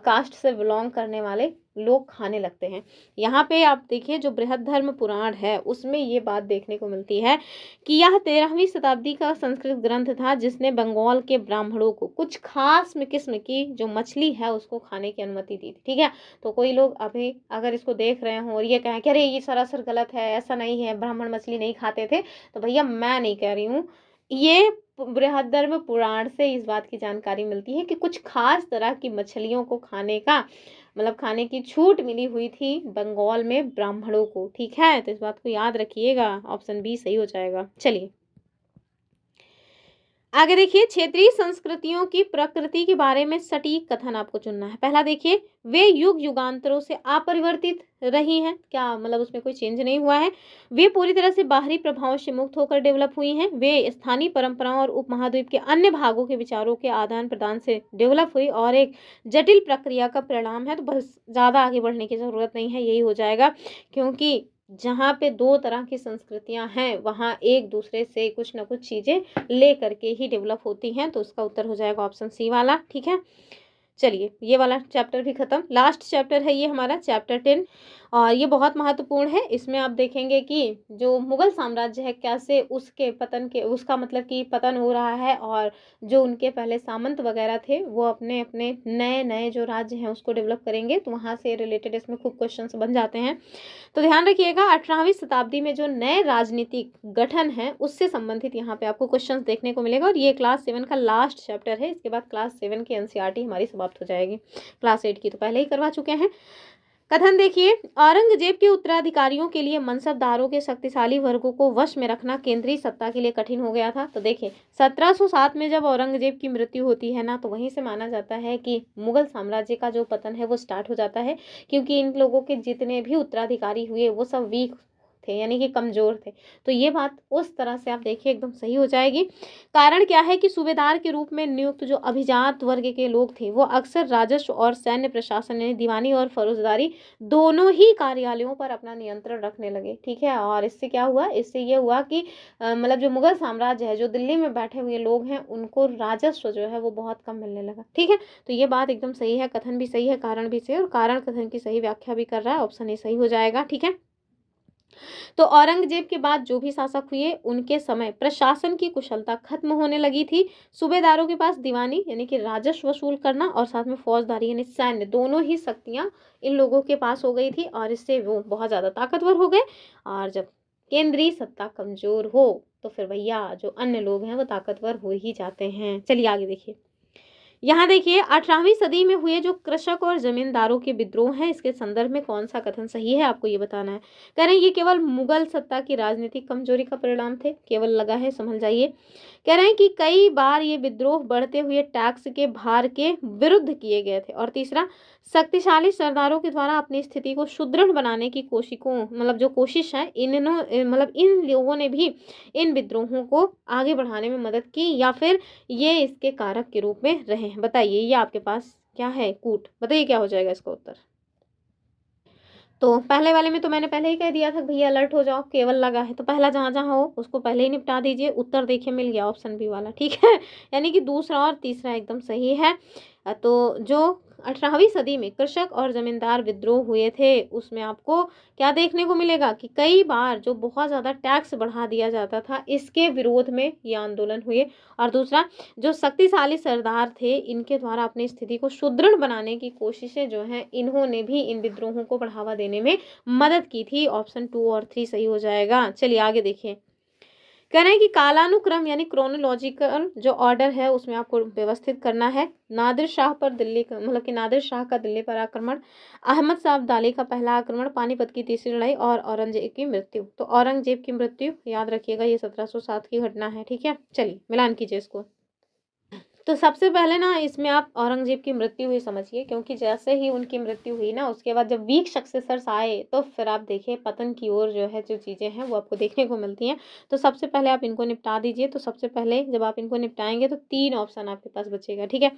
A: कास्ट से बिलोंग करने वाले लोग खाने लगते हैं। यहाँ पे आप देखिए जो बृहद धर्म पुराण है उसमें ये बात देखने को मिलती है कि यह 13वीं शताब्दी का संस्कृत ग्रंथ था जिसने बंगाल के ब्राह्मणों को कुछ खास किस्म की जो मछली है उसको खाने की अनुमति दी थी। ठीक है? तो कोई लोग अभी अगर इसको देख रहे हों और ये कहें कि अरे ये सरासर गलत है, ऐसा नहीं है, ब्राह्मण मछली नहीं खाते थे, तो भैया मैं नहीं कह रही हूँ, ये बृहदधर्म पुराण से इस बात की जानकारी मिलती है कि कुछ खास तरह की मछलियों को खाने का मतलब खाने की छूट मिली हुई थी बंगाल में ब्राह्मणों को। ठीक है? तो इस बात को याद रखिएगा, ऑप्शन बी सही हो जाएगा। चलिए आगे देखिए। क्षेत्रीय संस्कृतियों की प्रकृति के बारे में सटीक कथन आपको चुनना है। पहला देखिए, वे युग युगांतरों से अपरिवर्तित रही हैं, क्या मतलब उसमें कोई चेंज नहीं हुआ है। वे पूरी तरह से बाहरी प्रभाव से मुक्त होकर डेवलप हुई हैं। वे स्थानीय परंपराओं और उपमहाद्वीप के अन्य भागों के विचारों के आदान प्रदान से डेवलप हुई और एक जटिल प्रक्रिया का परिणाम है। तो बस ज़्यादा आगे बढ़ने की ज़रूरत नहीं है, यही हो जाएगा, क्योंकि जहाँ पे 2 तरह की संस्कृतियाँ हैं वहाँ एक दूसरे से कुछ ना कुछ चीज़ें ले करके ही डेवलप होती हैं। तो उसका उत्तर हो जाएगा ऑप्शन सी वाला। ठीक है? चलिए ये वाला चैप्टर भी खत्म। लास्ट चैप्टर है ये हमारा चैप्टर 10, और ये बहुत महत्वपूर्ण है। इसमें आप देखेंगे कि जो मुगल साम्राज्य है कैसे उसके पतन के उसका मतलब कि पतन हो रहा है, और जो उनके पहले सामंत वगैरह थे वो अपने अपने नए नए जो राज्य हैं उसको डेवलप करेंगे। तो वहाँ से रिलेटेड इसमें खूब क्वेश्चंस बन जाते हैं। तो ध्यान रखिएगा 18वीं शताब्दी में जो नए राजनीतिक गठन है उससे संबंधित यहाँ पे आपको क्वेश्चंस देखने को मिलेगा, और ये क्लास 7 का लास्ट चैप्टर है। इसके बाद क्लास 7 की एनसीईआरटी हमारी समाप्त हो जाएगी। क्लास 8 की तो पहले ही करवा चुके हैं। कथन देखिए, औरंगजेब के उत्तराधिकारियों के लिए मनसबदारों के शक्तिशाली वर्गों को वश में रखना केंद्रीय सत्ता के लिए कठिन हो गया था। तो देखिए 1707 में जब औरंगजेब की मृत्यु होती है ना, तो वहीं से माना जाता है कि मुगल साम्राज्य का जो पतन है वो स्टार्ट हो जाता है, क्योंकि इन लोगों के जितने भी उत्तराधिकारी हुए वो सब वीक थे, यानी कि कमज़ोर थे। तो ये बात उस तरह से आप देखिए एकदम सही हो जाएगी। कारण क्या है कि सूबेदार के रूप में नियुक्त जो अभिजात वर्ग के लोग थे, वो अक्सर राजस्व और सैन्य प्रशासन यानी दीवानी और फौजदारी दोनों ही कार्यालयों पर अपना नियंत्रण रखने लगे, ठीक है। और इससे क्या हुआ, इससे ये हुआ कि मतलब जो मुगल साम्राज्य है, जो दिल्ली में बैठे हुए लोग हैं, उनको राजस्व जो है वो बहुत कम मिलने लगा, ठीक है। तो ये बात एकदम सही है, कथन भी सही है, कारण भी सही है, और कारण कथन की सही व्याख्या भी कर रहा है, ऑप्शन ए सही हो जाएगा, ठीक है। तो औरंगजेब के बाद जो भी शासक हुए, उनके समय प्रशासन की कुशलता खत्म होने लगी थी। सूबेदारों के पास दीवानी यानी कि राजस्व वसूल करना और साथ में फौजदारी यानी सैन्य, दोनों ही शक्तियां इन लोगों के पास हो गई थी, और इससे वो बहुत ज़्यादा ताकतवर हो गए। और जब केंद्रीय सत्ता कमजोर हो तो फिर भैया जो अन्य लोग हैं वो ताकतवर हो ही जाते हैं। चलिए आगे देखिए। यहाँ देखिए 18वीं सदी में हुए जो कृषक और जमींदारों के विद्रोह हैं, इसके संदर्भ में कौन सा कथन सही है, आपको ये बताना है। कह रहे हैं ये केवल मुगल सत्ता की राजनीतिक कमजोरी का परिणाम थे, केवल लगा है, समझ जाइए। कह रहे हैं कि कई बार ये विद्रोह बढ़ते हुए टैक्स के भार के विरुद्ध किए गए थे। और तीसरा, शक्तिशाली सरदारों के द्वारा अपनी स्थिति को सुदृढ़ बनाने की कोशिशों मतलब जो कोशिश है, इन लोगों ने भी इन विद्रोहों को आगे बढ़ाने में मदद की, या फिर ये इसके कारक के रूप में रहे हैं। बताइए, ये आपके पास क्या है, कूट, बताइए क्या हो जाएगा इसका उत्तर। तो पहले वाले में तो मैंने पहले ही कह दिया था भैया अलर्ट हो जाओ, केवल लगा है तो पहला जहाँ जहाँ हो उसको पहले ही निपटा दीजिए। उत्तर देखिए मिल गया, ऑप्शन बी वाला, ठीक है। यानी कि दूसरा और तीसरा एकदम सही है। तो जो 18वीं सदी में कृषक और जमींदार विद्रोह हुए थे, उसमें आपको क्या देखने को मिलेगा कि कई बार जो बहुत ज़्यादा टैक्स बढ़ा दिया जाता था, इसके विरोध में ये आंदोलन हुए। और दूसरा, जो शक्तिशाली सरदार थे, इनके द्वारा अपनी स्थिति को सुदृढ़ बनाने की कोशिशें जो हैं, इन्होंने भी इन विद्रोहों को बढ़ावा देने में मदद की थी। ऑप्शन 2 और 3 सही हो जाएगा। चलिए आगे देखिए। कह रहे हैं कि कालानुक्रम यानी क्रोनोलॉजिकल जो ऑर्डर है, उसमें आपको व्यवस्थित करना है। नादिर शाह पर दिल्ली का नादिर शाह का दिल्ली पर आक्रमण, अहमद शाह अब्दाली का पहला आक्रमण, पानीपत की तीसरी लड़ाई और औरंगजेब की मृत्यु। तो औरंगजेब की मृत्यु याद रखिएगा, ये 1707 की घटना है, ठीक है। चलिए मिलान कीजिए इसको। तो सबसे पहले ना इसमें आप औरंगजेब की मृत्यु हुई समझिए, क्योंकि जैसे ही उनकी मृत्यु हुई ना, उसके बाद जब वीक सक्सेसर्स आए, तो फिर आप देखिए पतन की ओर जो है जो चीज़ें हैं वो आपको देखने को मिलती हैं। तो सबसे पहले आप इनको निपटा दीजिए। तो सबसे पहले जब आप इनको निपटाएंगे तो 3 ऑप्शन आपके पास बचेगा, ठीक है।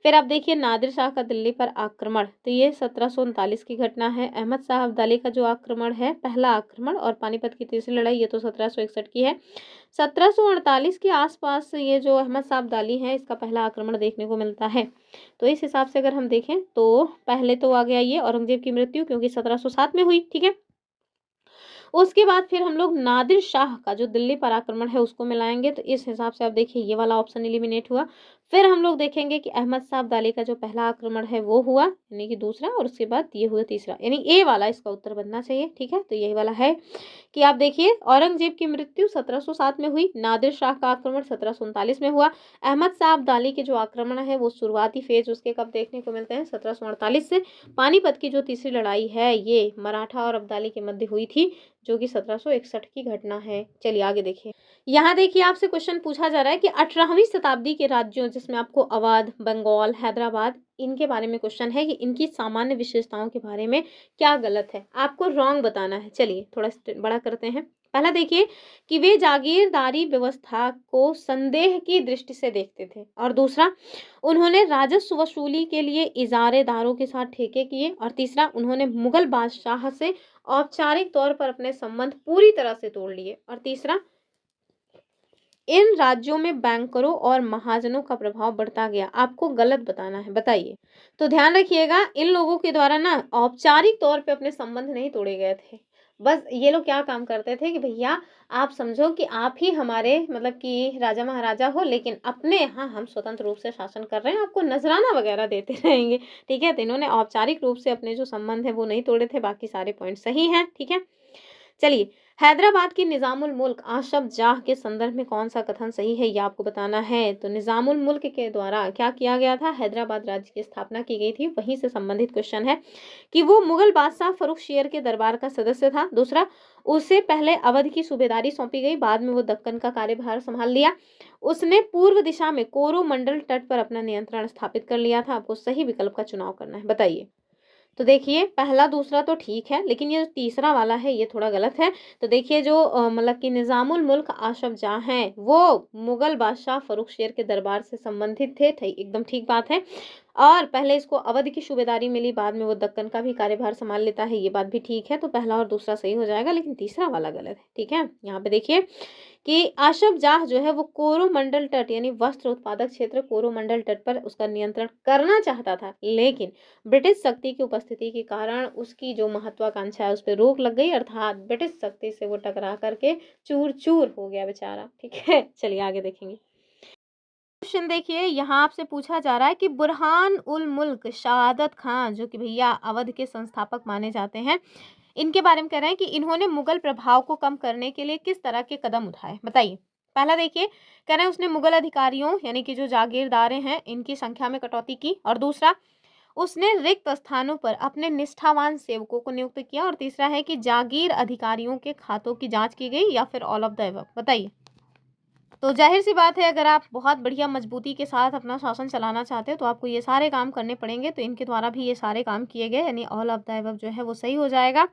A: फिर आप देखिए नादिर शाह का दिल्ली पर आक्रमण, तो ये 1739 की घटना है। अहमद शाह अब्दाली का जो आक्रमण है, पहला आक्रमण, और पानीपत की तीसरी लड़ाई, ये तो 1761 की है। 1748 के आसपास ये जो अहमद शाह अब्दाली है, इसका पहला आक्रमण देखने को मिलता है। तो इस हिसाब से अगर हम देखें तो पहले तो आ गया ये औरंगजेब की मृत्यु, क्योंकि 1707 में हुई, ठीक है। उसके बाद फिर हम लोग नादिर शाह का जो दिल्ली पर आक्रमण है उसको मिलाएंगे, तो इस हिसाब से आप देखिए ये वाला ऑप्शन एलिमिनेट हुआ। फिर हम लोग देखेंगे कि अहमद शाह अब्दाली का जो पहला आक्रमण है वो हुआ, यानी कि दूसरा, और उसके बाद ये हुआ तीसरा, यानी ए वाला इसका उत्तर बनना चाहिए, ठीक है। तो यही वाला है कि आप देखिए औरंगजेब की मृत्यु 1707 में हुई, नादिर शाह का आक्रमण 1739 में हुआ, अहमद शाह अब्दाली के जो आक्रमण है वो शुरुआती फेज उसके कब देखने को मिलते हैं, 1748 से। पानीपत की जो तीसरी लड़ाई है, ये मराठा और अब्दाली के मध्य हुई थी, जो कि 1761 की घटना है। चलिए आगे देखिए। यहाँ देखिए आपसे क्वेश्चन पूछा जा रहा है कि 18वीं शताब्दी के राज्यों, जिसमें आपको अवध, बंगाल, हैदराबाद, इनके बारे में क्वेश्चन है कि इनकी सामान्य विशेषताओं के बारे में क्या गलत है, आपको रॉन्ग बताना है। चलिए थोड़ा बड़ा करते हैं। पहला देखिए कि वे जागीरदारी व्यवस्था को संदेह की दृष्टि से देखते थे, और दूसरा, उन्होंने राजस्व वसूली के लिए इजारेदारों के साथ ठेके किए, और तीसरा, उन्होंने मुगल बादशाह से औपचारिक तौर पर अपने संबंध पूरी तरह से तोड़ लिए, और तीसरा, इन राज्यों में बैंकरों और महाजनों का प्रभाव बढ़ता गया। आपको गलत बताना है, बताइए। तो ध्यान रखिएगा, इन लोगों के द्वारा ना औपचारिक तौर पे अपने संबंध नहीं तोड़े गए थे। बस ये लोग क्या काम करते थे कि भैया आप समझो कि आप ही हमारे कि राजा महाराजा हो, लेकिन अपने यहाँ हम स्वतंत्र रूप से शासन कर रहे हैं, आपको नजराना वगैरह देते रहेंगे, ठीक है। तो इन्होंने औपचारिक रूप से अपने जो संबंध है वो नहीं तोड़े थे, बाकी सारे पॉइंट सही हैं, ठीक है। चलिए, हैदराबाद की निजामुल मुल्क आशफ जाह के संदर्भ में कौन सा कथन सही है, ये आपको बताना है। तो निजामुल मुल्क के द्वारा क्या किया गया था, हैदराबाद राज्य की स्थापना की गई थी, वहीं से संबंधित क्वेश्चन है कि वो मुगल बादशाह फरुख शेर के दरबार का सदस्य था। दूसरा, उसे पहले अवध की सूबेदारी सौंपी गई, बाद में वो दक्कन का कार्यभार संभाल लिया। उसने पूर्व दिशा में कोरोमंडल तट पर अपना नियंत्रण स्थापित कर लिया था। आपको सही विकल्प का चुनाव करना है, बताइए। तो देखिए पहला दूसरा तो ठीक है, लेकिन ये जो तीसरा वाला है ये थोड़ा गलत है। तो देखिए जो मतलब कि निज़ामुल मुल्क आशफ जाह हैं, वो मुग़ल बादशाह फ़र्रुख़शेर के दरबार से संबंधित थे, एकदम ठीक बात है। और पहले इसको अवध की सूबेदारी मिली, बाद में वो दक्कन का भी कार्यभार सँभाल लेता है, ये बात भी ठीक है। तो पहला और दूसरा सही हो जाएगा, लेकिन तीसरा वाला गलत है, ठीक है? यहाँ पे देखिए कि आशफ जाह जो है वो कोरोमंडल तट यानी वस्त्र उत्पादक क्षेत्र कोरोमंडल तट पर उसका नियंत्रण करना चाहता था, लेकिन ब्रिटिश शक्ति की उपस्थिति के कारण उसकी जो महत्वाकांक्षा है उस पर रोक लग गई, अर्थात ब्रिटिश शक्ति से वो टकरा करके चूर चूर हो गया बेचारा, ठीक है? चलिए आगे देखेंगे। क्वेश्चन देखिए, यहाँ आपसे पूछा जा रहा है कि बुरहान उल मुल्क शहादत खान जो कि भैया अवध के संस्थापक माने जाते हैं, इनके बारे में कह रहे हैं कि इन्होंने मुगल प्रभाव को कम करने के लिए किस तरह के कदम उठाए, बताइए। पहला देखिए, कह रहे हैं उसने मुगल अधिकारियों यानी कि जो जागीरदारें हैं इनकी संख्या में कटौती की, और दूसरा उसने रिक्त स्थानों पर अपने निष्ठावान सेवकों को नियुक्त किया, और तीसरा है कि जागीर अधिकारियों के खातों की जांच की गई, या फिर ऑल ऑफ द अबव, बताइए। तो जाहिर सी बात है, अगर आप बहुत बढ़िया मजबूती के साथ अपना शासन चलाना चाहते हो तो आपको ये सारे काम करने पड़ेंगे, तो इनके द्वारा भी ये सारे काम किए गए, यानी ऑल ऑफ द अबव जो है वो सही हो जाएगा।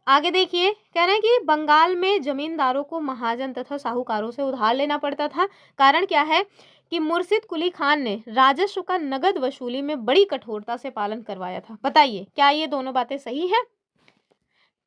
A: आगे देखिए, कह रहे हैं कि बंगाल में जमींदारों को महाजन तथा साहूकारों से उधार लेना पड़ता था। कारण क्या है कि मुर्शिद कुली खान ने राजस्व का नगद वसूली में बड़ी कठोरता से पालन करवाया था, बताइए क्या ये दोनों बातें सही है?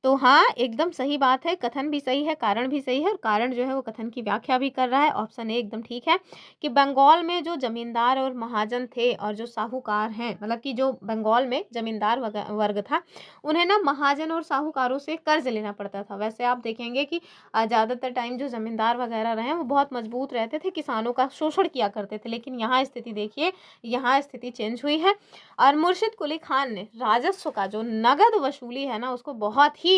A: तो हाँ, एकदम सही बात है, कथन भी सही है, कारण भी सही है, और कारण जो है वो कथन की व्याख्या भी कर रहा है। ऑप्शन ए एकदम ठीक है कि बंगाल में जो जमींदार और महाजन थे और जो साहूकार हैं, मतलब कि जो बंगाल में जमींदार वर्ग था, उन्हें ना महाजन और साहूकारों से कर्ज लेना पड़ता था। वैसे आप देखेंगे कि ज़्यादातर टाइम जो जमींदार वगैरह रहे वो बहुत मजबूत रहते थे, किसानों का शोषण किया करते थे, लेकिन यहाँ स्थिति देखिए, यहाँ स्थिति चेंज हुई है। और मुर्शिद कुली खान ने राजस्व का जो नगद वसूली है ना उसको बहुत ही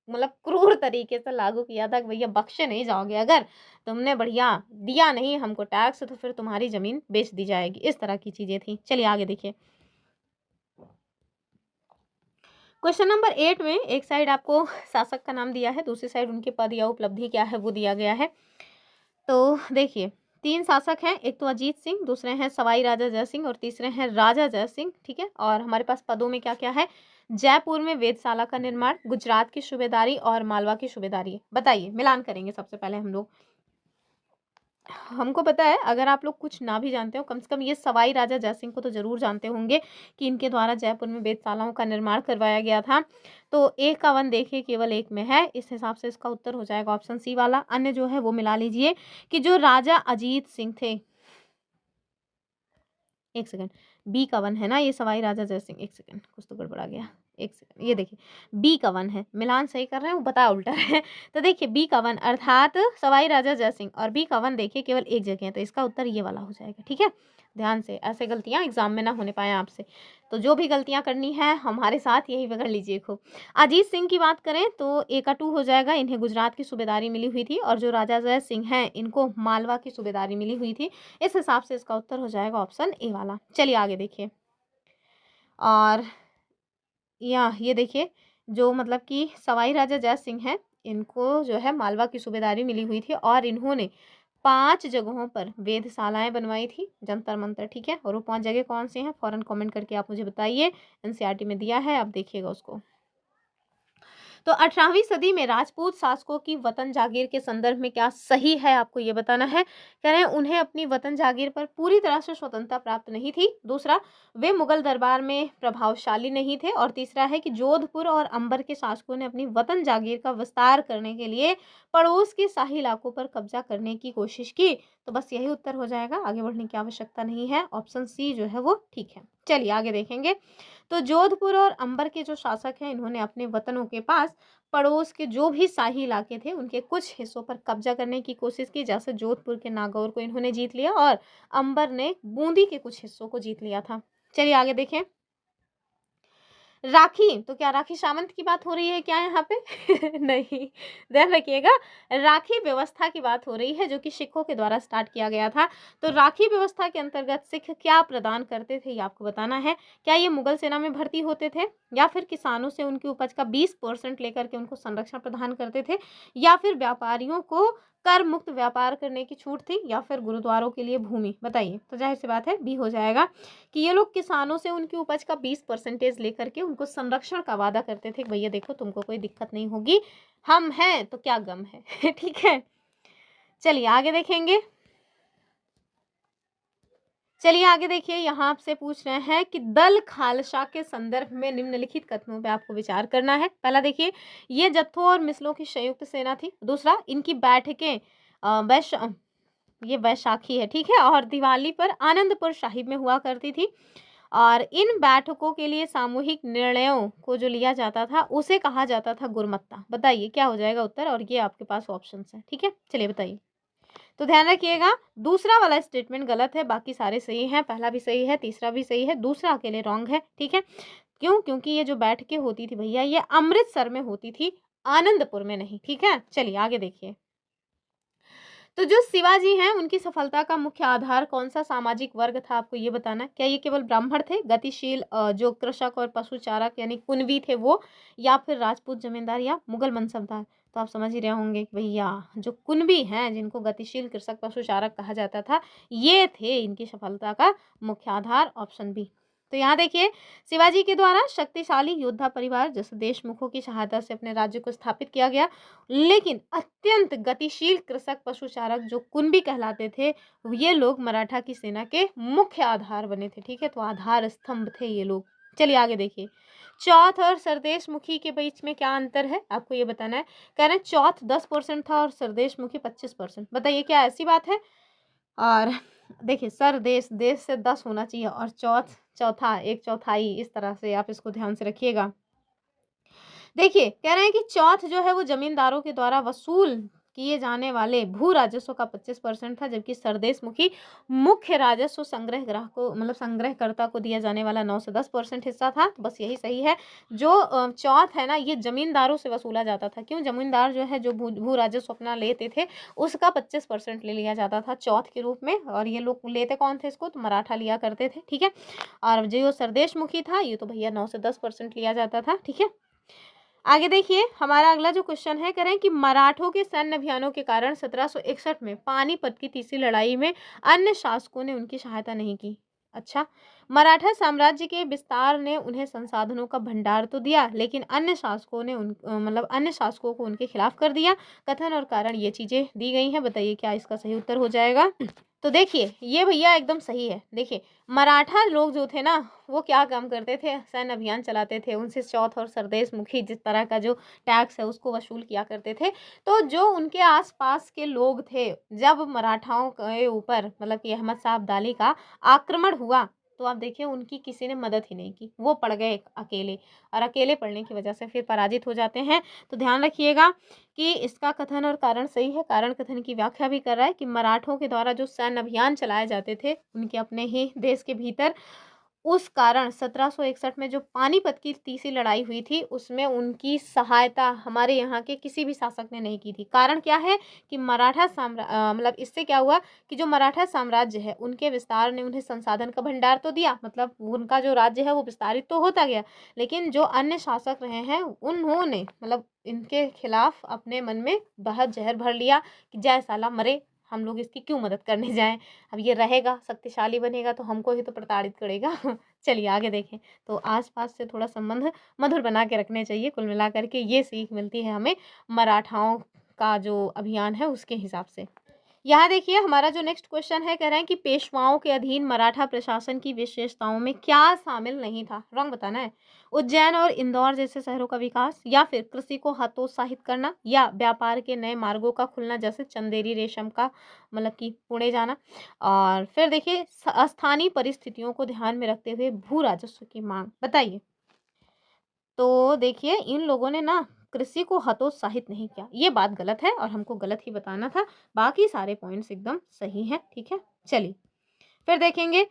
A: मतलब क्रूर तरीके से लागू किया था कि भैया बख्शे नहीं जाओगे, अगर तुमने बढ़िया दिया नहीं हमको टैक्स तो फिर तुम्हारी जमीन बेच दी जाएगी, इस तरह की चीजें थी। चलिए आगे देखिए। क्वेश्चन नंबर 8 में एक साइड आपको शासक का नाम दिया है, दूसरी साइड उनके पद या उपलब्धि क्या है वो दिया गया है। तो देखिए 3 शासक हैं, एक तो अजीत सिंह, दूसरे हैं सवाई राजा जय सिंह और तीसरे हैं राजा जय सिंह, ठीक है। और हमारे पास पदों में क्या-क्या है? जयपुर में वेधशाला का निर्माण, गुजरात की सूबेदारी और मालवा की सूबेदारी। बताइए, मिलान करेंगे सबसे पहले हम लोग। हमको पता है, अगर आप लोग कुछ ना भी जानते हो, कम से कम ये सवाई राजा जय सिंह को तो ज़रूर जानते होंगे कि इनके द्वारा जयपुर में वेधशालाओं का निर्माण करवाया गया था। तो एक का वन देखिए केवल एक में है, इस हिसाब से इसका उत्तर हो जाएगा ऑप्शन सी वाला। अन्य जो है वो मिला लीजिए कि जो राजा अजीत सिंह थे, एक सेकंड, बी का वन है ना ये सवाई राजा जय सिंह, एक सेकंड कुछ तो गड़बड़ा गया, एक सेकंड, ये देखिए बी का वन है, मिलान सही कर रहे हैं वो बता उल्टा है। तो देखिए बी का वन अर्थात सवाई राजा जय सिंह, और बी का वन देखिए केवल एक जगह है, तो इसका उत्तर ये वाला हो जाएगा, ठीक है। ध्यान से, ऐसे गलतियां एग्जाम में ना होने पाए आपसे, तो जो भी गलतियां करनी है हमारे साथ यही पकड़ लीजिए खूब। अजीत सिंह की बात करें तो ए का 2 हो जाएगा, इन्हें गुजरात की सूबेदारी मिली हुई थी, और जो राजा जय सिंह हैं इनको मालवा की सूबेदारी मिली हुई थी। इस हिसाब से इसका उत्तर हो जाएगा ऑप्शन ए वाला। चलिए आगे देखिए। और या ये देखिए जो मतलब कि सवाई राजा जय सिंह हैं, इनको जो है मालवा की सूबेदारी मिली हुई थी, और इन्होंने 5 जगहों पर वेधशालाएं बनवाई थी, जंतर मंतर, ठीक है। और वो 5 जगह कौन से हैं, फौरन कमेंट करके आप मुझे बताइए, एनसीईआरटी में दिया है, आप देखिएगा उसको। तो 18वीं सदी में राजपूत शासकों की वतन जागीर के संदर्भ में क्या सही है, आपको ये बताना है। कह रहे हैं उन्हें अपनी वतन जागीर पर पूरी तरह से स्वतंत्रता प्राप्त नहीं थी। दूसरा, वे मुगल दरबार में प्रभावशाली नहीं थे, और तीसरा है कि जोधपुर और अंबर के शासकों ने अपनी वतन जागीर का विस्तार करने के लिए पड़ोस के शाही इलाकों पर कब्जा करने की कोशिश की। तो बस यही उत्तर हो जाएगा, आगे बढ़ने की आवश्यकता नहीं है, ऑप्शन सी जो है वो ठीक है। चलिए आगे देखेंगे। तो जोधपुर और अंबर के जो शासक हैं इन्होंने अपने वतनों के पास पड़ोस के जो भी शाही इलाके थे उनके कुछ हिस्सों पर कब्जा करने की कोशिश की, जैसे जोधपुर के नागौर को इन्होंने जीत लिया और अंबर ने बूंदी के कुछ हिस्सों को जीत लिया था। चलिए आगे देखें। राखी, तो क्या राखी सावंत की बात हो रही है क्या यहाँ पे? नहीं, ध्यान रखिएगा, राखी व्यवस्था की बात हो रही है जो कि सिखों के द्वारा स्टार्ट किया गया था। तो राखी व्यवस्था के अंतर्गत सिख क्या प्रदान करते थे ये आपको बताना है। क्या ये मुगल सेना में भर्ती होते थे, या फिर किसानों से उनकी उपज का 20% लेकर के उनको संरक्षण प्रदान करते थे, या फिर व्यापारियों को कर मुक्त व्यापार करने की छूट थी या फिर गुरुद्वारों के लिए भूमि? बताइए। तो जाहिर सी बात है बी हो जाएगा कि ये लोग किसानों से उनकी उपज का 20% लेकर के उनको संरक्षण का वादा करते थे, भैया देखो तुमको कोई दिक्कत नहीं होगी, हम हैं तो क्या गम है। ठीक है, चलिए आगे देखेंगे। चलिए आगे देखिए, यहाँ आपसे पूछ रहे हैं कि दल खालसा के संदर्भ में निम्नलिखित कथनों पे आपको विचार करना है। पहला देखिए, ये जत्थों और मिसलों की संयुक्त सेना थी। दूसरा, इनकी बैठकें ये वैशाखी है, ठीक है, और दिवाली पर आनंदपुर साहिब में हुआ करती थी। और इन बैठकों के लिए सामूहिक निर्णयों को जो लिया जाता था उसे कहा जाता था गुरमत्ता। बताइए क्या हो जाएगा उत्तर, और ये आपके पास ऑप्शंस हैं, ठीक है। चलिए बताइए। तो ध्यान रखिएगा, दूसरा वाला स्टेटमेंट गलत है, बाकी सारे सही हैं। पहला भी सही है, तीसरा भी सही है, दूसरा अकेले रॉन्ग है, ठीक है। क्यों? क्योंकि ये जो बैठकें होती थी भैया, ये अमृतसर में होती थी, आनंदपुर में नहीं, ठीक है। चलिए आगे देखिए। तो जो शिवाजी हैं उनकी सफलता का मुख्य आधार कौन सा सामाजिक वर्ग था, आपको ये बताना है। क्या ये केवल ब्राह्मण थे, गतिशील जो कृषक और पशुचारक यानी कुनबी थे वो, या फिर राजपूत जमींदार या मुगल मनसबदार? तो आप समझ ही रहे होंगे कि भैया जो कुनबी हैं जिनको गतिशील कृषक पशुचारक कहा जाता था, ये थे इनकी सफलता का मुख्य आधार, ऑप्शन बी। तो यहाँ देखिए, शिवाजी के द्वारा शक्तिशाली योद्धा परिवार जैसे देशमुखों की सहायता से अपने राज्य को स्थापित किया गया, लेकिन अत्यंत गतिशील कृषक पशुचारक जो कुनबी कहलाते थे, ये लोग मराठा की सेना के मुख्य आधार बने थे, ठीक है। तो आधार स्तंभ थे ये लोग। चलिए आगे देखिए, चौथ और सरदेश मुखी के बीच में क्या अंतर है, आपको ये बताना है। कह रहे हैं चौथ 10% था और सरदेश मुखी 25%। बताइए क्या ऐसी बात है? और देखिए, सरदेश देश से 10 होना चाहिए और चौथ चौथा, एक चौथाई, इस तरह से आप इसको ध्यान से रखिएगा। देखिए, कह रहे हैं कि चौथ जो है वो जमींदारों के द्वारा वसूल किए जाने वाले भू राजस्व का 25% था, जबकि सरदेशमुखी मुख्य राजस्व संग्रह ग्राहक को मतलब संग्रहकर्ता को दिया जाने वाला 9 से 10% हिस्सा था। तो बस यही सही है। जो चौथ है ना, ये जमींदारों से वसूला जाता था। क्यों? जमींदार जो है जो भू राजस्व अपना लेते थे उसका 25% ले लिया जाता था चौथ के रूप में, और ये लोग लेते कौन थे इसको? तो मराठा लिया करते थे, ठीक है। और जो सरदेशमुखी था ये तो भैया 9 से 10% लिया जाता था, ठीक है। आगे देखिए, हमारा अगला जो क्वेश्चन है, कह रहे हैं कि मराठों के सैन्य अभियानों के कारण 1761 में पानीपत की तीसरी लड़ाई में अन्य शासकों ने उनकी सहायता नहीं की। अच्छा, मराठा साम्राज्य के विस्तार ने उन्हें संसाधनों का भंडार तो दिया, लेकिन अन्य शासकों ने अन्य शासकों को उनके खिलाफ कर दिया। कथन और कारण ये चीजें दी गई हैं, बताइए क्या इसका सही उत्तर हो जाएगा। तो देखिए, ये भैया एकदम सही है। देखिए, मराठा लोग जो थे ना, वो क्या काम करते थे? सैन्य अभियान चलाते थे, उनसे चौथ और सरदेश मुखी जिस तरह का जो टैक्स है उसको वसूल किया करते थे। तो जो उनके आसपास के लोग थे, जब मराठाओं के ऊपर मतलब कि अहमद शाह अब्दाली का आक्रमण हुआ, तो आप देखिए उनकी किसी ने मदद ही नहीं की, वो पड़ गए अकेले, और अकेले पड़ने की वजह से फिर पराजित हो जाते हैं। तो ध्यान रखिएगा कि इसका कथन और कारण सही है। कारण कथन की व्याख्या भी कर रहा है कि मराठों के द्वारा जो सैन्य अभियान चलाए जाते थे उनके अपने ही देश के भीतर, उस कारण 1761 में जो पानीपत की तीसरी लड़ाई हुई थी उसमें उनकी सहायता हमारे यहाँ के किसी भी शासक ने नहीं की थी। कारण क्या है कि मतलब इससे क्या हुआ कि जो मराठा साम्राज्य है उनके विस्तार ने उन्हें संसाधन का भंडार तो दिया, मतलब उनका जो राज्य है वो विस्तारित तो होता गया, लेकिन जो अन्य शासक रहे हैं उन्होंने मतलब इनके खिलाफ अपने मन में बहुत जहर भर लिया कि जय साला मरे, हम लोग इसकी क्यों मदद करने जाएं, अब ये रहेगा शक्तिशाली बनेगा तो हमको ही तो प्रताड़ित करेगा। चलिए आगे देखें। तो आसपास से थोड़ा संबंध मधुर बना के रखने चाहिए। कुल मिलाकर के ये सीख मिलती है हमें मराठाओं का जो अभियान है उसके हिसाब से। यहाँ देखिए, हमारा जो नेक्स्ट क्वेश्चन है, कह रहे हैं कि पेशवाओं के अधीन मराठा प्रशासन की विशेषताओं में क्या शामिल नहीं था? रॉन्ग बताना है। उज्जैन और इंदौर जैसे शहरों का विकास, या फिर कृषि को हतोत्साहित करना, या व्यापार के नए मार्गों का खुलना जैसे चंदेरी रेशम का मतलब कि पुणे जाना, और फिर देखिए स्थानीय परिस्थितियों को ध्यान में रखते हुए भू राजस्व की मांग। बताइए। तो देखिए, इन लोगों ने ना कृषि को हतोत्साहित नहीं किया, ये बात गलत है और हमको गलत ही बताना था। बाकी सारे पॉइंट्स एकदम सही हैं, ठीक है। चलिए फिर देखेंगे।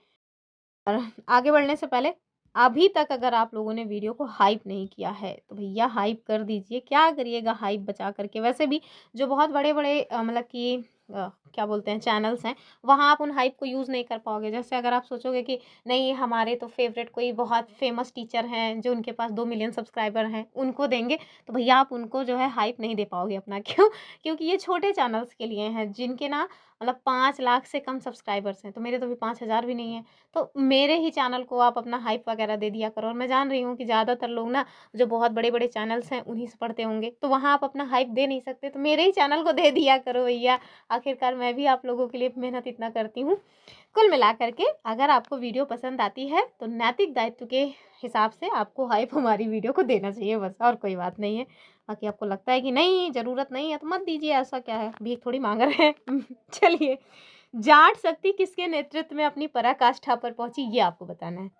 A: और आगे बढ़ने से पहले, अभी तक अगर आप लोगों ने वीडियो को हाइप नहीं किया है तो भैया हाइप कर दीजिए। क्या करिएगा हाइप बचा करके? वैसे भी जो बहुत बड़े बड़े मतलब कि क्या बोलते हैं चैनल्स हैं, वहाँ आप उन हाइप को यूज़ नहीं कर पाओगे। जैसे अगर आप सोचोगे कि नहीं हमारे तो फेवरेट कोई बहुत फेमस टीचर हैं जो उनके पास 2 मिलियन सब्सक्राइबर हैं, उनको देंगे, तो भैया आप उनको जो है हाइप नहीं दे पाओगे अपना। क्यों? क्योंकि ये छोटे चैनल्स के लिए हैं जिनके ना मतलब 5 लाख से कम सब्सक्राइबर्स हैं, तो मेरे तो अभी 5,000 भी नहीं है। तो मेरे ही चैनल को आप अपना हाइप वगैरह दे दिया करो। और मैं जान रही हूँ कि ज़्यादातर लोग ना जो बहुत बड़े-बड़े चैनल्स हैं उन्हीं से पढ़ते होंगे, तो वहाँ आप अपना हाइप दे नहीं सकते, तो मेरे ही चैनल को दे दिया करो भैया। आखिरकार मैं भी आप लोगों के लिए मेहनत इतना करती हूँ। कुल मिलाकर के अगर आपको वीडियो पसंद आती है तो नैतिक दायित्व के हिसाब से आपको हाइप हमारी वीडियो को देना चाहिए, बस और कोई बात नहीं है। बाकी आपको लगता है कि नहीं ज़रूरत नहीं है तो मत दीजिए, ऐसा क्या है, भीख थोड़ी मांग रहे हैं। चलिए, जाट शक्ति किसके नेतृत्व में अपनी पराकाष्ठा पर पहुंची, ये आपको बताना है।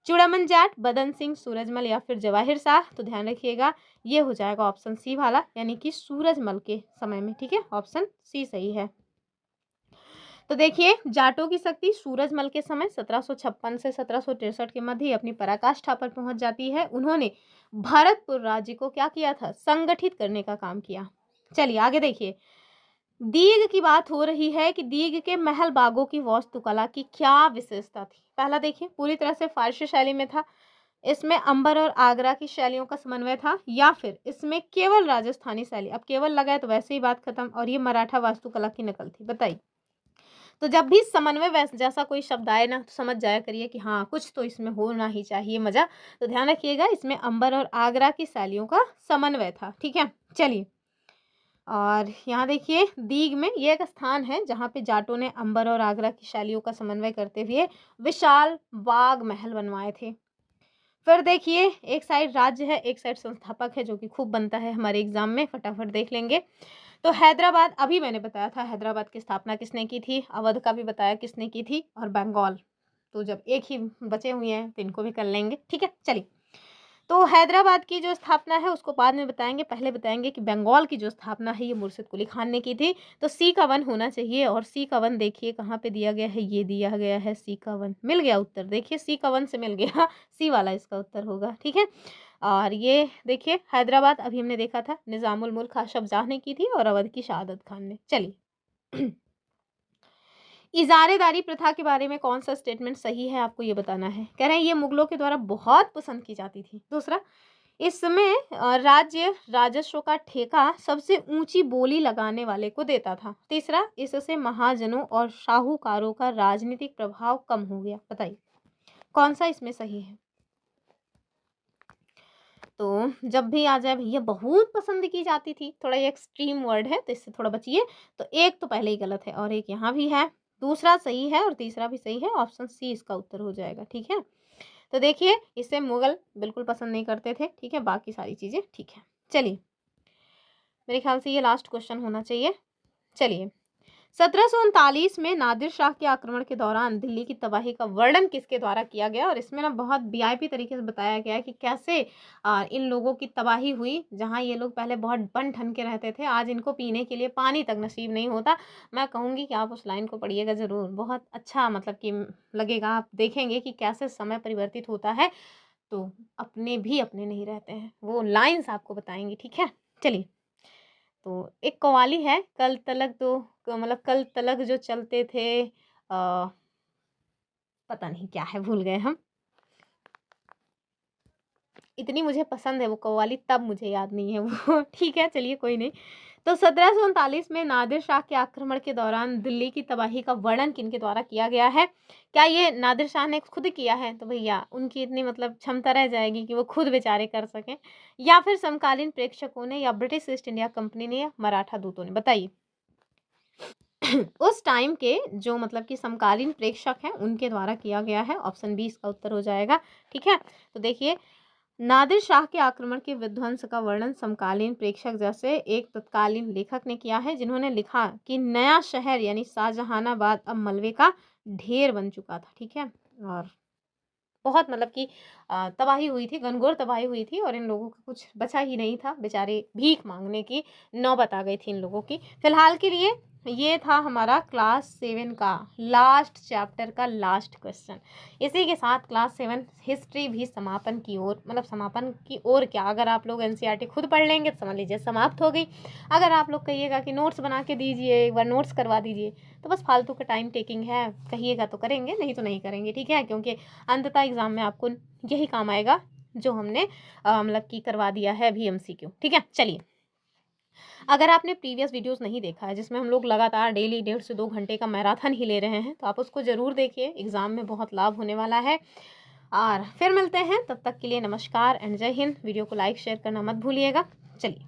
A: चूड़ामन जाट, बदन सिंह, सूरजमल या फिर जवाहिर शाह? तो ध्यान रखिएगा ये हो जाएगा ऑप्शन सी वाला, यानी कि सूरजमल के समय में। ठीक है, ऑप्शन सी सही है। तो देखिए, जाटों की शक्ति सूरजमल के समय 1756 से 1763 के मध्य अपनी पराकाष्ठा पर पहुंच जाती है। उन्होंने भरतपुर राज्य को क्या किया था, संगठित करने का काम किया। चलिए आगे देखिए, दीग की बात हो रही है कि दीग के महल बागों की वास्तुकला की क्या विशेषता थी। पहला देखिए, पूरी तरह से फारसी शैली में था, इसमें अंबर और आगरा की शैलियों का समन्वय था, या फिर इसमें केवल राजस्थानी शैली, अब केवल लगाए तो वैसे ही बात खत्म, और ये मराठा वास्तुकला की नकल थी। बताइए। तो जब भी समन्वय जैसा कोई शब्द आए ना तो समझ जाया करिए कि हाँ कुछ तो इसमें होना ही चाहिए मजा। तो ध्यान रखिएगा इसमें अंबर और आगरा की शैलियों का समन्वय था। ठीक है, चलिए, और यहाँ देखिए दीग में ये एक स्थान है जहाँ पे जाटों ने अंबर और आगरा की शैलियों का समन्वय करते हुए विशाल बाग महल बनवाए थे। फिर देखिए, एक साइड राज्य है, एक साइड संस्थापक है, जो कि खूब बनता है हमारे एग्जाम में, फटाफट देख लेंगे। तो हैदराबाद, अभी मैंने बताया था हैदराबाद की स्थापना किसने की थी, अवध का भी बताया किसने की थी, और बंगाल। तो जब एक ही बचे हुए हैं तो इनको भी कर लेंगे। ठीक है, चलिए, तो हैदराबाद की जो स्थापना है उसको बाद में बताएंगे, पहले बताएंगे कि बंगाल की जो स्थापना है ये मुर्शिद कुली खान ने की थी। तो सी का 1 होना चाहिए, और सी का 1 देखिए कहाँ पे दिया गया है, ये दिया गया है सी का 1, मिल गया उत्तर। देखिए सी का 1 से मिल गया, सी वाला इसका उत्तर होगा। ठीक है, और ये देखिए हैदराबाद अभी हमने देखा था निजामुल मुल्क अशरफ जाह ने की थी, और अवध की शहादत खान ने। चलिए, इजारेदारी प्रथा के बारे में कौन सा स्टेटमेंट सही है, आपको ये बताना है। कह रहे हैं ये मुगलों के द्वारा बहुत पसंद की जाती थी। दूसरा, इस समय राज्य राजस्व का ठेका सबसे ऊंची बोली लगाने वाले को देता था। तीसरा, इससे महाजनों और साहूकारों का राजनीतिक प्रभाव कम हो गया। बताइए कौन सा इसमें सही है। तो जब भी आ जाए भैया बहुत पसंद की जाती थी, थोड़ा ये एक्सट्रीम वर्ड है तो इससे थोड़ा बचिए। तो एक तो पहले ही गलत है और एक यहाँ भी है, दूसरा सही है और तीसरा भी सही है, ऑप्शन सी इसका उत्तर हो जाएगा। ठीक है, तो देखिए इसे मुगल बिल्कुल पसंद नहीं करते थे। ठीक है, बाकी सारी चीज़ें ठीक है। चलिए, मेरे ख्याल से ये लास्ट क्वेश्चन होना चाहिए। चलिए, 1739 में नादिर शाह के आक्रमण के दौरान दिल्ली की तबाही का वर्णन किसके द्वारा किया गया, और इसमें ना बहुत वीआईपी तरीके से बताया गया है कि कैसे इन लोगों की तबाही हुई। जहां ये लोग पहले बहुत बन ठन के रहते थे, आज इनको पीने के लिए पानी तक नसीब नहीं होता। मैं कहूँगी कि आप उस लाइन को पढ़िएगा ज़रूर, बहुत अच्छा मतलब कि लगेगा, आप देखेंगे कि कैसे समय परिवर्तित होता है तो अपने भी अपने नहीं रहते हैं, वो लाइन्स आपको बताएंगी। ठीक है, चलिए, तो एक कव्वाली है, कल तलक तो मतलब कल तलक जो चलते थे, पता नहीं क्या है, भूल गए हम। इतनी मुझे पसंद है वो कव्वाली, तब मुझे याद नहीं है वो। ठीक है, चलिए कोई नहीं। तो 1739 में नादिर शाह के आक्रमण के दौरान दिल्ली की तबाही का वर्णन किनके द्वारा किया गया है। क्या ये नादिर शाह ने खुद किया है, तो भैया उनकी इतनी मतलब क्षमता रह जाएगी कि वो खुद बेचारे कर सकें, या फिर समकालीन प्रेक्षकों ने, या ब्रिटिश ईस्ट इंडिया कंपनी ने, या मराठा दूतों ने। बताइए। उस टाइम के जो मतलब कि समकालीन प्रेक्षक हैं उनके द्वारा किया गया है, ऑप्शन बी इसका उत्तर हो जाएगा। ठीक है, तो देखिए, नादिर शाह के आक्रमण के विध्वंस का वर्णन समकालीन प्रेक्षक जैसे एक तत्कालीन लेखक ने किया है, जिन्होंने लिखा कि नया शहर यानी शाहजहानाबाद अब मलबे का ढेर बन चुका था। ठीक है, और बहुत मतलब कि तबाही हुई थी, घनघोर तबाही हुई थी, और इन लोगों का कुछ बचा ही नहीं था, बेचारे भीख मांगने की नौबत आ गई थी इन लोगों की। फिलहाल के लिए ये था हमारा क्लास 7 का लास्ट चैप्टर का लास्ट क्वेश्चन। इसी के साथ क्लास 7 हिस्ट्री भी समापन की ओर, मतलब समापन की ओर क्या, अगर आप लोग एनसीईआरटी खुद पढ़ लेंगे तो समझ लीजिए समाप्त हो गई। अगर आप लोग कहिएगा कि नोट्स बना के दीजिए, एक बार नोट्स करवा दीजिए, तो बस फालतू का टाइम टेकिंग है, कहिएगा तो करेंगे, नहीं तो नहीं करेंगे, ठीक है। क्योंकि अंततः एग्जाम में आपको यही काम आएगा जो हमने मतलब कि करवा दिया है अभी MCQ, ठीक है। चलिए, अगर आपने प्रीवियस वीडियोस नहीं देखा है जिसमें हम लोग लगातार डेली 1.5 से 2 घंटे का मैराथन ही ले रहे हैं, तो आप उसको ज़रूर देखिए, एग्ज़ाम में बहुत लाभ होने वाला है। और फिर मिलते हैं, तब तक के लिए नमस्कार एंड जय हिंद। वीडियो को लाइक शेयर करना मत भूलिएगा। चलिए।